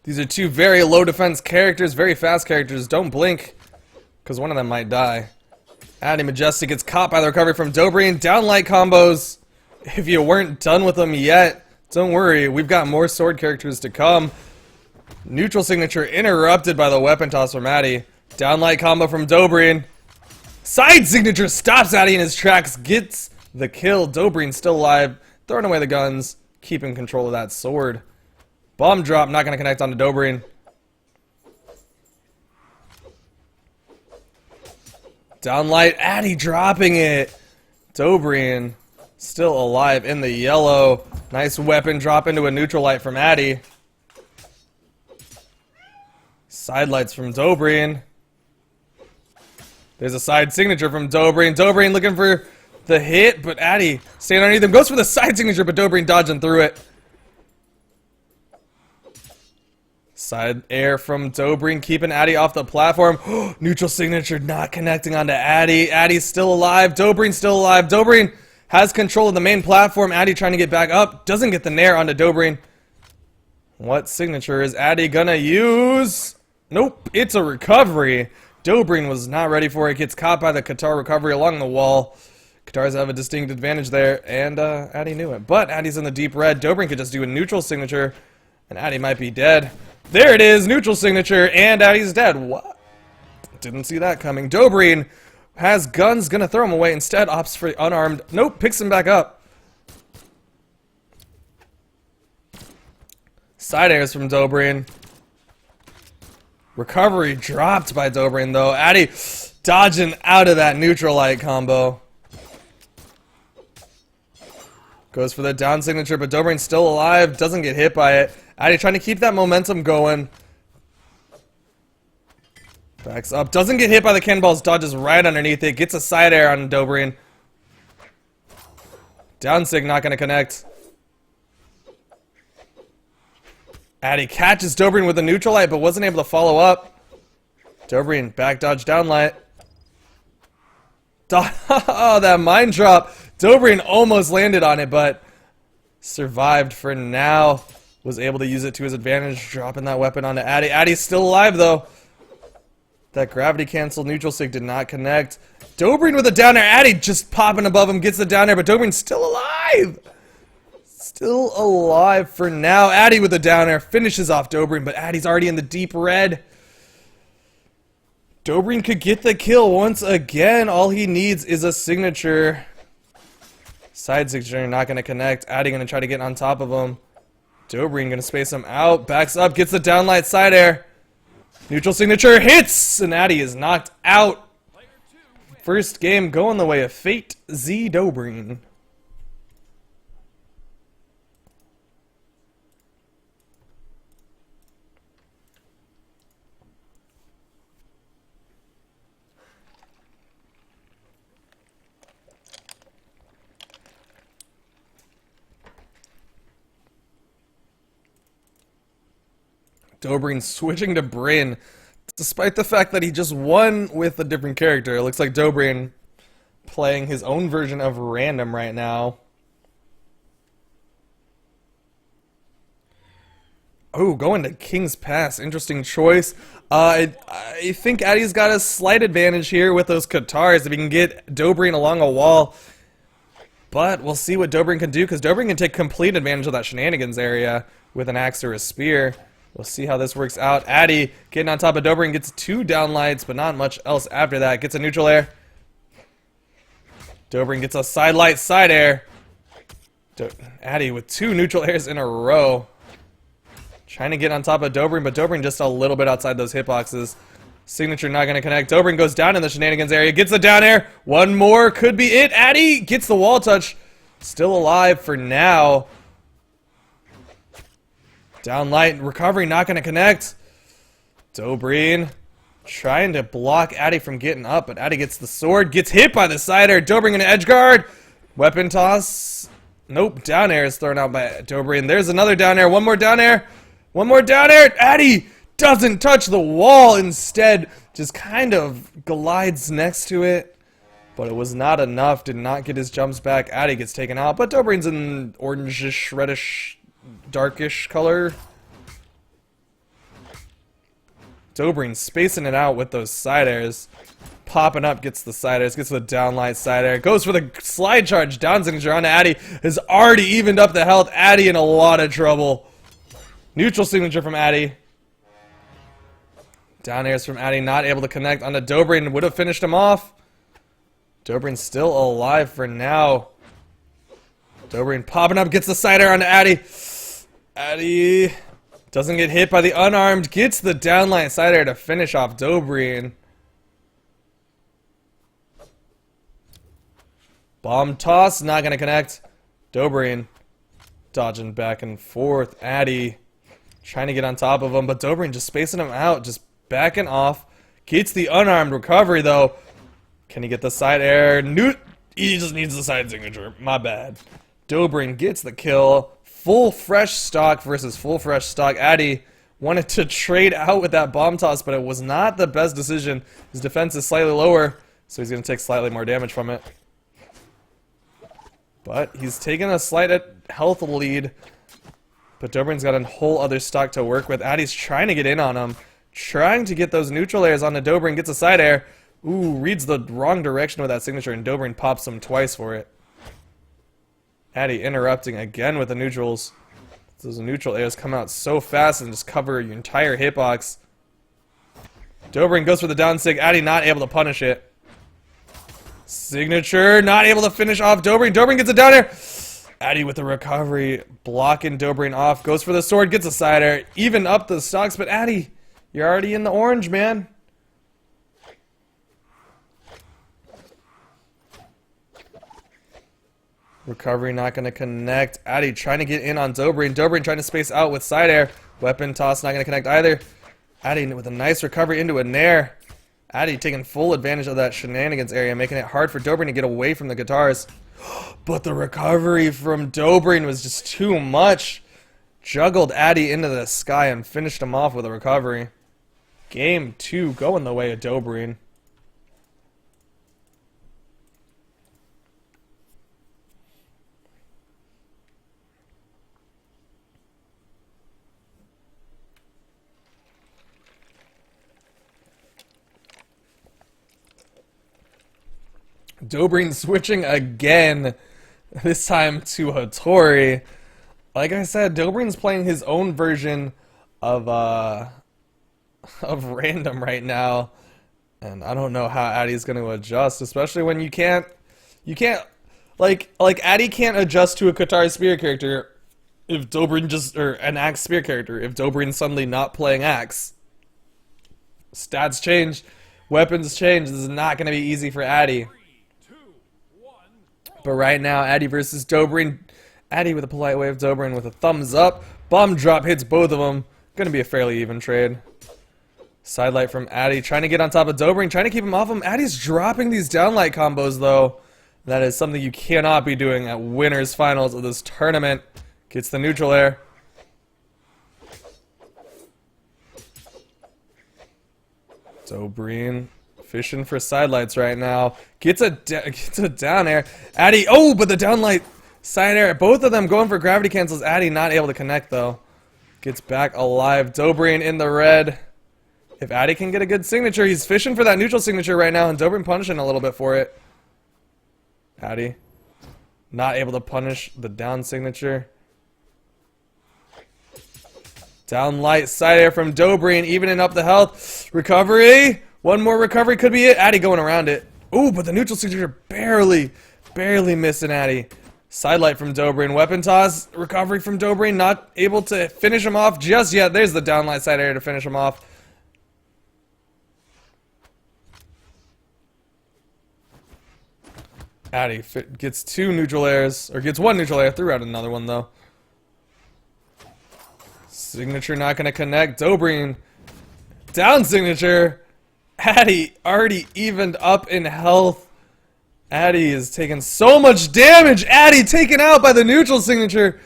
These are two very low defense characters, very fast characters. Don't blink, because one of them might die. Addy Majestic gets caught by the recovery from Dobrin. Downlight combos. If you weren't done with them yet, don't worry, we've got more sword characters to come. Neutral signature interrupted by the weapon toss from Addy. Downlight combo from Dobrin. Side signature stops Addy in his tracks, gets the kill. Dobrin still alive, throwing away the guns, keeping control of that sword. Bomb drop, not going to connect onto Dobrin. Downlight, Addy dropping it. Dobrin still alive in the yellow. Nice weapon drop into a neutral light from Addy. Side lights from Dobrin. There's a side signature from Dobrin. Dobrin looking for the hit, but Addy staying underneath him. Goes for the side signature, but Dobrin dodging through it. Side air from Dobrin, keeping Addy off the platform. Neutral signature not connecting onto Addy. Addy's still alive. Dobrin's still alive. Dobrin has control of the main platform. Addy trying to get back up. Doesn't get the nair onto Dobrin. What signature is Addy gonna use? Nope, it's a recovery. Dobrin was not ready for it. Gets caught by the Qatar recovery along the wall. Qatars have a distinct advantage there, and Addy knew it. But Addy's in the deep red. Dobrin could just do a neutral signature, and Addy might be dead. There it is, neutral signature, and Addy's dead. What? Didn't see that coming. Dobrin has guns, gonna throw him away. Instead, opts for unarmed. Nope, picks him back up. Side airs from Dobrin. Recovery dropped by Dobrin, though. Addy dodging out of that neutral light combo. Goes for the down signature, but Dobrin's still alive. Doesn't get hit by it. Addy trying to keep that momentum going. Backs up. Doesn't get hit by the cannonballs. Dodges right underneath it. Gets a side air on Dobrin. Down sig not going to connect. Addy catches Dobrin with a neutral light, but wasn't able to follow up. Dobrin back dodge down light. Oh, that mine drop. Dobrin almost landed on it, but survived for now. Was able to use it to his advantage, dropping that weapon onto Addy. Addy's still alive, though. That gravity cancel neutral sig did not connect. Dobrin with a down air. Addy just popping above him, gets the down air, but Dobrin's still alive. Still alive for now. Addy with a down air finishes off Dobrin, but Addy's already in the deep red. Dobrin could get the kill once again. All he needs is a signature. Side signature not going to connect. Addy going to try to get on top of him. Dobrin going to space him out. Backs up, gets the downlight side air. Neutral signature hits, and Addy is knocked out. First game going the way of fate. Z Dobrin. Dobrin switching to Bryn, despite the fact that he just won with a different character. It looks like Dobrin playing his own version of random right now. Oh, going to King's Pass. Interesting choice. I think Addy's got a slight advantage here with those Qatars if he can get Dobrin along a wall. But we'll see what Dobrin can do, because Dobrin can take complete advantage of that shenanigans area with an axe or a spear. We'll see how this works out. Addy getting on top of Dobrin, gets 2 downlights, but not much else after that. Gets a neutral air. Dobrin gets a side light, side air. Addy with 2 neutral airs in a row. Trying to get on top of Dobrin, but Dobrin just a little bit outside those hitboxes. Signature not going to connect. Dobrin goes down in the shenanigans area. Gets the down air. One more could be it. Addy gets the wall touch. Still alive for now. Down light, recovery, not going to connect. Dobrin trying to block Addy from getting up, but Addy gets the sword, gets hit by the side air. Dobrin in an edge guard. Weapon toss. Nope, down air is thrown out by Dobrin. There's another down air. One more down air. One more down air. Addy doesn't touch the wall. Instead, just kind of glides next to it. But it was not enough. Did not get his jumps back. Addy gets taken out, but Dobrin's in orangish, reddish, darkish color. Dobrin spacing it out with those side airs. Popping up, gets the side airs, gets the downlight side air. Goes for the slide charge. Down signature on Addy. Has already evened up the health. Addy in a lot of trouble. Neutral signature from Addy. Down airs from Addy. Not able to connect onto Dobrin. Would have finished him off. Dobrin's still alive for now. Dobrin popping up, gets the side air onto Addy. Addy Doesn't get hit by the unarmed. Gets the downlight side air to finish off Dobrin. Bomb toss, not going to connect. Dobrin dodging back and forth. Addy trying to get on top of him, but Dobrin just spacing him out, just backing off. Gets the unarmed recovery, though. Can he get the side air? He just needs the side signature. My bad. Dobrin gets the kill. Full fresh stock versus full fresh stock. Addy wanted to trade out with that bomb toss, but it was not the best decision. His defense is slightly lower, so he's going to take slightly more damage from it. But he's taking a slight health lead. But Dobrin's got a whole other stock to work with. Addy's trying to get in on him. Trying to get those neutral airs onto Dobrin. Gets a side air. Ooh, reads the wrong direction with that signature, and Dobrin pops him twice for it. Addy interrupting again with the neutrals. Those neutral airs come out so fast and just cover your entire hitbox. Dobrin goes for the down sig. Addy not able to punish it. Signature, not able to finish off Dobrin. Dobrin gets it down air. Addy with the recovery, blocking Dobrin off. Goes for the sword, gets a side air. Even up the stocks, but Addy, you're already in the orange, man. Recovery not going to connect. Addy trying to get in on Dobrin. Dobrin trying to space out with side air. Weapon toss not going to connect either. Addy with a nice recovery into a nair. Addy taking full advantage of that shenanigans area, making it hard for Dobrin to get away from the guitars. But the recovery from Dobrin was just too much. Juggled Addy into the sky and finished him off with a recovery. Game 2 going the way of Dobrin. Dobrin switching again, this time to Hattori. Like I said, Dobrin's playing his own version of random right now, and I don't know how Addy's going to adjust, especially when you can't like Addy can't adjust to a Katari Spear character if Dobrin or an Axe Spear character if Dobrin's suddenly not playing Axe. Stats change, weapons change. This is not going to be easy for Addy. But right now, Addy versus Dobrin. Addy with a polite wave, Dobrin with a thumbs up. Bomb drop hits both of them. Gonna be a fairly even trade. Sidelight from Addy, trying to get on top of Dobrin, trying to keep him off him. Addy's dropping these downlight combos, though. That is something you cannot be doing at winners finals of this tournament. Gets the neutral air. Dobrin fishing for sidelights right now. Gets a down air. Addy, oh, but the downlight side air. Both of them going for gravity cancels. Addy not able to connect, though. Gets back alive. Dobrin in the red. If Addy can get a good signature, he's fishing for that neutral signature right now, and Dobrin punishing a little bit for it. Addy not able to punish the down signature. Downlight side air from Dobrin, evening up the health. Recovery. One more recovery could be it. Addy going around it. Ooh, but the neutral signature barely missing Addy. Sidelight from Dobrin. Weapon toss. Recovery from Dobrin. Not able to finish him off just yet. There's the downlight side air to finish him off. Addy gets two neutral airs. Or gets one neutral air. Threw out another one, though. Signature not going to connect. Dobrin. Down signature. Addy already evened up in health. Addy is taking so much damage. Addy taken out by the neutral signature.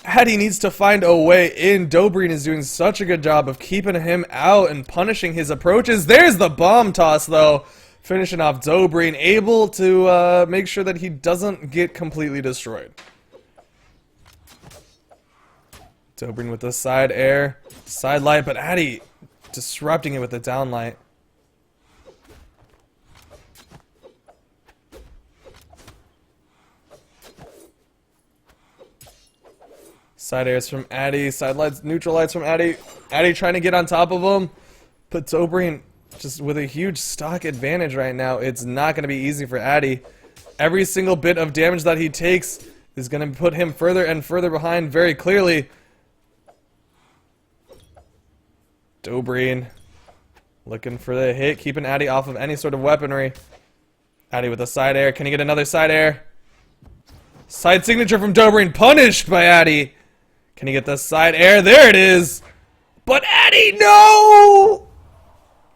Addy needs to find a way in. Dobrin is doing such a good job of keeping him out and punishing his approaches. There's the bomb toss, though. Finishing off Dobrin, able to make sure that he doesn't get completely destroyed. Dobrin with the side air. Side light, but Addy disrupting it with the downlight. Side airs from Addy, side lights, neutral lights from Addy. Addy trying to get on top of him. But Dobrin just with a huge stock advantage right now. It's not going to be easy for Addy. Every single bit of damage that he takes is going to put him further and further behind very clearly. Dobreen looking for the hit, keeping Addy off of any sort of weaponry. Addy with a side air. Can he get another side air? Side signature from Dobreen, punished by Addy. Can he get the side air? There it is. But Addy, no!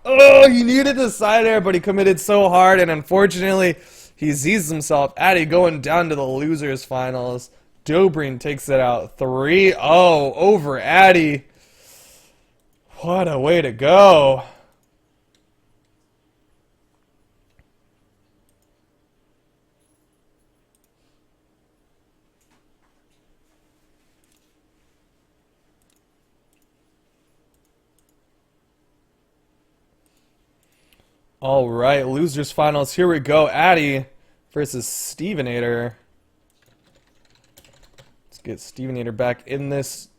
Oh, he needed the side air, but he committed so hard, and unfortunately, he sees himself. Addy going down to the losers finals. Dobreen takes it out 3-0 over Addy. What a way to go. All right, losers finals. Here we go. Addy versus Stevenator. Let's get Stevenator back in this.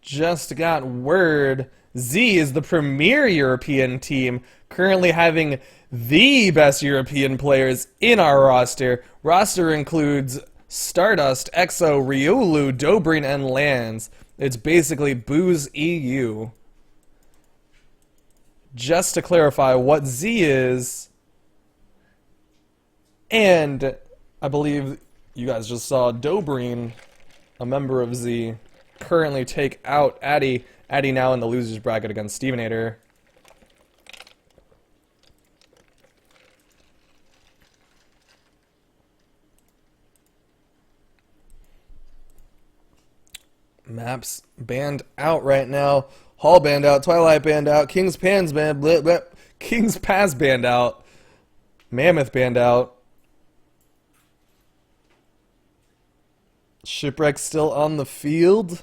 Just got word. Z is the premier European team, currently having the best European players in our roster. Roster includes Stardust, EXO, Riolu, Dobreen, and Lands. It's basically Booze EU. Just to clarify what Z is, and I believe you guys just saw Dobreen, a member of Z, currently take out Addy. Addy now in the losers bracket against Stevenator. Maps banned out right now. Hall banned out. Twilight banned out. King's Pass banned. Bleh, bleh. King's Pass banned out. Mammoth banned out. Shipwreck still on the field.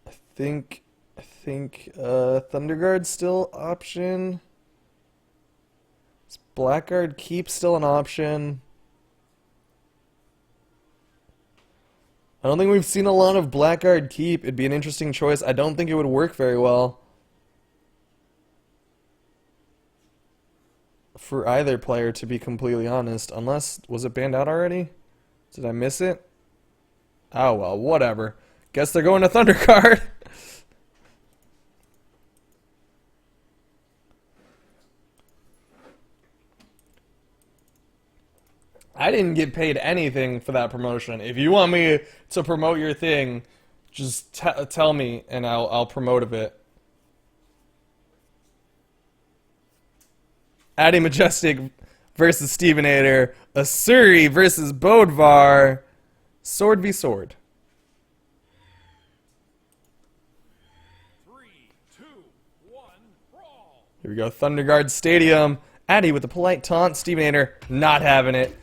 I think Thunderguard still option. Is Blackguard Keep still an option? I don't think we've seen a lot of Blackguard Keep. It'd be an interesting choice. I don't think it would work very well for either player, to be completely honest. Unless, was it banned out already? Did I miss it? Oh well, whatever. Guess they're going to Thunderguard. I didn't get paid anything for that promotion. If you want me to promote your thing, just tell me and I'll promote a bit. Addy Majestic versus Stevenator. Asuri versus Bodvar. Sword v sword. 3, 2, 1, brawl. Here we go. Thunderguard Stadium. Addy with a polite taunt. Stevenator not having it.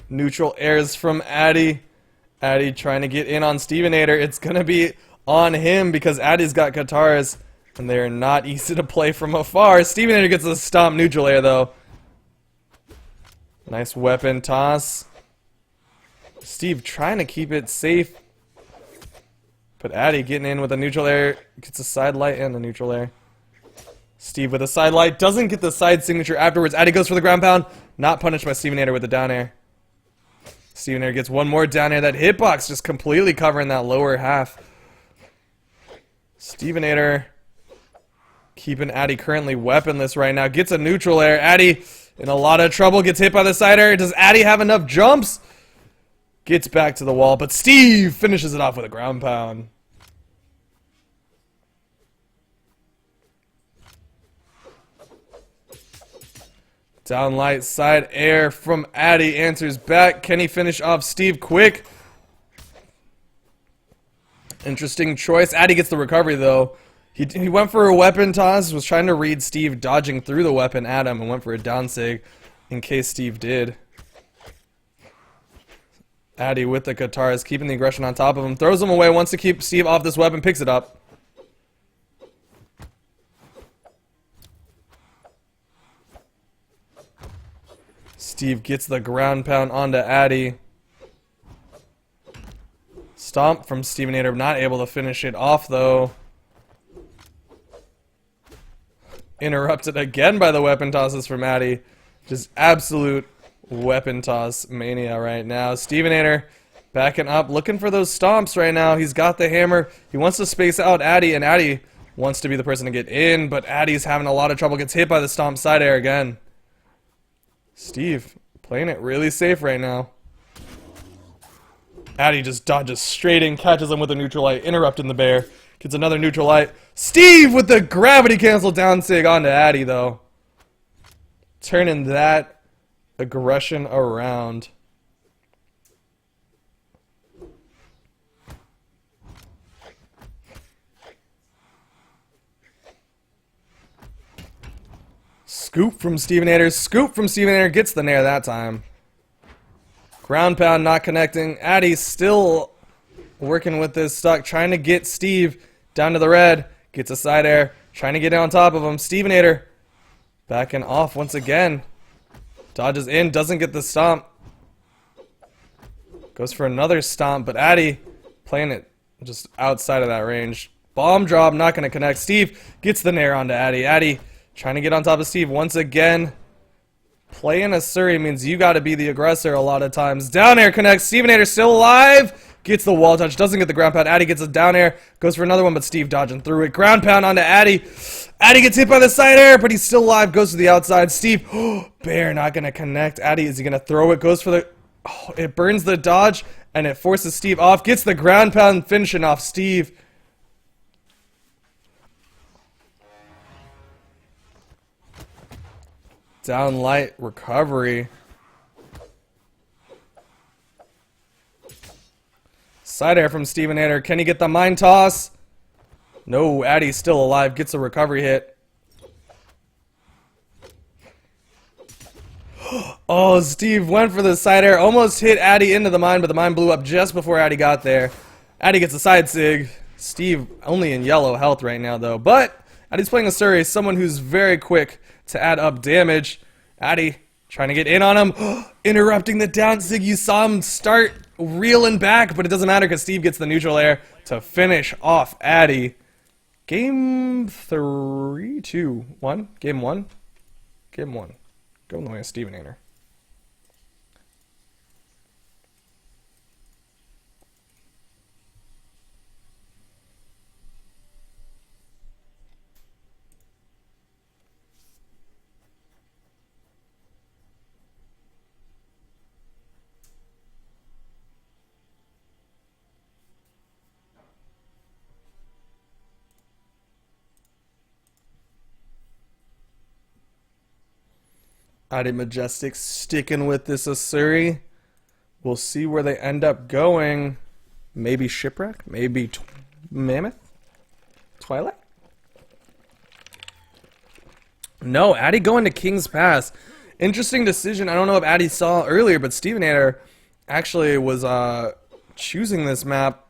Neutral airs from Addy. Addy trying to get in on Stevenator. It's going to be on him because Addy's got guitars, and they're not easy to play from afar. Stevenator gets a stomp neutral air, though. Nice weapon toss. Steve trying to keep it safe. But Addy getting in with a neutral air. Gets a side light and a neutral air. Steve with a side light. Doesn't get the side signature afterwards. Addy goes for the ground pound. Not punished by Stevenator with the down air. Stevenator gets one more down air. That hitbox just completely covering that lower half. Stevenator keeping Addy currently weaponless right now. Gets a neutral air. Addy in a lot of trouble. Gets hit by the side air. Does Addy have enough jumps? Gets back to the wall. But Steve finishes it off with a ground pound. Down light, side air from Addy, answers back. Can he finish off Steve quick? Interesting choice. Addy gets the recovery, though. He went for a weapon toss, was trying to read Steve dodging through the weapon at him, and went for a down sig in case Steve did. Addy with the guitars, keeping the aggression on top of him. Throws him away, wants to keep Steve off this weapon, picks it up. Steve gets the ground pound onto Addy. Stomp from Stevenator, not able to finish it off though. Interrupted again by the weapon tosses from Addy. Just absolute weapon toss mania right now. Stevenator backing up, looking for those stomps right now. He's got the hammer. He wants to space out Addy, and Addy wants to be the person to get in, but Addy's having a lot of trouble. Gets hit by the stomp side air again. Steve playing it really safe right now. Addy just dodges straight in, catches him with a neutral light, interrupting the bear. Gets another neutral light. Steve with the gravity cancel down sig onto Addy though. Turning that aggression around. Scoop from Stevenator. Scoop from Stevenator. Gets the nair that time. Ground pound not connecting. Addy still working with this stuck. Trying to get Steve down to the red. Gets a side air. Trying to get on top of him. Stevenator backing off once again. Dodges in. Doesn't get the stomp. Goes for another stomp. But Addy playing it just outside of that range. Bomb drop. Not going to connect. Steve gets the nair onto Addy. Addy trying to get on top of Steve once again. Playing a Surrey means you got to be the aggressor a lot of times. Down air connects. Stevenator still alive. Gets the wall touch. Doesn't get the ground pound. Addy gets a down air. Goes for another one, but Steve dodging through it. Ground pound onto Addy. Addy gets hit by the side air, but he's still alive. Goes to the outside. Steve. Bear not going to connect. Addy, is he going to throw it? Goes for the... it burns the dodge, and it forces Steve off. Gets the ground pound, finishing off Steve. Down light recovery. Side air from Stevenator. Can he get the mine toss? No, Addy's still alive. Gets a recovery hit. Oh, Steve went for the side air. Almost hit Addy into the mine, but the mine blew up just before Addy got there. Addy gets a side sig. Steve only in yellow health right now, though. But Addy's playing a Surrey, someone who's very quick to add up damage. Addy trying to get in on him. Interrupting the down sig. You saw him start reeling back, but it doesn't matter because Steve gets the neutral air to finish off Addy. Game 3, 2, 1. Game 1. Game 1. Going the way of Stevenator. Addy Majestic sticking with this Asuri. We'll see where they end up going. Maybe Shipwreck? Maybe Mammoth? Twilight? No, Addy going to King's Pass. Interesting decision. I don't know if Addy saw earlier, but Stevenator actually was choosing this map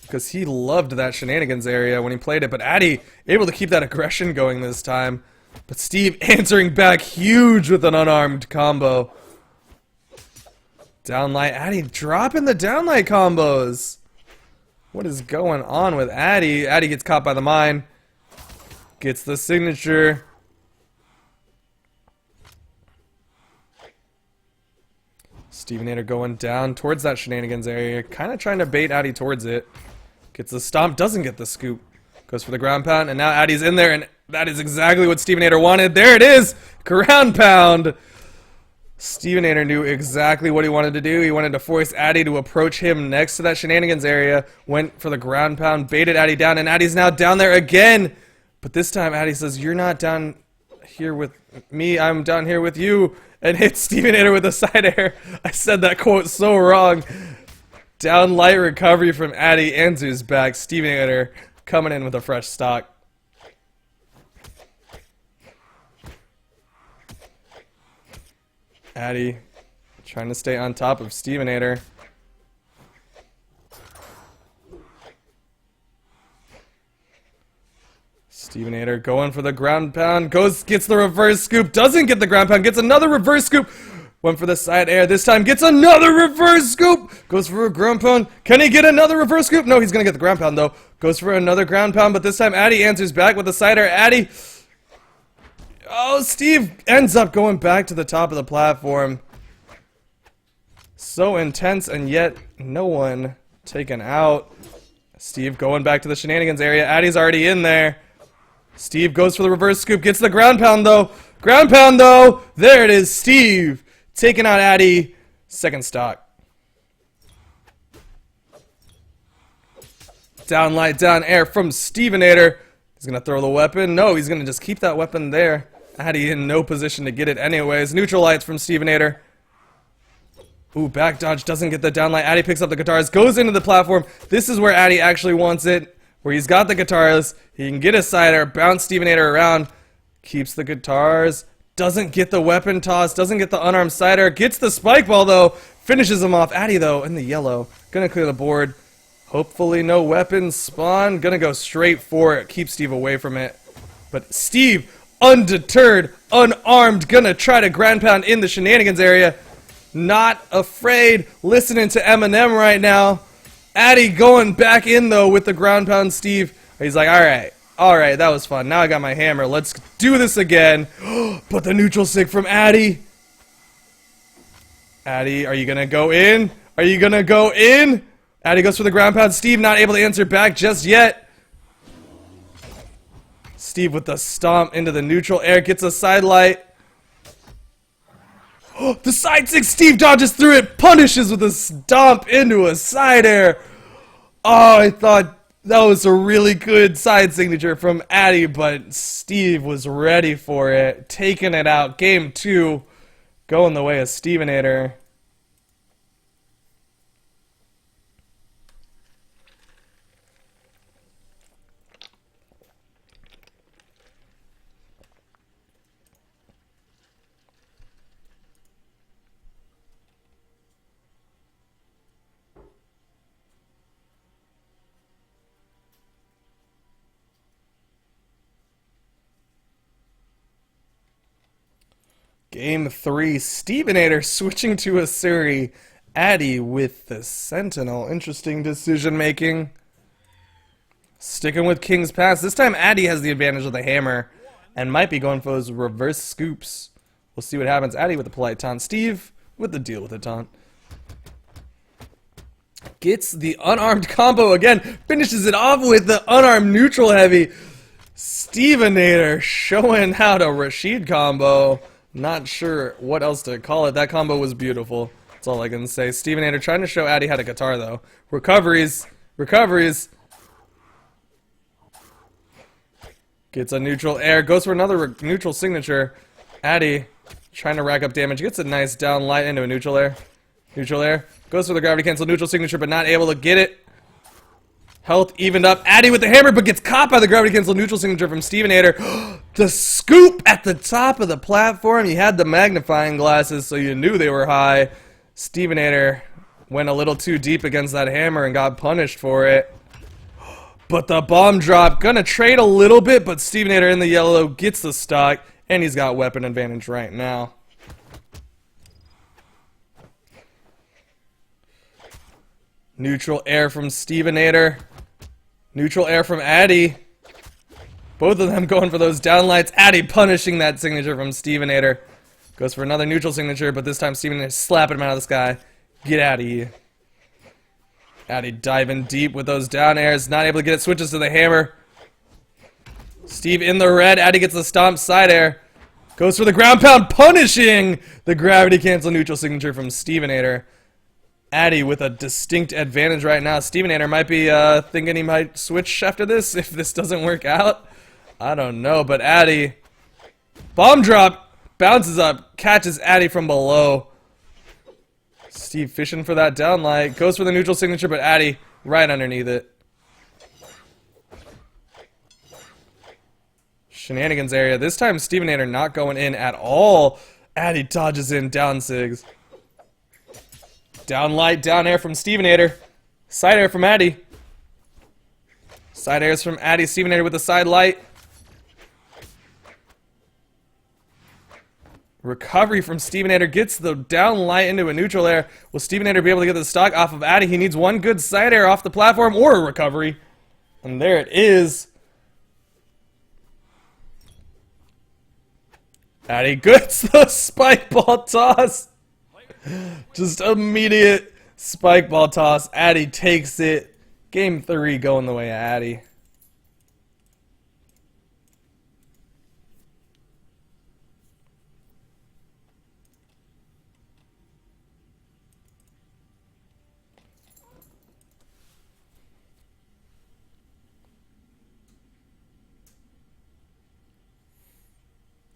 because he loved that shenanigans area when he played it. But Addy able to keep that aggression going this time. But Steve answering back huge with an unarmed combo. Downlight. Addy dropping the downlight combos. What is going on with Addy? Addy gets caught by the mine. Gets the signature. Stevenator going down towards that shenanigans area. Kind of trying to bait Addy towards it. Gets the stomp. Doesn't get the scoop. Goes for the ground pound. And now Addy's in there. And that is exactly what Stevenator wanted. There it is. Ground pound. Stevenator knew exactly what he wanted to do. He wanted to force Addy to approach him next to that shenanigans area. Went for the ground pound. Baited Addy down. And Addy's now down there again. But this time Addy says, "You're not down here with me. I'm down here with you." And hits Stevenator with a side air. I said that quote so wrong. Down light recovery from Addy. Anzu's back. Stevenator coming in with a fresh stock. Addy trying to stay on top of Stevenator. Stevenator going for the ground pound. Gets the reverse scoop. Doesn't get the ground pound. Gets another reverse scoop. Went for the side air. This time gets another reverse scoop. Goes for a ground pound. Can he get another reverse scoop? No, he's going to get the ground pound, though. Goes for another ground pound, but this time Addy answers back with the side air. Addy. Oh, Steve ends up going back to the top of the platform. So intense, and yet no one taken out. Steve going back to the shenanigans area. Addy's already in there. Steve goes for the reverse scoop. Gets the ground pound, though. Ground pound, though. There it is. Steve taking out Addy. Second stock. Down light, down air from Stevenator. He's going to throw the weapon. No, he's going to just keep that weapon there. Addy in no position to get it anyways. Neutral lights from Stevenator. Ooh, back dodge doesn't get the down light. Addy picks up the guitars, goes into the platform. This is where Addy actually wants it, where he's got the guitars. He can get a side air, bounce Stevenator around. Keeps the guitars. Doesn't get the weapon toss. Doesn't get the unarmed side air. Gets the spike ball, though. Finishes him off. Addy, though, in the yellow. Gonna clear the board. Hopefully no weapons spawn. Gonna go straight for it. Keep Steve away from it. But Steve, undeterred, unarmed, gonna try to ground pound in the shenanigans area. Not afraid. Listening to Eminem right now. Addy going back in, though, with the ground pound Steve. He's like, alright, that was fun. Now I got my hammer. Let's do this again. But the neutral sig from Addy. Addy, are you gonna go in? Are you gonna go in? Addy goes for the ground pound. Steve not able to answer back just yet. Steve with the stomp into the neutral air. Gets a side light. The side six. Steve dodges through it. Punishes with a stomp into a side air. Oh, I thought that was a really good side signature from Addy, but Steve was ready for it. Taking it out. Game 2 going the way of Stevenator. Game 3, Stevenator switching to a Suri. Addy with the Sentinel. Interesting decision making. Sticking with King's Pass. This time Addy has the advantage of the hammer and might be going for those reverse scoops. We'll see what happens. Addy with the polite taunt. Steve with the deal with the taunt. Gets the unarmed combo again. Finishes it off with the unarmed neutral heavy. Stevenator showing how to Rashid combo. Not sure what else to call it. That combo was beautiful. That's all I can say. Stevenator trying to show Addy how to guitar, though. Recoveries. Recoveries. Gets a neutral air. Goes for another neutral signature. Addy trying to rack up damage. Gets a nice down light into a neutral air. Neutral air. Goes for the gravity cancel neutral signature, but not able to get it. Health evened up. Addy with the hammer, but gets caught by the gravity cancel neutral signature from Stevenator. The scoop at the top of the platform. You had the magnifying glasses, so you knew they were high. Stevenator went a little too deep against that hammer and got punished for it. But the bomb drop. Gonna trade a little bit, but Stevenator in the yellow gets the stock, and he's got weapon advantage right now. Neutral air from Stevenator. Neutral air from Addy. Both of them going for those downlights. Addy punishing that signature from Stevenator. Goes for another neutral signature, but this time Stevenator slapping him out of the sky. Get out of here. Addy diving deep with those down airs. Not able to get it. Switches to the hammer. Steve in the red. Addy gets the stomp side air. Goes for the ground pound, punishing the gravity cancel neutral signature from Stevenator. Addy with a distinct advantage right now. Stevenator might be thinking he might switch after this if this doesn't work out. I don't know, but Addy. Bomb drop. Bounces up. Catches Addy from below. Steve fishing for that downlight. Goes for the neutral signature, but Addy right underneath it. Shenanigans area. This time Stevenator not going in at all. Addy dodges in down sigs. Down light, down air from Stevenator. Side air from Addy. Side airs from Addy. Stevenator with the side light. Recovery from Stevenator, gets the down light into a neutral air. Will Stevenator be able to get the stock off of Addy? He needs one good side air off the platform or a recovery. And there it is. Addy gets the spike ball toss. Just immediate spike ball toss. Addy takes it. Game 3 going the way of Addy.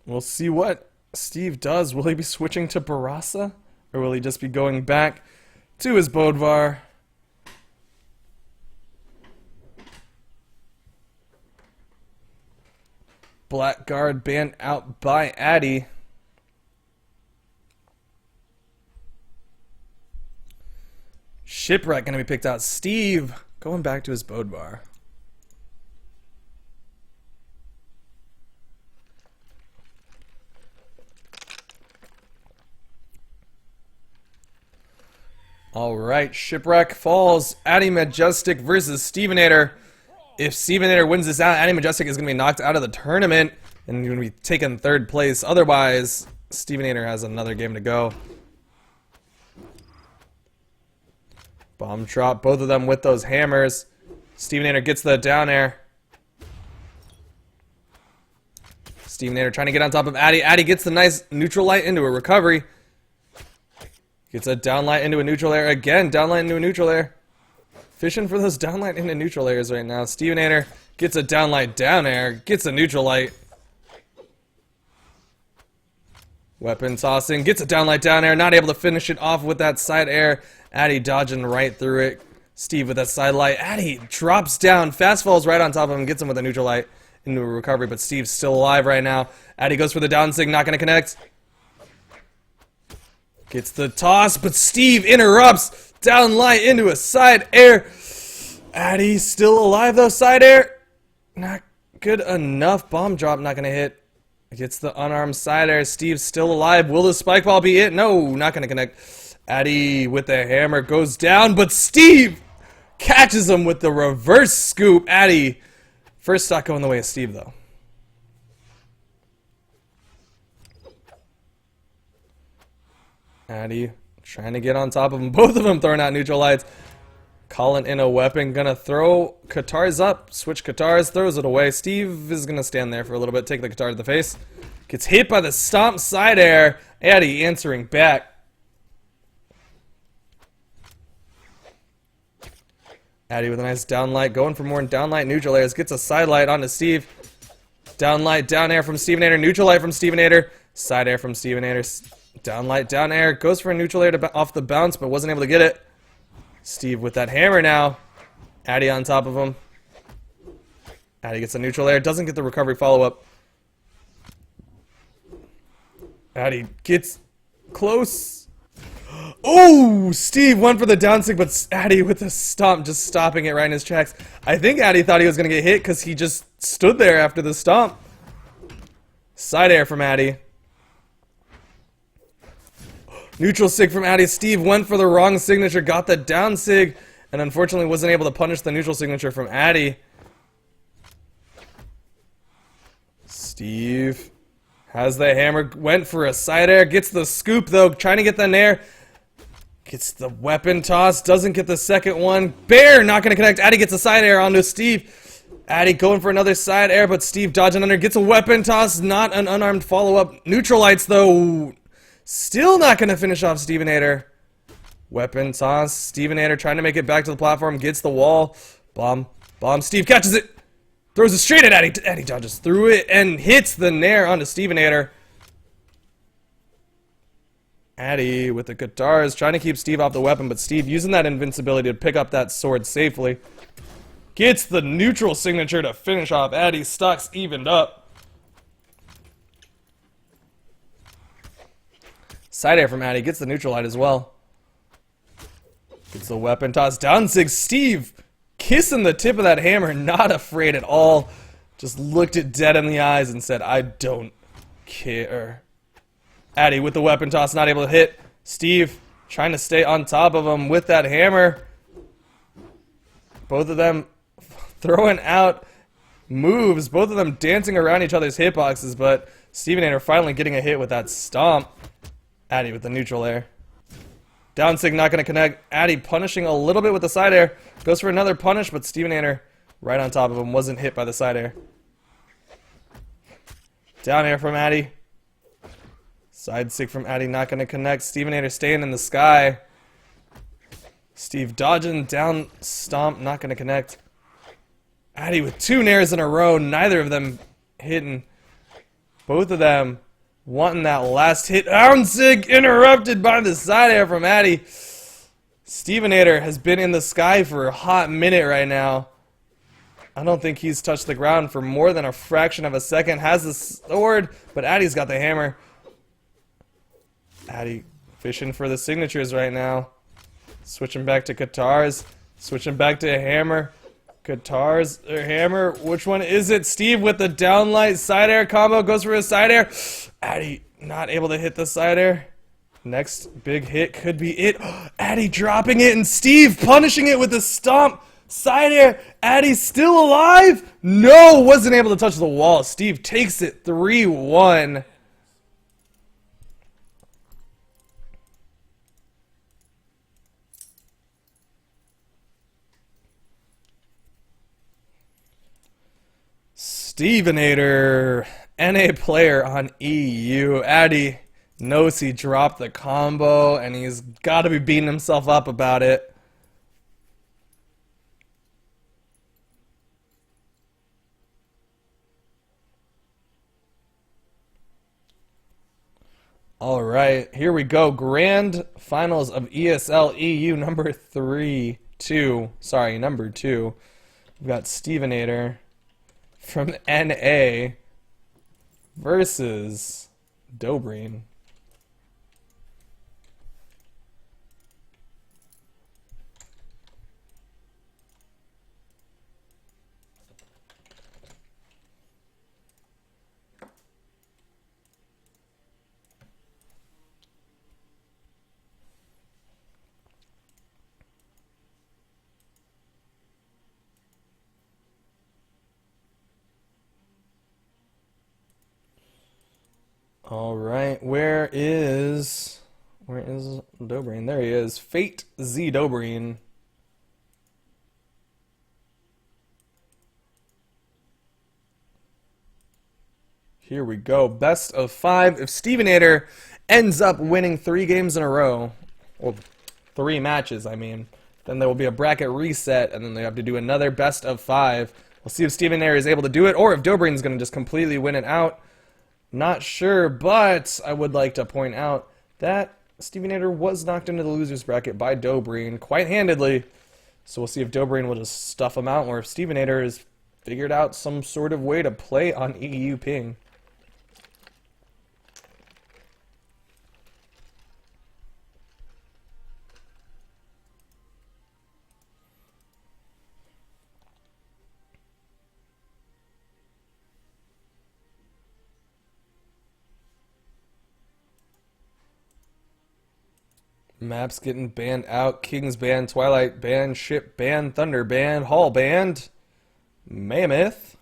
We'll see what Steve does. Will he be switching to Barasa? Or will he just be going back to his Bodvar? Blackguard banned out by Addy. Shipwreck going to be picked out. Steve going back to his Bodvar. Alright, Shipwreck falls. Addy Majestic versus Stevenator. If Stevenator wins this out, Addy Majestic is going to be knocked out of the tournament and going to be taking 3rd place. Otherwise, Stevenator has another game to go. Bomb drop, both of them with those hammers. Stevenator gets the down air. Stevenator trying to get on top of Addy. Addy gets the nice neutral light into a recovery. Gets a downlight into a neutral air. Again, downlight into a neutral air. Fishing for those downlight into neutral airs right now. Stevenator gets a downlight down air. Gets a neutral light. Weapon tossing. Gets a downlight down air. Not able to finish it off with that side air. Addy dodging right through it. Steve with that side light. Addy drops down. Fast falls right on top of him. Gets him with a neutral light into a recovery. But Steve's still alive right now. Addy goes for the down sig. Not going to connect. Gets the toss, but Steve interrupts. Down light into a side air. Addy still alive though. Side air. Not good enough. Bomb drop not going to hit. Gets the unarmed side air. Steve's still alive. Will the spike ball be it? No, not going to connect. Addy with the hammer goes down, but Steve catches him with the reverse scoop. Addy, first stock going the way of Steve though. Addy trying to get on top of them. Both of them throwing out neutral lights. Calling in a weapon. Gonna throw Katars up. Switch Katars. Throws it away. Steve is gonna stand there for a little bit. Take the Katar to the face. Gets hit by the stomp side air. Addy answering back. Addy with a nice downlight. Going for more downlight neutral airs. Gets a side light onto Steve. Downlight down air from Stevenator. Neutral light from Stevenator. Side air from Stevenator. Downlight, down air, goes for a neutral air off the bounce, but wasn't able to get it. Steve with that hammer now. Addy on top of him. Addy gets a neutral air, doesn't get the recovery follow-up. Addy gets close. Oh, Steve went for the down sig, but Addy with the stomp, just stopping it right in his tracks. I think Addy thought he was going to get hit because he just stood there after the stomp. Side air from Addy. Neutral sig from Addy. Steve went for the wrong signature, got the down sig, and unfortunately wasn't able to punish the neutral signature from Addy. Steve has the hammer, went for a side air, gets the scoop though, trying to get the nair. Gets the weapon toss, doesn't get the second one. Bear not going to connect. Addy gets a side air onto Steve. Addy going for another side air, but Steve dodging under, gets a weapon toss, not an unarmed follow-up. Neutral lights though. Still not going to finish off Stevenator. Weapon toss. Stevenator trying to make it back to the platform. Gets the wall. Bomb. Bomb. Steve catches it. Throws it straight at Addy. Addy dodges through it and hits the nair onto Stevenator. Addy with the guitars trying to keep Steve off the weapon, but Steve using that invincibility to pick up that sword safely. Gets the neutral signature to finish off Addy. Stocks evened up. Side air from Addy, gets the neutral light as well. Gets the weapon toss. Down sig. Steve kissing the tip of that hammer, not afraid at all. Just looked it dead in the eyes and said, I don't care. Addy with the weapon toss, not able to hit. Steve trying to stay on top of him with that hammer. Both of them throwing out moves, both of them dancing around each other's hitboxes, but Stevenator finally getting a hit with that stomp. Addy with the neutral air. Down sig not going to connect. Addy punishing a little bit with the side air. Goes for another punish, but Stevenator right on top of him, wasn't hit by the side air. Down air from Addy. Side sig from Addy not going to connect. Stevenator staying in the sky. Steve dodging, down stomp, not going to connect. Addy with 2 nairs in a row, neither of them hitting. Both of them wanting that last hit. Sig interrupted by the side air from Addy. Stevenator has been in the sky for a hot minute right now. I don't think he's touched the ground for more than a fraction of a second. Has the sword, but Addy's got the hammer. Addy fishing for the signatures right now. Switching back to guitars. Switching back to a hammer. Guitars or hammer. Which one is it? Steve with the downlight side air combo. Goes for a side air. Addy not able to hit the side air. Next big hit could be it. Addy dropping it and Steve punishing it with the stomp. Side air. Addy still alive? No, wasn't able to touch the wall. Steve takes it 3-1. Stevenator, NA player on EU. Addy knows he dropped the combo and he's got to be beating himself up about it. All right, here we go. Grand finals of ESL EU number 2. We've got Stevenator from NA versus Dobreen. All right, where is Dobreen? There he is. Fate Z Dobreen. Here we go. Best of 5. If Stevenator ends up winning 3 games in a row, well, 3 matches, I mean, then there will be a bracket reset, and then they have to do another best of 5. We'll see if Stevenator is able to do it, or if Dobreen's going to just completely win it out. Not sure, but I would like to point out that Stevenator was knocked into the loser's bracket by Dobreen quite handedly. So we'll see if Dobreen will just stuff him out, or if Stevenator has figured out some sort of way to play on EU ping. Maps getting banned out. Kings banned. Twilight banned. Ship banned. Thunder banned. Hall banned. Mammoth.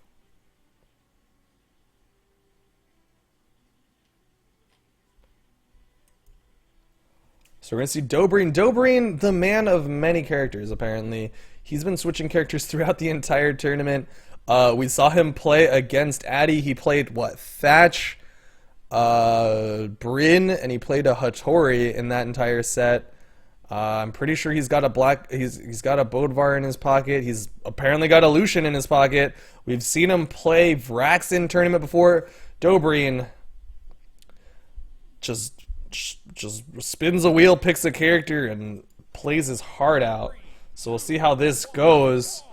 So we're going to see Dobreen. Dobreen, the man of many characters, apparently. He's been switching characters throughout the entire tournament. We saw him play against Addy. He played, what, Thatch, Bryn, and he played a Hattori in that entire set. I'm pretty sure he's got a he's got a Bodvar in his pocket. He's apparently got a Lucian in his pocket. We've seen him play Vraxin tournament before. Dobreen just spins a wheel, picks a character, and plays his heart out. So we'll see how this goes.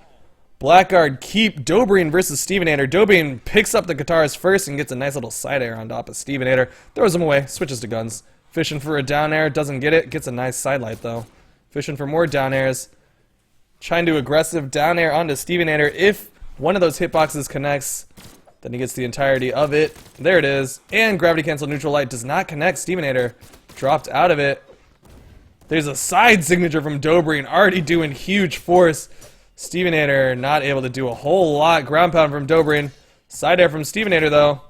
Blackguard keep. Dobreen versus Stevenator. Dobreen picks up the guitars first and gets a nice little side air on top of Stevenator. Throws him away. Switches to guns. Fishing for a down air. Doesn't get it. Gets a nice sidelight though. Fishing for more down airs. Trying to aggressive down air onto Stevenator. If one of those hitboxes connects, Then he gets the entirety of it. There it is. And gravity cancel neutral light does not connect. Stevenator dropped out of it. There's a side signature from Dobrin, already doing huge force. Stevenator not able to do a whole lot. Ground pound from Dobrin. Side air from Stevenator though.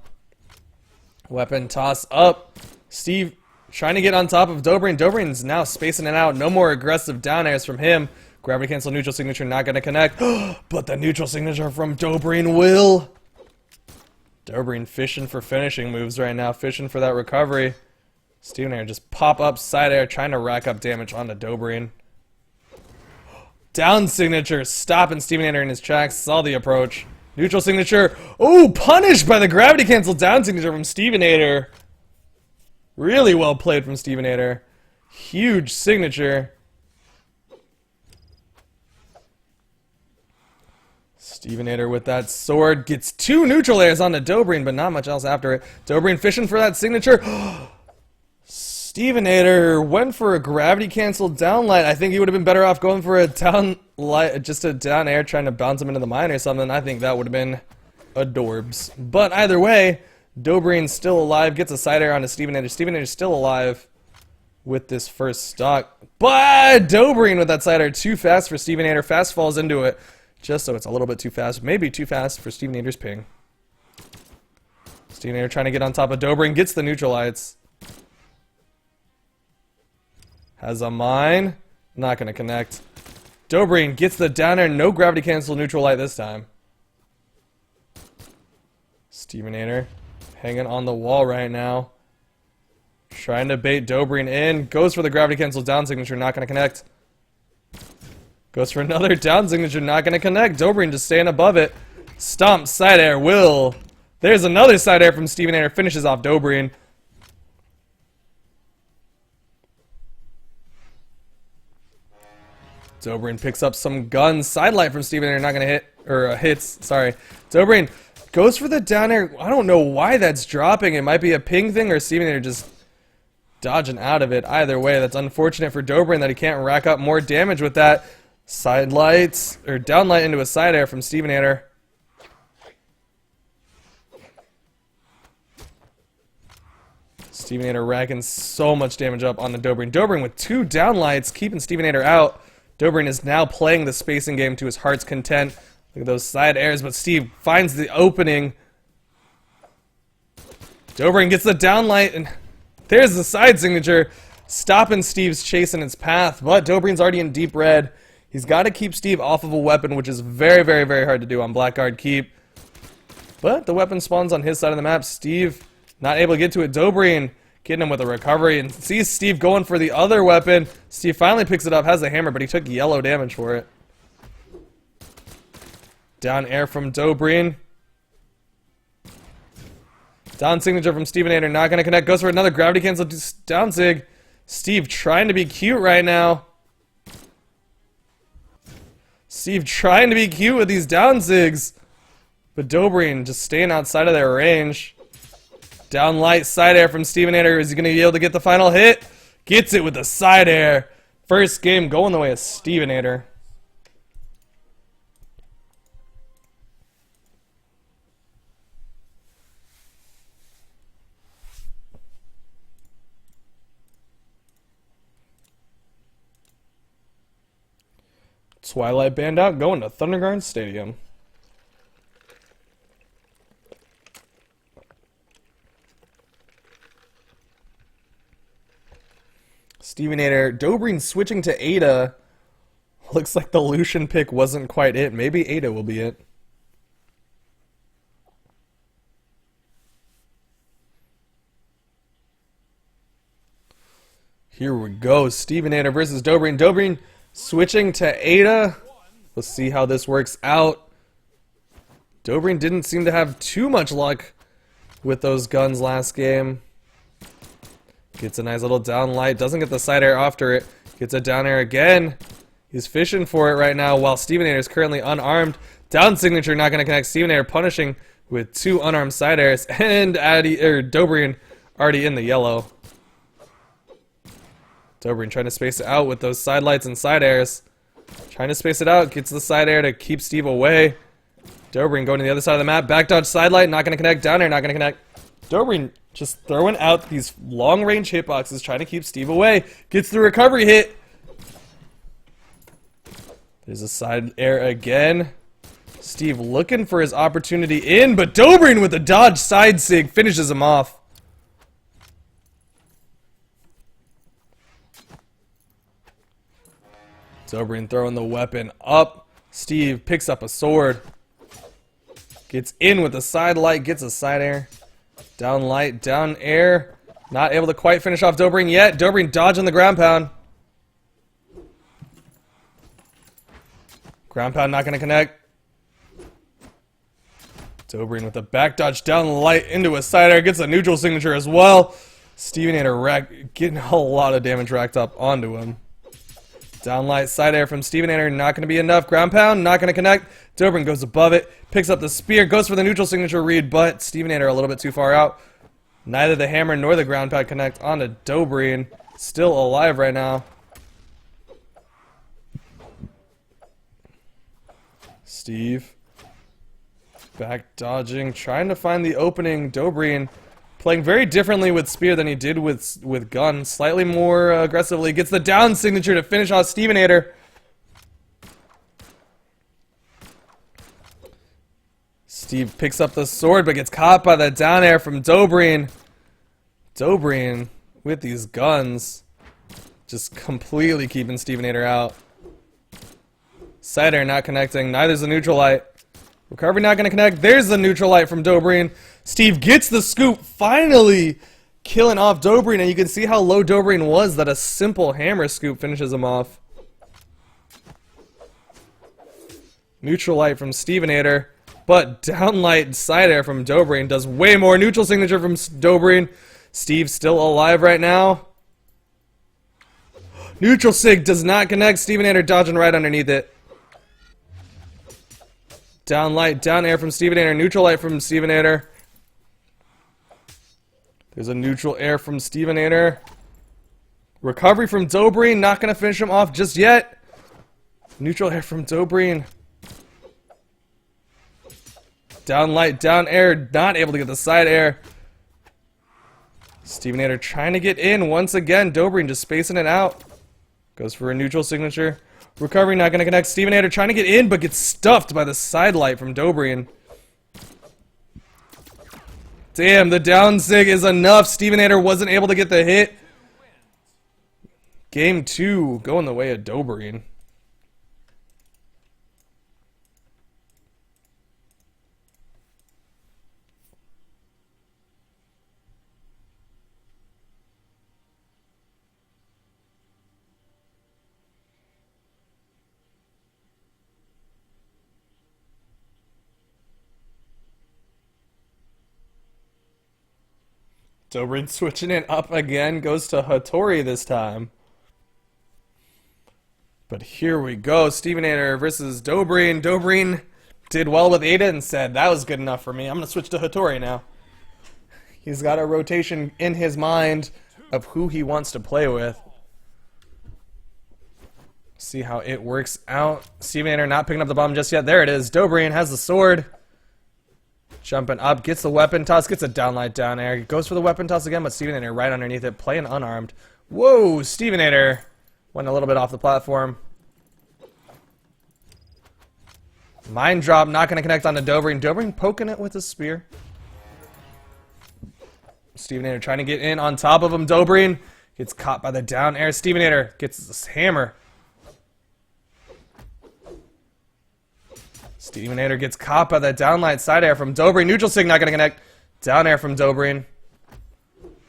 Weapon toss up. Steve trying to get on top of Dobrin. Dobrin's now spacing it out. No more aggressive down airs from him. Gravity cancel neutral signature not going to connect. But the neutral signature from Dobrin will. Dobrin fishing for finishing moves right now. Fishing for that recovery. Stevenator just pop up side air, trying to rack up damage onto Dobrin. Down signature, stopping Stevenator in his tracks. Saw the approach. Neutral signature. Oh, punished by the gravity cancel down signature from Stevenator. Really well played from Stevenator. Huge signature. Stevenator with that sword gets 2 neutral airs onto Dobrin, but not much else after it. Dobrin fishing for that signature. Stevenator went for a gravity cancel down light. I think he would have been better off going for a down light, just a down air, trying to bounce him into the mine or something. I think that would have been adorbs. But either way, Dobrin's still alive, gets a side air onto Stevenator. Stevenator's still alive with this first stock. But Dobrin with that side air too fast for Stevenator. Fast falls into it. Just so it's a little bit too fast. Maybe too fast for Stevenator's ping. Stevenator trying to get on top of Dobrin. Gets the neutral lights. Has a mine. Not going to connect. Dobrin gets the down air. No gravity cancel neutral light this time. Stevenator hanging on the wall right now. Trying to bait Dobrin in. Goes for the gravity cancel down signature. Not going to connect. Goes for another down signature, not going to connect. Dobrin just staying above it. Stomp, side air, will. There's another side air from Stevenator. Finishes off Dobrin. Dobrin picks up some guns. Side light from Stevenator, not going to hit. Or hits, sorry. Dobrin goes for the down air. I don't know why that's dropping. It might be a ping thing or Stevenator just dodging out of it. Either way, that's unfortunate for Dobrin that he can't rack up more damage with that. Side lights, or down light into a side air from Stevenator. Stevenator racking so much damage up on the Dobrin. Dobrin with 2 down lights, keeping Stevenator out. Dobrin is now playing the spacing game to his heart's content. Look at those side airs, but Steve finds the opening. Dobrin gets the down light, and there's the side signature. Stopping Steve's chase in its path, but Dobrin's already in deep red. He's got to keep Steve off of a weapon, which is very, very, very hard to do on Blackguard Keep. But the weapon spawns on his side of the map. Steve not able to get to it. Dobrin getting him with a recovery and sees Steve going for the other weapon. Steve finally picks it up, has the hammer, but he took yellow damage for it. Down air from Dobrin. Down signature from Stevenator, not going to connect. Goes for another gravity cancel down sig. Steve trying to be cute right now. Steve trying to be cute with these down zigs. But Dobrin just staying outside of their range. Down light side air from Stevenator. Is he going to be able to get the final hit? Gets it with the side air. First game going the way of Stevenator. Twilight Band out, going to Thundergarden Stadium. Stevenator, Dobrin switching to Ada. Looks like the Lucian pick wasn't quite it. Maybe Ada will be it. Here we go. Stevenator versus Dobrin. Dobrin switching to Ada. Let's see how this works out. Dobrin didn't seem to have too much luck with those guns last game. Gets a nice little down light. Doesn't get the side air after it. Gets a down air again. He's fishing for it right now while Stevenator is currently unarmed. Down signature not going to connect. Stevenator punishing with 2 unarmed side airs. And Dobrin already in the yellow. Dobrin trying to space it out with those side lights and side airs. Trying to space it out. Gets the side air to keep Steve away. Dobrin going to the other side of the map. Back dodge side light, not going to connect. Down air, not going to connect. Dobrin just throwing out these long range hitboxes, trying to keep Steve away. Gets the recovery hit. There's a side air again. Steve looking for his opportunity in, but Dobrin with a dodge side sig finishes him off. Dobrin throwing the weapon up. Steve picks up a sword. Gets in with a side light, gets a side air. Down light, down air. Not able to quite finish off Dobrin yet. Dobrin dodging the ground pound. Ground pound not going to connect. Dobrin with a back dodge down light into a side air. Gets a neutral signature as well. Stevenator getting a lot of damage racked up onto him. Down light, side air from Stevenator, not going to be enough. Ground pound, not going to connect. Dobrin goes above it, picks up the spear, goes for the neutral signature read, but Stevenator a little bit too far out. Neither the hammer nor the ground pound connect onto Dobrin. Still alive right now. Steve. Back dodging, trying to find the opening. Dobrin playing very differently with spear than he did with gun. Slightly more aggressively. Gets the down signature to finish off Stevenator. Steve picks up the sword but gets caught by the down air from Dobrin. Dobrin with these guns just completely keeping Stevenator out. Side air not connecting. Neither's the neutral light. Recovery not going to connect. There's the neutral light from Dobrin. Steve gets the scoop, finally killing off Dobrin, and you can see how low Dobrin was that a simple hammer scoop finishes him off. Neutral light from Stevenator, but down light side air from Dobrin does way more. Neutral signature from Dobrin. Steve still alive right now. Neutral sig does not connect. Stevenator dodging right underneath it. Down light, down air from Stevenator, neutral light from Stevenator. There's a neutral air from Stevenator. Recovery from Dobrin, not going to finish him off just yet. Neutral air from Dobrin. Down light, down air, not able to get the side air. Stevenator trying to get in once again. Dobrin just spacing it out. Goes for a neutral signature. Recovery not going to connect. Stevenator trying to get in, but gets stuffed by the side light from Dobrin. Damn, the down sig is enough. Stevenator wasn't able to get the hit. Game 2 going the way of Dobrin. Dobrin switching it up again, goes to Hattori this time. But here we go, Stevenator versus Dobrin. Dobrin did well with Ada and said, that was good enough for me. I'm going to switch to Hattori now. He's got a rotation in his mind of who he wants to play with. See how it works out. Stevenator not picking up the bomb just yet. There it is. Dobrin has the sword. Jumping up, gets the weapon toss, gets a downlight down air. Goes for the weapon toss again, but Stevenator right underneath it, playing unarmed. Whoa, Stevenator went a little bit off the platform. Mind drop, not going to connect onto Dobrin. Dobrin poking it with a spear. Stevenator trying to get in on top of him. Dobrin gets caught by the down air. Stevenator gets this hammer. Stevenator gets caught by that downlight side air from Dobrin. Neutral sig not going to connect. Down air from Dobrin.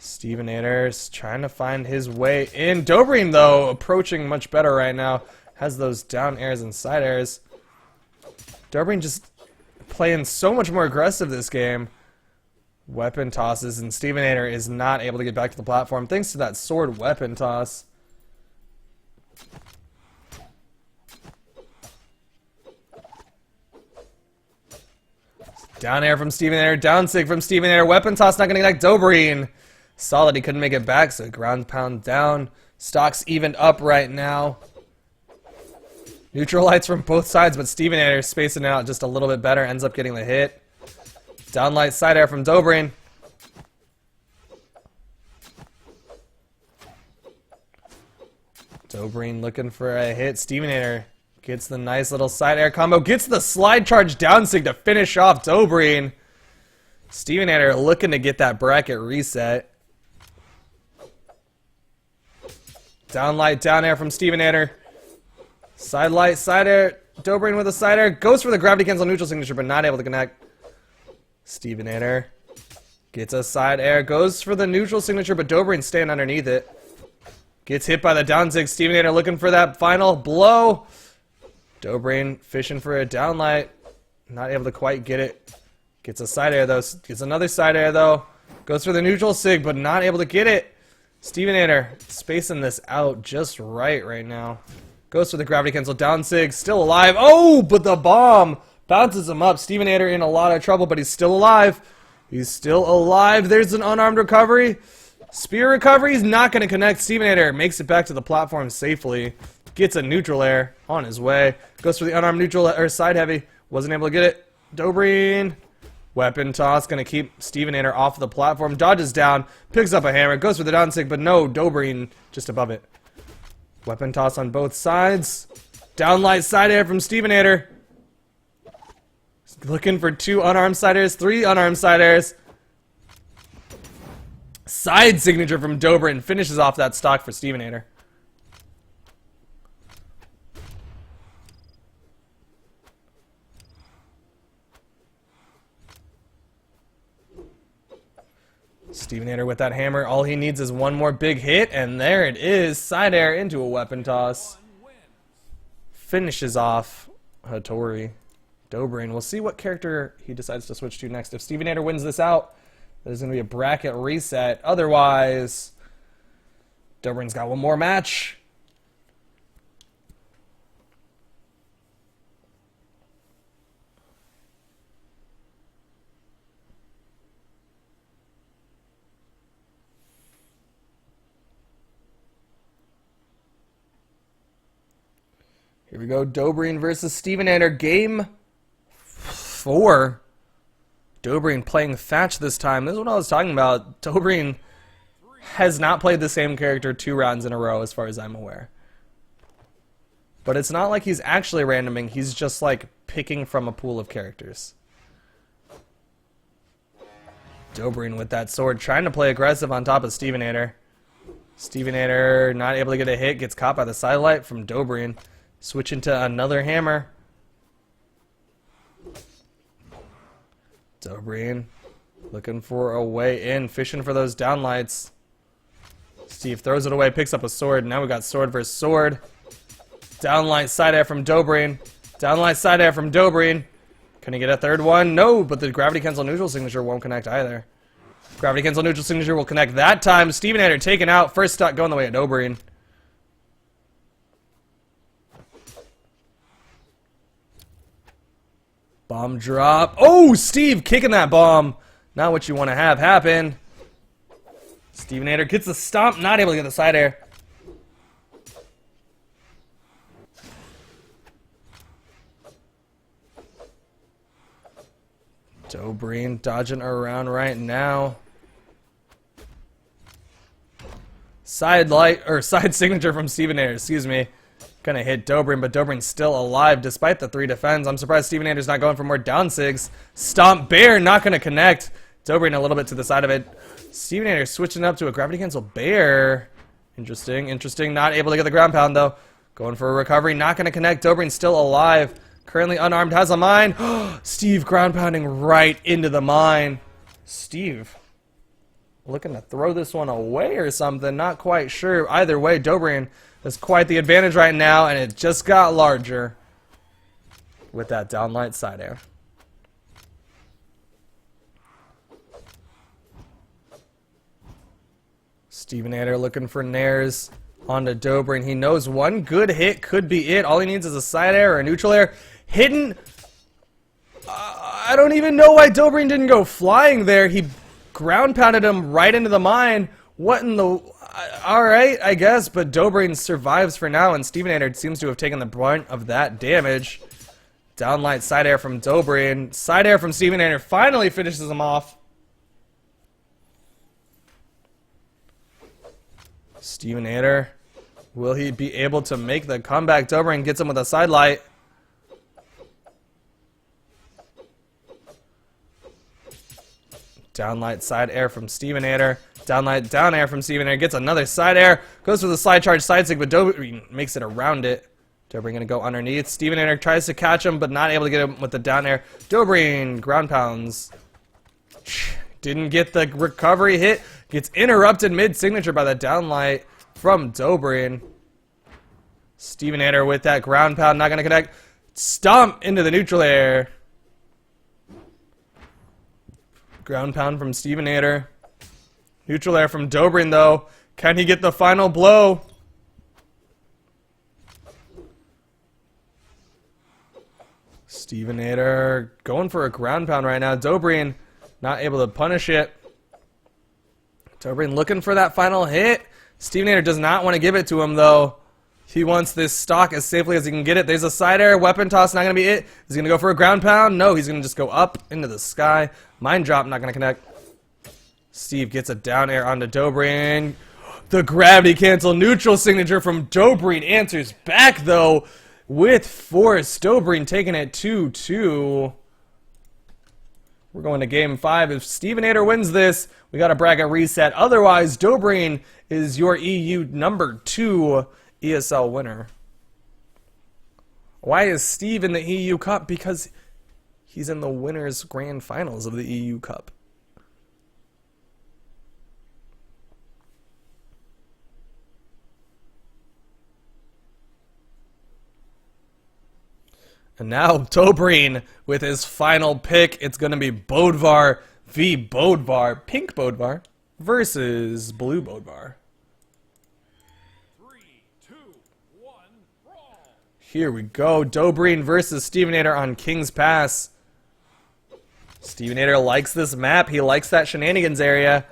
Stevenator's trying to find his way in. Dobrin, though, approaching much better right now. Has those down airs and side airs. Dobrin just playing so much more aggressive this game. Weapon tosses, and Stevenator is not able to get back to the platform thanks to that sword weapon toss. Down air from Stevenator, down sig from Stevenator, weapon toss not going to connect. Dobrin saw that he couldn't make it back, so ground pound down. Stocks evened up right now. Neutral lights from both sides, but Stevenator spacing it out just a little bit better. Ends up getting the hit. Down light side air from Dobrin. Dobrin looking for a hit. Stevenator gets the nice little side air combo. Gets the slide charge down sig to finish off Dobrin. Stevenator looking to get that bracket reset. Down light, down air from Stevenator. Side light, side air. Dobrin with a side air. Goes for the gravity cancel neutral signature, but not able to connect. Stevenator gets a side air. Goes for the neutral signature, but Dobrin staying underneath it. Gets hit by the down zig. Stevenator looking for that final blow. Dobrin fishing for a down light. Not able to quite get it. Gets a side air though. Gets another side air though. Goes for the neutral sig, but not able to get it. Stevenator spacing this out just right now. Goes for the gravity cancel down sig. Still alive. Oh, but the bomb bounces him up. Stevenator in a lot of trouble, but he's still alive. He's still alive. There's an unarmed recovery. Spear recovery is not going to connect. Stevenator makes it back to the platform safely. Gets a neutral air on his way. Goes for the unarmed neutral or side heavy. Wasn't able to get it. Dobrin. Weapon toss. Going to keep Stevenator off the platform. Dodges down. Picks up a hammer. Goes for the down sig, but no. Dobrin just above it. Weapon toss on both sides. Downlight side air from Stevenator. Looking for 2 unarmed side airs. 3 unarmed side airs. Side signature from Dobrin finishes off that stock for Stevenator. Stevenator with that hammer. All he needs is one more big hit, and there it is. Side air into a weapon toss. Finishes off Hattori. Dobrin. We'll see what character he decides to switch to next. If Stevenator wins this out, there's going to be a bracket reset. Otherwise, Dobrin's got one more match. Here we go. Dobrin versus Stevenator. Game 4. Dobrin playing Thatch this time. This is what I was talking about. Dobrin has not played the same character 2 rounds in a row as far as I'm aware. But it's not like he's actually randoming. He's just like picking from a pool of characters. Dobrin with that sword trying to play aggressive on top of Stevenator. Stevenator not able to get a hit. Gets caught by the sidelight from Dobrin. Switching to another hammer. Dobrin looking for a way in, fishing for those downlights. Steve throws it away, picks up a sword. Now we got sword versus sword. Downlight side air from Dobrin. Downlight side air from Dobrin. Can he get a third one? No, but the gravity cancel neutral signature won't connect either. Gravity cancel neutral signature will connect that time. Stevenator taken out. First stock going the way of Dobrin. Bomb drop. Oh, Steve kicking that bomb. Not what you want to have happen. Stevenator gets the stomp. Not able to get the side air. Dobrin dodging around right now. Side light, or side signature from Stevenator, excuse me. Gonna hit Dobrin, but Dobrin's still alive despite the 3 defends. I'm surprised Stevenator's not going for more down sigs. Stomp Bear, not gonna connect. Dobrin a little bit to the side of it. Stevenator switching up to a gravity cancel Bear. Interesting, interesting. Not able to get the ground pound though. Going for a recovery, not gonna connect. Dobrin's still alive. Currently unarmed, has a mine. Steve ground pounding right into the mine. Steve looking to throw this one away or something. Not quite sure. Either way, Dobrin has quite the advantage right now, and it just got larger with that downlight side air. Stevenator looking for nairs onto Dobrin. He knows one good hit could be it. All he needs is a side air or a neutral air. Hidden. I don't even know why Dobrin didn't go flying there. He ground pounded him right into the mine. What in the... Alright, I guess, but Dobrin survives for now, and Stevenator seems to have taken the brunt of that damage. Downlight side air from Dobrin. Side air from Stevenator finally finishes him off. Stevenator, will he be able to make the comeback? Dobrin gets him with a side light. Downlight side air from Stevenator. Downlight down air from Stevenator. Gets another side air. Goes for the slide charge side stick, but Dobrin makes it around it. Dobrin gonna go underneath. Stevenator tries to catch him, but not able to get him with the down air. Dobrin ground pounds. Didn't get the recovery hit. Gets interrupted mid-signature by the downlight from Dobrin. Stevenator with that ground pound. Not gonna connect. Stomp into the neutral air. Ground pound from Stevenator. Neutral air from Dobrin, though. Can he get the final blow? Stevenator going for a ground pound right now. Dobrin not able to punish it. Dobrin looking for that final hit. Stevenator does not want to give it to him, though. He wants this stock as safely as he can get it. There's a side air. Weapon toss, not going to be it. Is he going to go for a ground pound? No, he's going to just go up into the sky. Mind drop, not going to connect. Steve gets a down air onto Dobrin. The gravity cancel neutral signature from Dobrin answers back, though, with force. Dobrin taking it 2-2. We're going to game 5. If Stevenator wins this, we got a bracket reset. Otherwise, Dobrin is your EU number 2 ESL winner. Why is Steve in the EU Cup? Because he's in the winners' grand finals of the EU Cup. And now Dobrin with his final pick. It's going to be Bodvar v. Bodvar. Pink Bodvar versus blue Bodvar. 3, 2, 1, brawl. Here we go. Dobrin versus Stevenator on King's Pass. Stevenator likes this map. He likes that shenanigans area.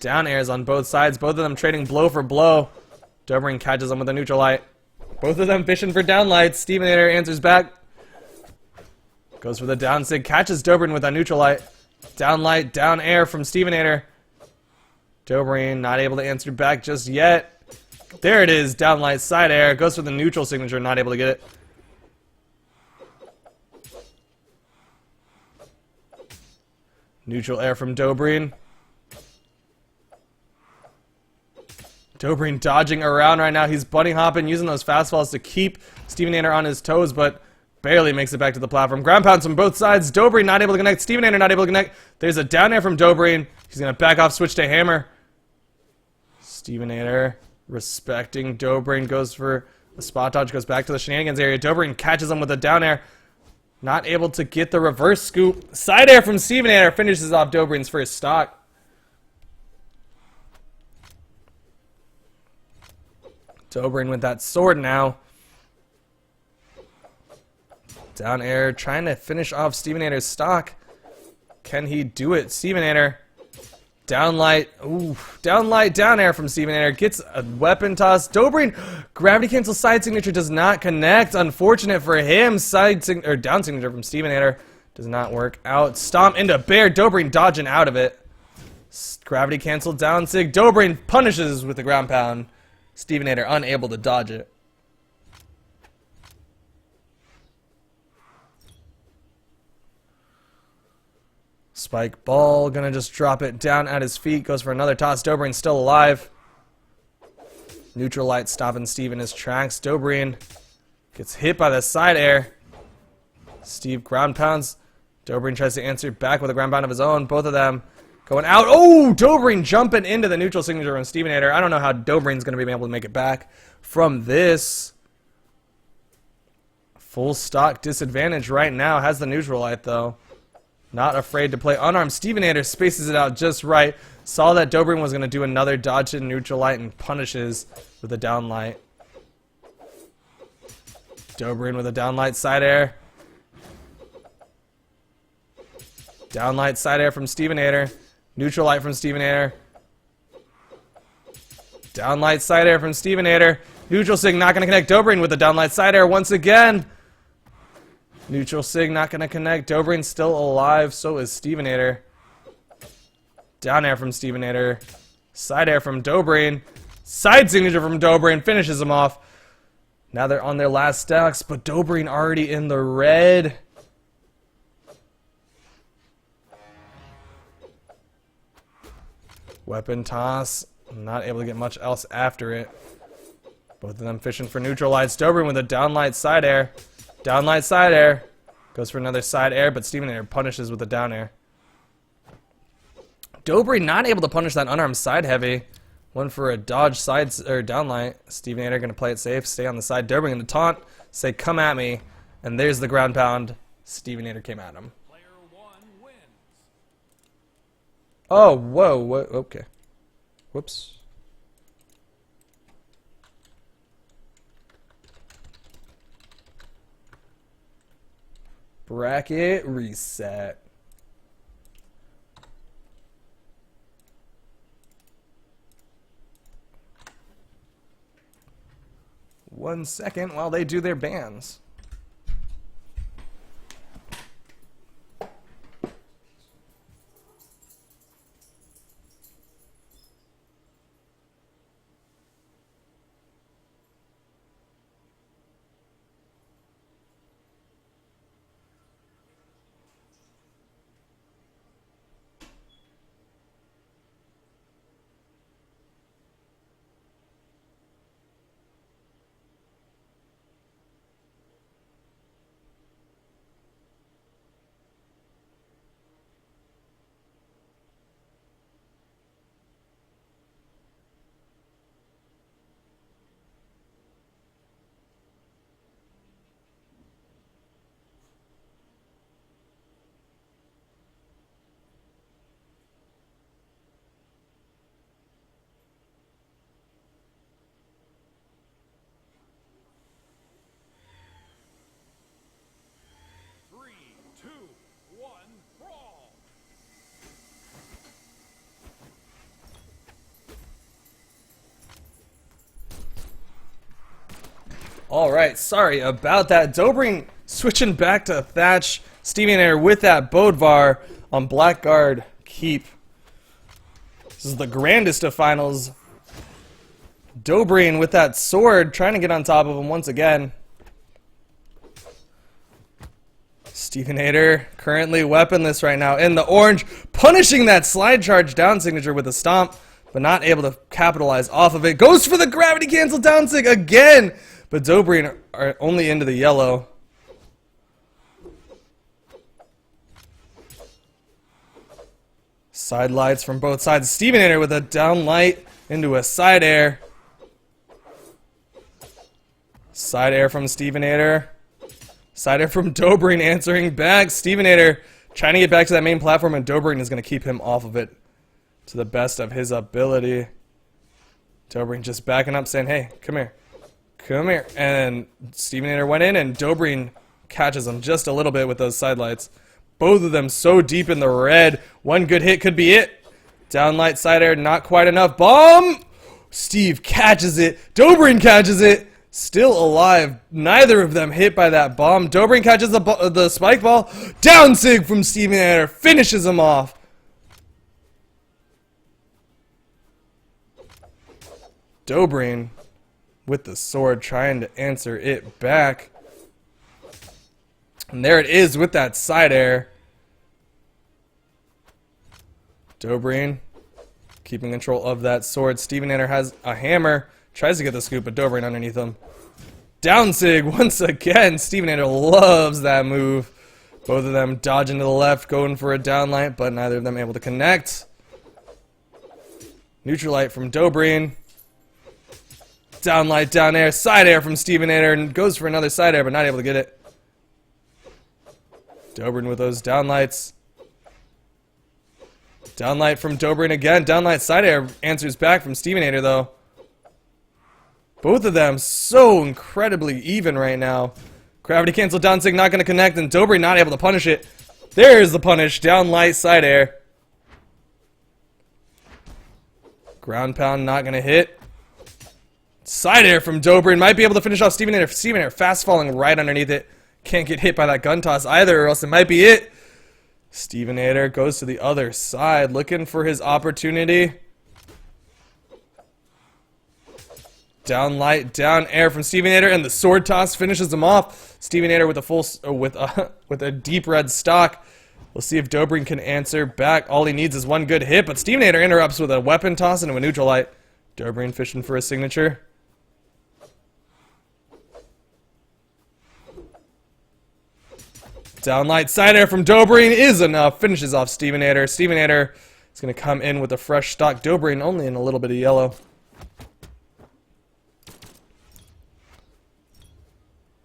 Down airs on both sides. Both of them trading blow for blow. Dobrin catches them with a neutral light. Both of them fishing for downlights. Stevenator answers back. Goes for the down sig. Catches Dobrin with a neutral light. Downlight, down air from Stevenator. Dobrin not able to answer back just yet. There it is. Downlight, side air. Goes for the neutral signature. Not able to get it. Neutral air from Dobrin. Dobrin dodging around right now. He's bunny hopping, using those fastballs to keep Stevenator on his toes, but barely makes it back to the platform. Ground pounds from both sides. Dobrin not able to connect. Stevenator not able to connect. There's a down air from Dobrin. He's going to back off, switch to hammer. Stevenator respecting Dobrin. Goes for a spot dodge. Goes back to the shenanigans area. Dobrin catches him with a down air. Not able to get the reverse scoop. Side air from Stevenator finishes off Dobrin's first stock. Dobrin with that sword now. Down air, trying to finish off Stevenator's stock. Can he do it? Stevenator. Downlight. Ooh. Downlight, down air from Stevenator. Gets a weapon toss. Dobrin. Gravity cancel side signature does not connect. Unfortunate for him. Down signature from Stevenator does not work out. Stomp into bear. Dobrin dodging out of it. Gravity cancel down sig. Dobrin punishes with the ground pound. Stevenator unable to dodge it. Spike ball, gonna just drop it down at his feet. Goes for another toss. Dobrin still alive. Neutral light stopping Steve in his tracks. Dobrin gets hit by the side air. Steve ground pounds. Dobrin tries to answer back with a ground pound of his own. Both of them going out. Oh, Dobrin jumping into the neutral signature from Stevenator. I don't know how Dobrin's going to be able to make it back from this. Full stock disadvantage right now. Has the neutral light, though. Not afraid to play unarmed. Stevenator spaces it out just right. Saw that Dobrin was going to do another dodge in neutral light and punishes with a down light. Dobrin with a down light side air. Down light side air from Stevenator. Neutral light from Stevenator. Down light side air from Stevenator. Neutral sig not going to connect. Dobrin with the down light side air once again. Neutral sig not going to connect. Dobrin still alive. So is Stevenator. Down air from Stevenator. Side air from Dobrin. Side signature from Dobrin. Finishes him off. Now they're on their last stacks, but Dobrin already in the red. Weapon toss. Not able to get much else after it. Both of them fishing for neutral lights. Dobrin with a down light side air. Down light side air. Goes for another side air, but Stevenator punishes with a down air. Dobrin not able to punish that unarmed side heavy. One for a dodge side or down light. Stevenator gonna play it safe, stay on the side. Dobrin gonna taunt, say come at me, and there's the ground pound. Stevenator came at him. Player 1 wins. Oh, whoa, what? Okay. Whoops. Bracket reset. One second while they do their bans. Three, two, one, brawl. Alright, sorry about that. Dobrin switching back to Thatch. Stevenator with that Bodvar on Blackguard Keep. This is the grandest of finals. Dobrin with that sword trying to get on top of him once again. Stevenator currently weaponless right now in the orange, punishing that slide charge down signature with a stomp, but not able to capitalize off of it. Goes for the gravity cancel down sig again, but Dobrin are only into the yellow. Side lights from both sides. Stevenator with a down light into a side air. Side air from Stevenator. Side air from Dobrin answering back. Stevenator trying to get back to that main platform, and Dobrin is going to keep him off of it to the best of his ability. Dobrin just backing up saying, hey, come here. Come here. And Stevenator went in, and Dobrin catches him just a little bit with those side lights. Both of them so deep in the red. One good hit could be it. Down light side air, not quite enough. Bomb! Steve catches it. Dobrin catches it. Still alive. Neither of them hit by that bomb. Dobrin catches the spike ball. Down sig from Stevenator. Finishes him off. Dobrin with the sword trying to answer it back. And there it is with that side air. Dobrin keeping control of that sword. Stevenator has a hammer. Tries to get the scoop, but Dobrin underneath him. Down sig once again. Stevenator loves that move. Both of them dodging to the left, going for a down light, but neither of them able to connect. Neutral light from Dobrin. Down light, down air, side air from Stevenator, and goes for another side air, but not able to get it. Dobrin with those down lights. Down light from Dobrin again. Down light side air answers back from Stevenator, though. Both of them so incredibly even right now. Gravity cancel down sig not going to connect, and Dobrin not able to punish it. There's the punish. Down light side air. Ground pound not going to hit. Side air from Dobrin. Might be able to finish off Stevenator. Stevenator fast falling right underneath it. Can't get hit by that gun toss either, or else it might be it. Stevenator goes to the other side, looking for his opportunity. Down light, down air from Stevenator, and the sword toss finishes him off. Stevenator with a full, with a deep red stock. We'll see if Dobrin can answer back. All he needs is one good hit, but Stevenator interrupts with a weapon toss into a neutral light. Dobrin fishing for a signature. Down light, side air from Dobrin is enough. Finishes off Stevenator. Stevenator is going to come in with a fresh stock. Dobrin only in a little bit of yellow.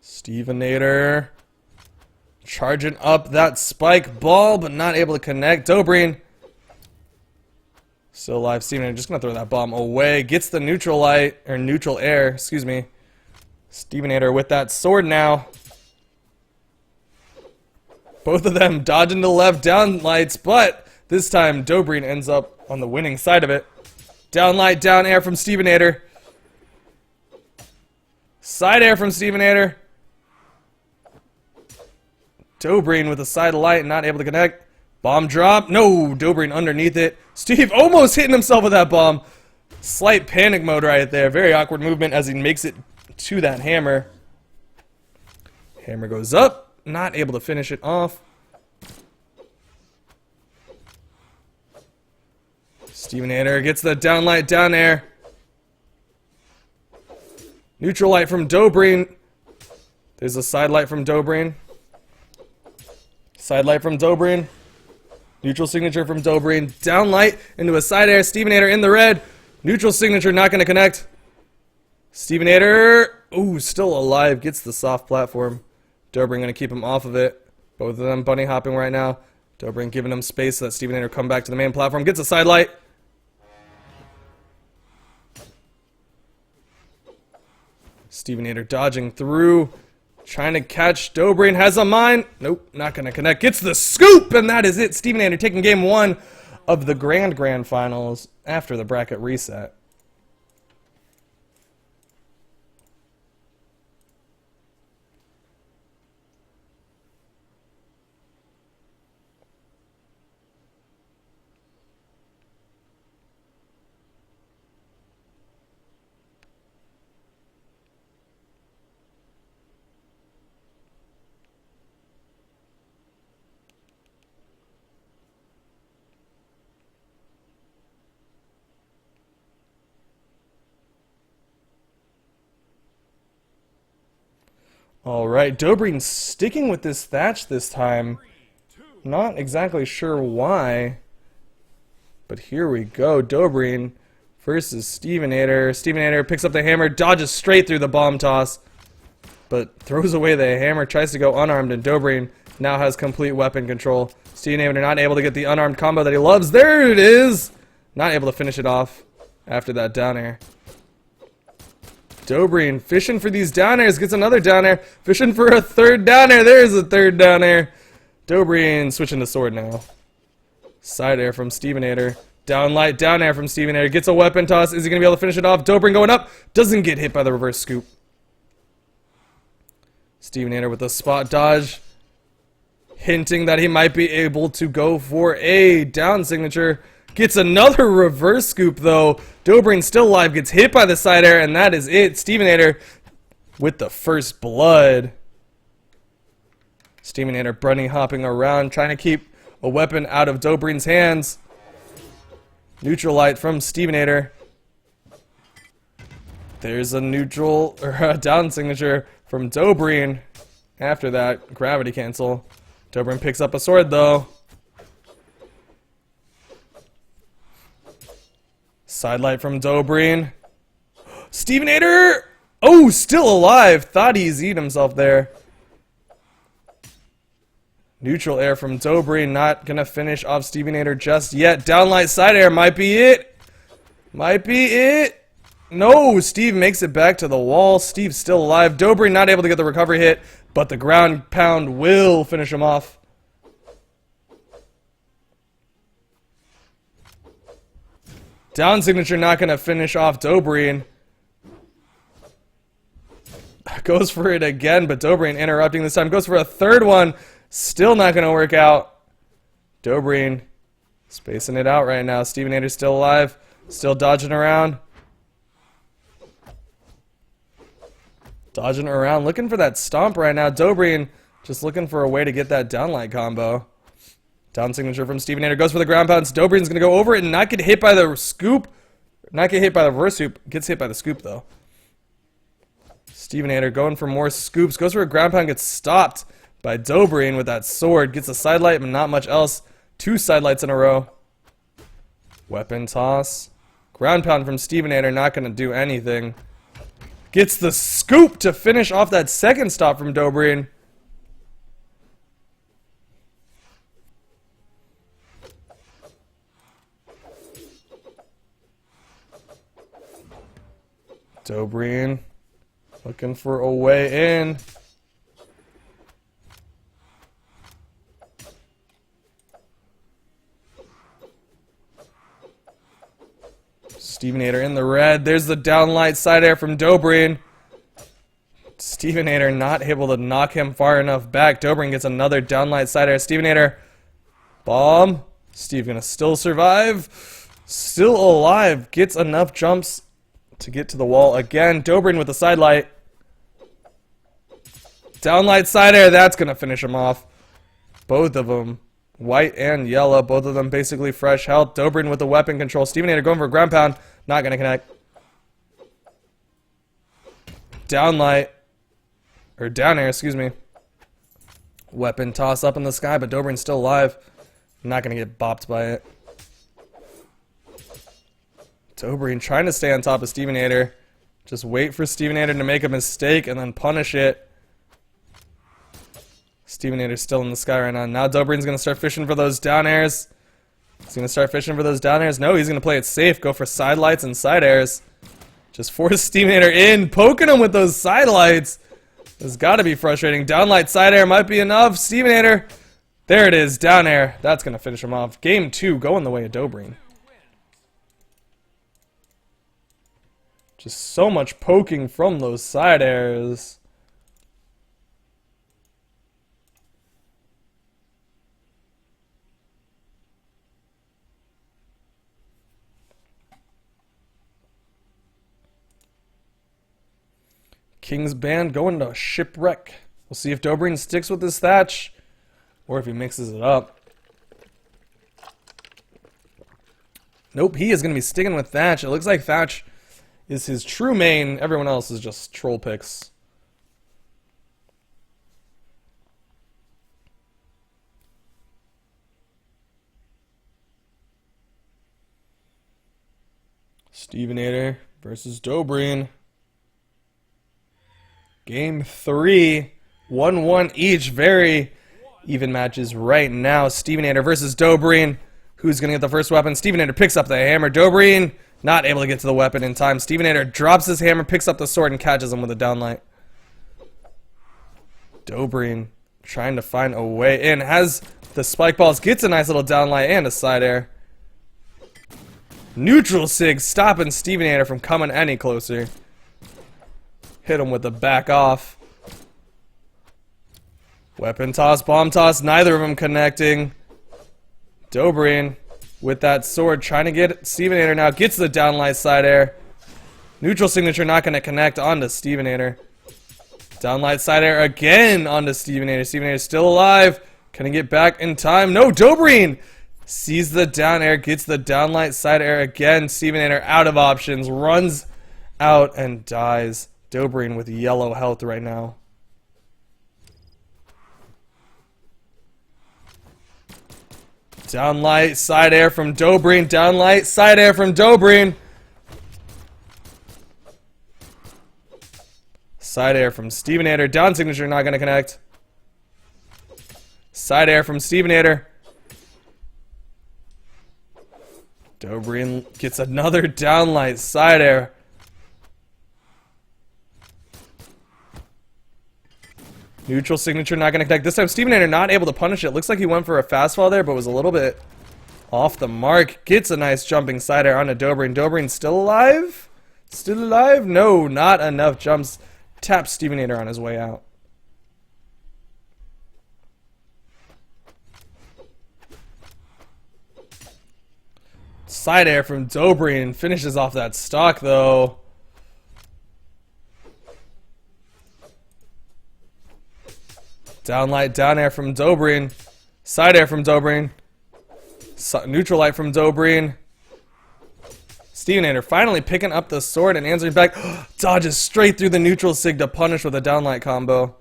Stevenator charging up that spike ball, but not able to connect. Dobrin still alive. Stevenator just going to throw that bomb away. Gets the neutral light, or neutral air, excuse me. Stevenator with that sword now. Both of them dodging to the left, down lights, but this time Dobrin ends up on the winning side of it. Down light, down air from Stevenator. Side air from Stevenator. Dobrin with a side light, not able to connect. Bomb drop. No, Dobrin underneath it. Steve almost hitting himself with that bomb. Slight panic mode right there. Very awkward movement as he makes it to that hammer. Hammer goes up. Not able to finish it off. Stevenator gets the down light, down air. Neutral light from Dobrin. There's a side light from Dobrin. Side light from Dobrin. Neutral signature from Dobrin. Down light into a side air. Stevenator in the red. Neutral signature not going to connect. Stevenator, ooh, still alive. Gets the soft platform. Dobrin going to keep him off of it. Both of them bunny hopping right now. Dobrin giving him space so that Stevenator come back to the main platform. Gets a side light. Stevenator dodging through. Trying to catch. Dobrin has a mine. Nope, not going to connect. Gets the scoop, and that is it. Stevenator taking game one of the Grand Finals after the bracket reset. Alright, Dobrin sticking with this thatch this time. Not exactly sure why. But here we go. Dobrin versus Stevenator. Stevenator picks up the hammer, dodges straight through the bomb toss, but throws away the hammer, tries to go unarmed, and Dobrin now has complete weapon control. Stevenator not able to get the unarmed combo that he loves. There it is! Not able to finish it off after that down air. Dobrin fishing for these down airs, gets another down air, fishing for a third down air. There's a third down air. Dobrin switching to sword now. Side air from Stevenator. Down light, down air from Stevenator. Gets a weapon toss. Is he going to be able to finish it off? Dobrin going up. Doesn't get hit by the reverse scoop. Stevenator with a spot dodge. Hinting that he might be able to go for a down signature. Gets another reverse scoop though. Dobrin still alive. Gets hit by the side air, and that is it. Stevenator with the first blood. Stevenator bunny hopping around, trying to keep a weapon out of Dobrin's hands. Neutral light from Stevenator. There's a neutral, or a down signature from Dobrin. After that, gravity cancel. Dobrin picks up a sword though. Side light from Dobrin. Stevenator! Oh, still alive. Thought he's eaten himself there. Neutral air from Dobrin. Not going to finish off Stevenator just yet. Downlight side air might be it. Might be it. No, Steve makes it back to the wall. Steve's still alive. Dobrin not able to get the recovery hit, but the ground pound will finish him off. Down signature not going to finish off Dobrin. Goes for it again, but Dobrin interrupting this time. Goes for a third one. Still not going to work out. Dobrin spacing it out right now. Stevenator still alive. Still dodging around. Dodging around. Looking for that stomp right now. Dobrin just looking for a way to get that downlight combo. Down signature from Stevenator. Goes for the ground pounds. Dobrin's going to go over it and not get hit by the scoop. Not get hit by the reverse scoop. Gets hit by the scoop, though. Stevenator going for more scoops. Goes for a ground pound. Gets stopped by Dobrin with that sword. Gets a side light, but not much else. 2 side lights in a row. Weapon toss. Ground pound from Stevenator. Not going to do anything. Gets the scoop to finish off that second stop from Dobrin. Dobrin looking for a way in. Stevenator in the red. There's the downlight side air from Dobrin. Stevenator not able to knock him far enough back. Dobrin gets another downlight side air. Stevenator. Bomb. Steve gonna still survive. Still alive. Gets enough jumps to get to the wall again. Dobrin with the side light. Downlight side air. That's gonna finish him off. Both of them. White and yellow. Both of them basically fresh health. Dobrin with the weapon control. Stevenator going for a ground pound. Not gonna connect. Downlight. Or down air, excuse me. Weapon toss up in the sky, but Dobrin's still alive. Not gonna get bopped by it. Dobrin trying to stay on top of Stevenator. Just wait for Stevenator to make a mistake and then punish it. Stevenator's still in the sky right now. Now Dobrin's going to start fishing for those down airs. He's going to start fishing for those down airs. No, he's going to play it safe. Go for side lights and side airs. Just force Stevenator in. Poking him with those side lights. This got to be frustrating. Downlight side air might be enough. Stevenator. There it is. Down air. That's going to finish him off. Game 2 going the way of Dobrin. Just so much poking from those side airs. King's Band going to Shipwreck. We'll see if Dobrin sticks with his Thatch or if he mixes it up. Nope, he is going to be sticking with Thatch. It looks like Thatch is his true main. Everyone else is just troll picks. Stevenator versus Dobrin. Game 3, 1-1 each. Very even matches right now. Stevenator versus Dobrin. Who's going to get the first weapon? Stevenator picks up the hammer. Dobrin not able to get to the weapon in time. Stevenator drops his hammer, picks up the sword, and catches him with a downlight. Dobrin trying to find a way in. Has the spike balls, gets a nice little downlight and a side air. Neutral sig stopping Stevenator from coming any closer. Hit him with the back off. Weapon toss, bomb toss, neither of them connecting. Dobrin with that sword trying to get Stevenator now. Gets the downlight side air. Neutral signature not going to connect onto Stevenator. Downlight side air again onto Stevenator. Stevenator still alive. Can he get back in time? No, Dobrin sees the down air, gets the downlight side air again. Stevenator out of options, runs out and dies. Dobrin with yellow health right now. Downlight, side air from Dobrin. Downlight, side air from Dobrin. Side air from Stevenator. Down signature not going to connect. Side air from Stevenator. Dobrin gets another downlight, side air. Neutral signature not going to connect. This time Stevenator not able to punish it. Looks like he went for a fastfall there, but was a little bit off the mark. Gets a nice jumping side air onto Dobrin. Dobrin still alive? Still alive? No, not enough jumps taps Stevenator on his way out. Side air from Dobrin finishes off that stock though. Down light, down air from Dobrin. Side air from Dobrin. Neutral light from Dobrin. Stevenator finally picking up the sword and answering back. Dodges straight through the neutral sig to punish with a downlight combo.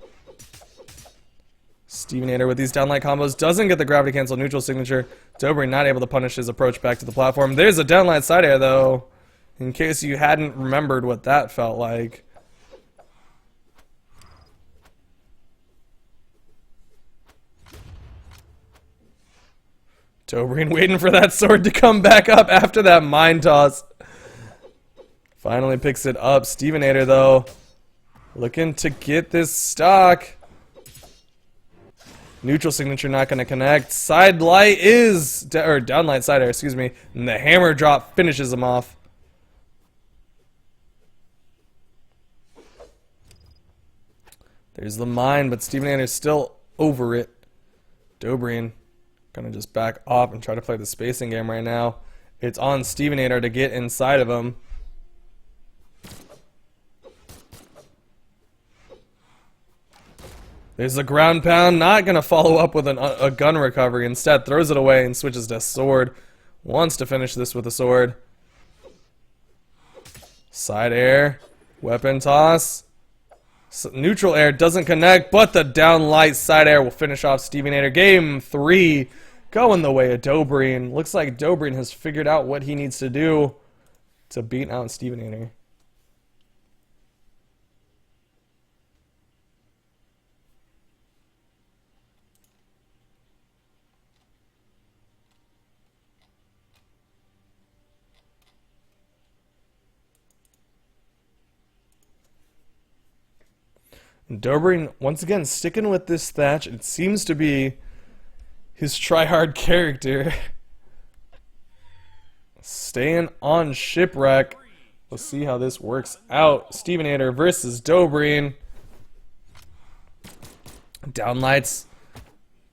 Stevenator with these downlight combos doesn't get the gravity cancel neutral signature. Dobrin not able to punish his approach back to the platform. There's a downlight side air though, in case you hadn't remembered what that felt like. Dobrin waiting for that sword to come back up after that mind toss. Finally picks it up. Stevenator though, looking to get this stock. Neutral signature not going to connect. Side light is, or downlight side air, excuse me. And the hammer drop finishes him off. There's the mine, but Stevenator's still over it. Dobrin gonna just back off and try to play the spacing game right now. It's on Stevenator to get inside of him. There's a ground pound, not going to follow up with a gun recovery. Instead, throws it away and switches to sword. Wants to finish this with a sword. Side air. Weapon toss. Neutral air doesn't connect, but the down light side air will finish off Stevenator. Game 3 going the way of Dobrin. Looks like Dobrin has figured out what he needs to do to beat out Stevenator. Dobrin, once again, sticking with this Thatch. It seems to be his try-hard character. Staying on Shipwreck. We'll see how this works out. Stevenator versus Dobrin. Downlights.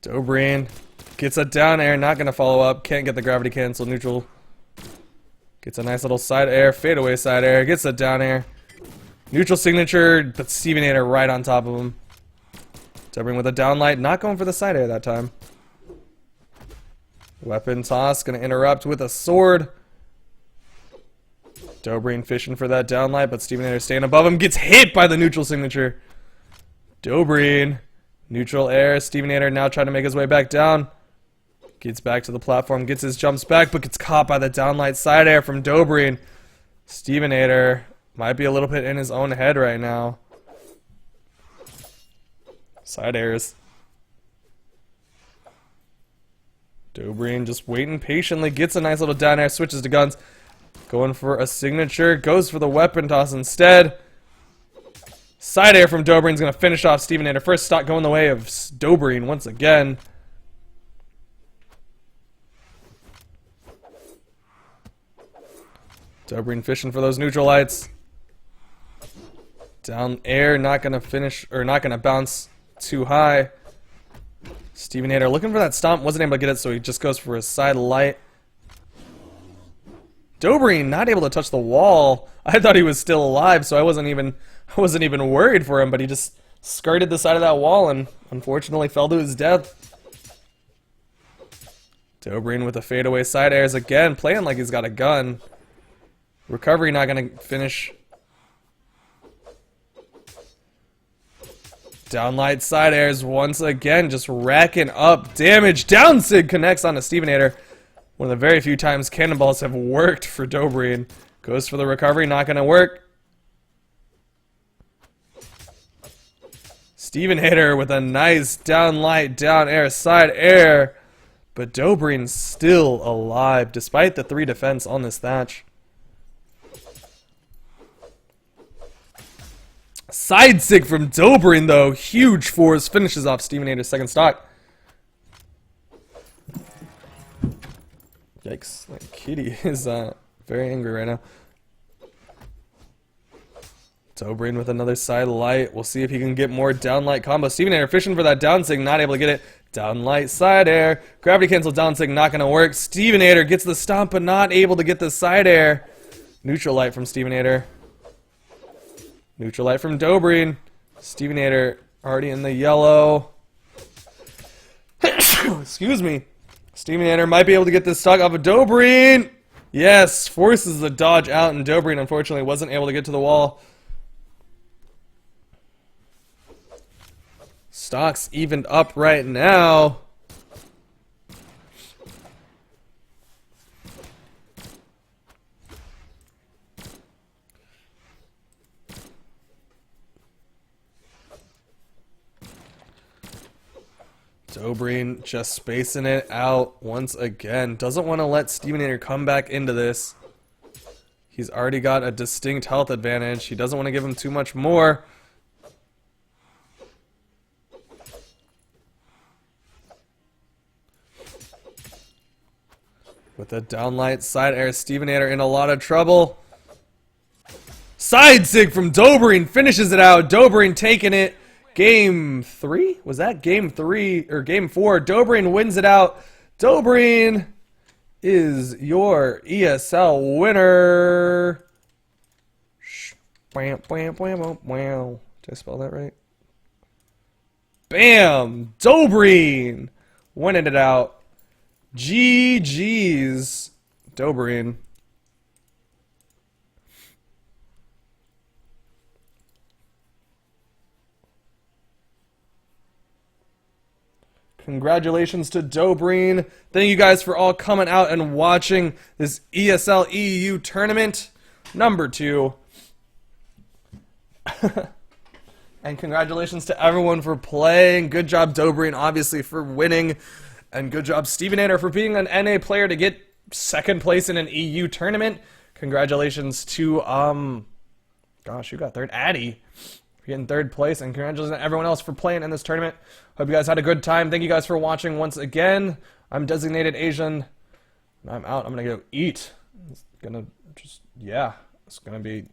Dobrin gets a down air, not going to follow up. Can't get the gravity cancel. Neutral. Gets a nice little side air. Fadeaway side air. Gets a down air. Neutral signature, but Stevenator right on top of him. Dobrin with a downlight, not going for the side air that time. Weapon toss, gonna interrupt with a sword. Dobrin fishing for that downlight, but Stevenator staying above him, gets hit by the neutral signature. Dobrin, neutral air, Stevenator now trying to make his way back down. Gets back to the platform, gets his jumps back, but gets caught by the downlight side air from Dobrin. Stevenator might be a little bit in his own head right now. Side airs. Dobrin just waiting patiently. Gets a nice little down air. Switches to guns. Going for a signature. Goes for the weapon toss instead. Side air from Dobrin's going to finish off Stevenator. First stock going the way of Dobrin once again. Dobrin fishing for those neutral lights. Down air, not gonna finish, or not gonna bounce too high. Stevenator looking for that stomp, wasn't able to get it, so he just goes for a side light. Dobrin not able to touch the wall. I thought he was still alive, so I wasn't even worried for him, but he just skirted the side of that wall and unfortunately fell to his death. Dobrin with the fadeaway side airs again, playing like he's got a gun. Recovery not gonna finish. Downlight side airs once again, just racking up damage. Down sig connects on a Stevenator. One of the very few times cannonballs have worked for Dobrin. Goes for the recovery, not going to work. Stevenator with a nice downlight, down air, side air. But Dobrin's still alive, despite the 3 defense on this Thatch. Side sig from Dobrin, though. Huge force. Finishes off Stevenator's second stock. Yikes. That kitty is very angry right now. Dobrin with another side light. We'll see if he can get more down light combo. Stevenator fishing for that down sig, not able to get it. Down light side air. Gravity cancel down sig, not going to work. Stevenator gets the stomp, but not able to get the side air. Neutral light from Stevenator. Neutral light from Dobrin. Stevenator already in the yellow. Excuse me. Stevenator might be able to get this stock off of Dobrin. Yes, forces the dodge out, and Dobrin unfortunately wasn't able to get to the wall. Stocks evened up right now. Dobrin just spacing it out once again. Doesn't want to let Stevenator come back into this. He's already got a distinct health advantage. He doesn't want to give him too much more. With the downlight side air, Stevenator in a lot of trouble. Side sig from Dobrin finishes it out. Dobrin taking it. Game 3? Was that game 3 or game 4? Dobrin wins it out. Dobrin is your ESL winner. Bam, bam, bam, bam. Did I spell that right? Bam! Dobrin winning it out. GG's, Dobrin. Congratulations to Dobrin. Thank you guys for all coming out and watching this ESL EU tournament number 2. And congratulations to everyone for playing. Good job, Dobrin, obviously, for winning. And good job, Stevenator, for being an NA player to get 2nd place in an EU tournament. Congratulations to, gosh, who got 3rd? Addy, for getting 3rd place. And congratulations to everyone else for playing in this tournament. Hope you guys had a good time. Thank you guys for watching once again. I'm Designated Asian. I'm out. I'm going to go eat. It's going to just, yeah, it's going to be...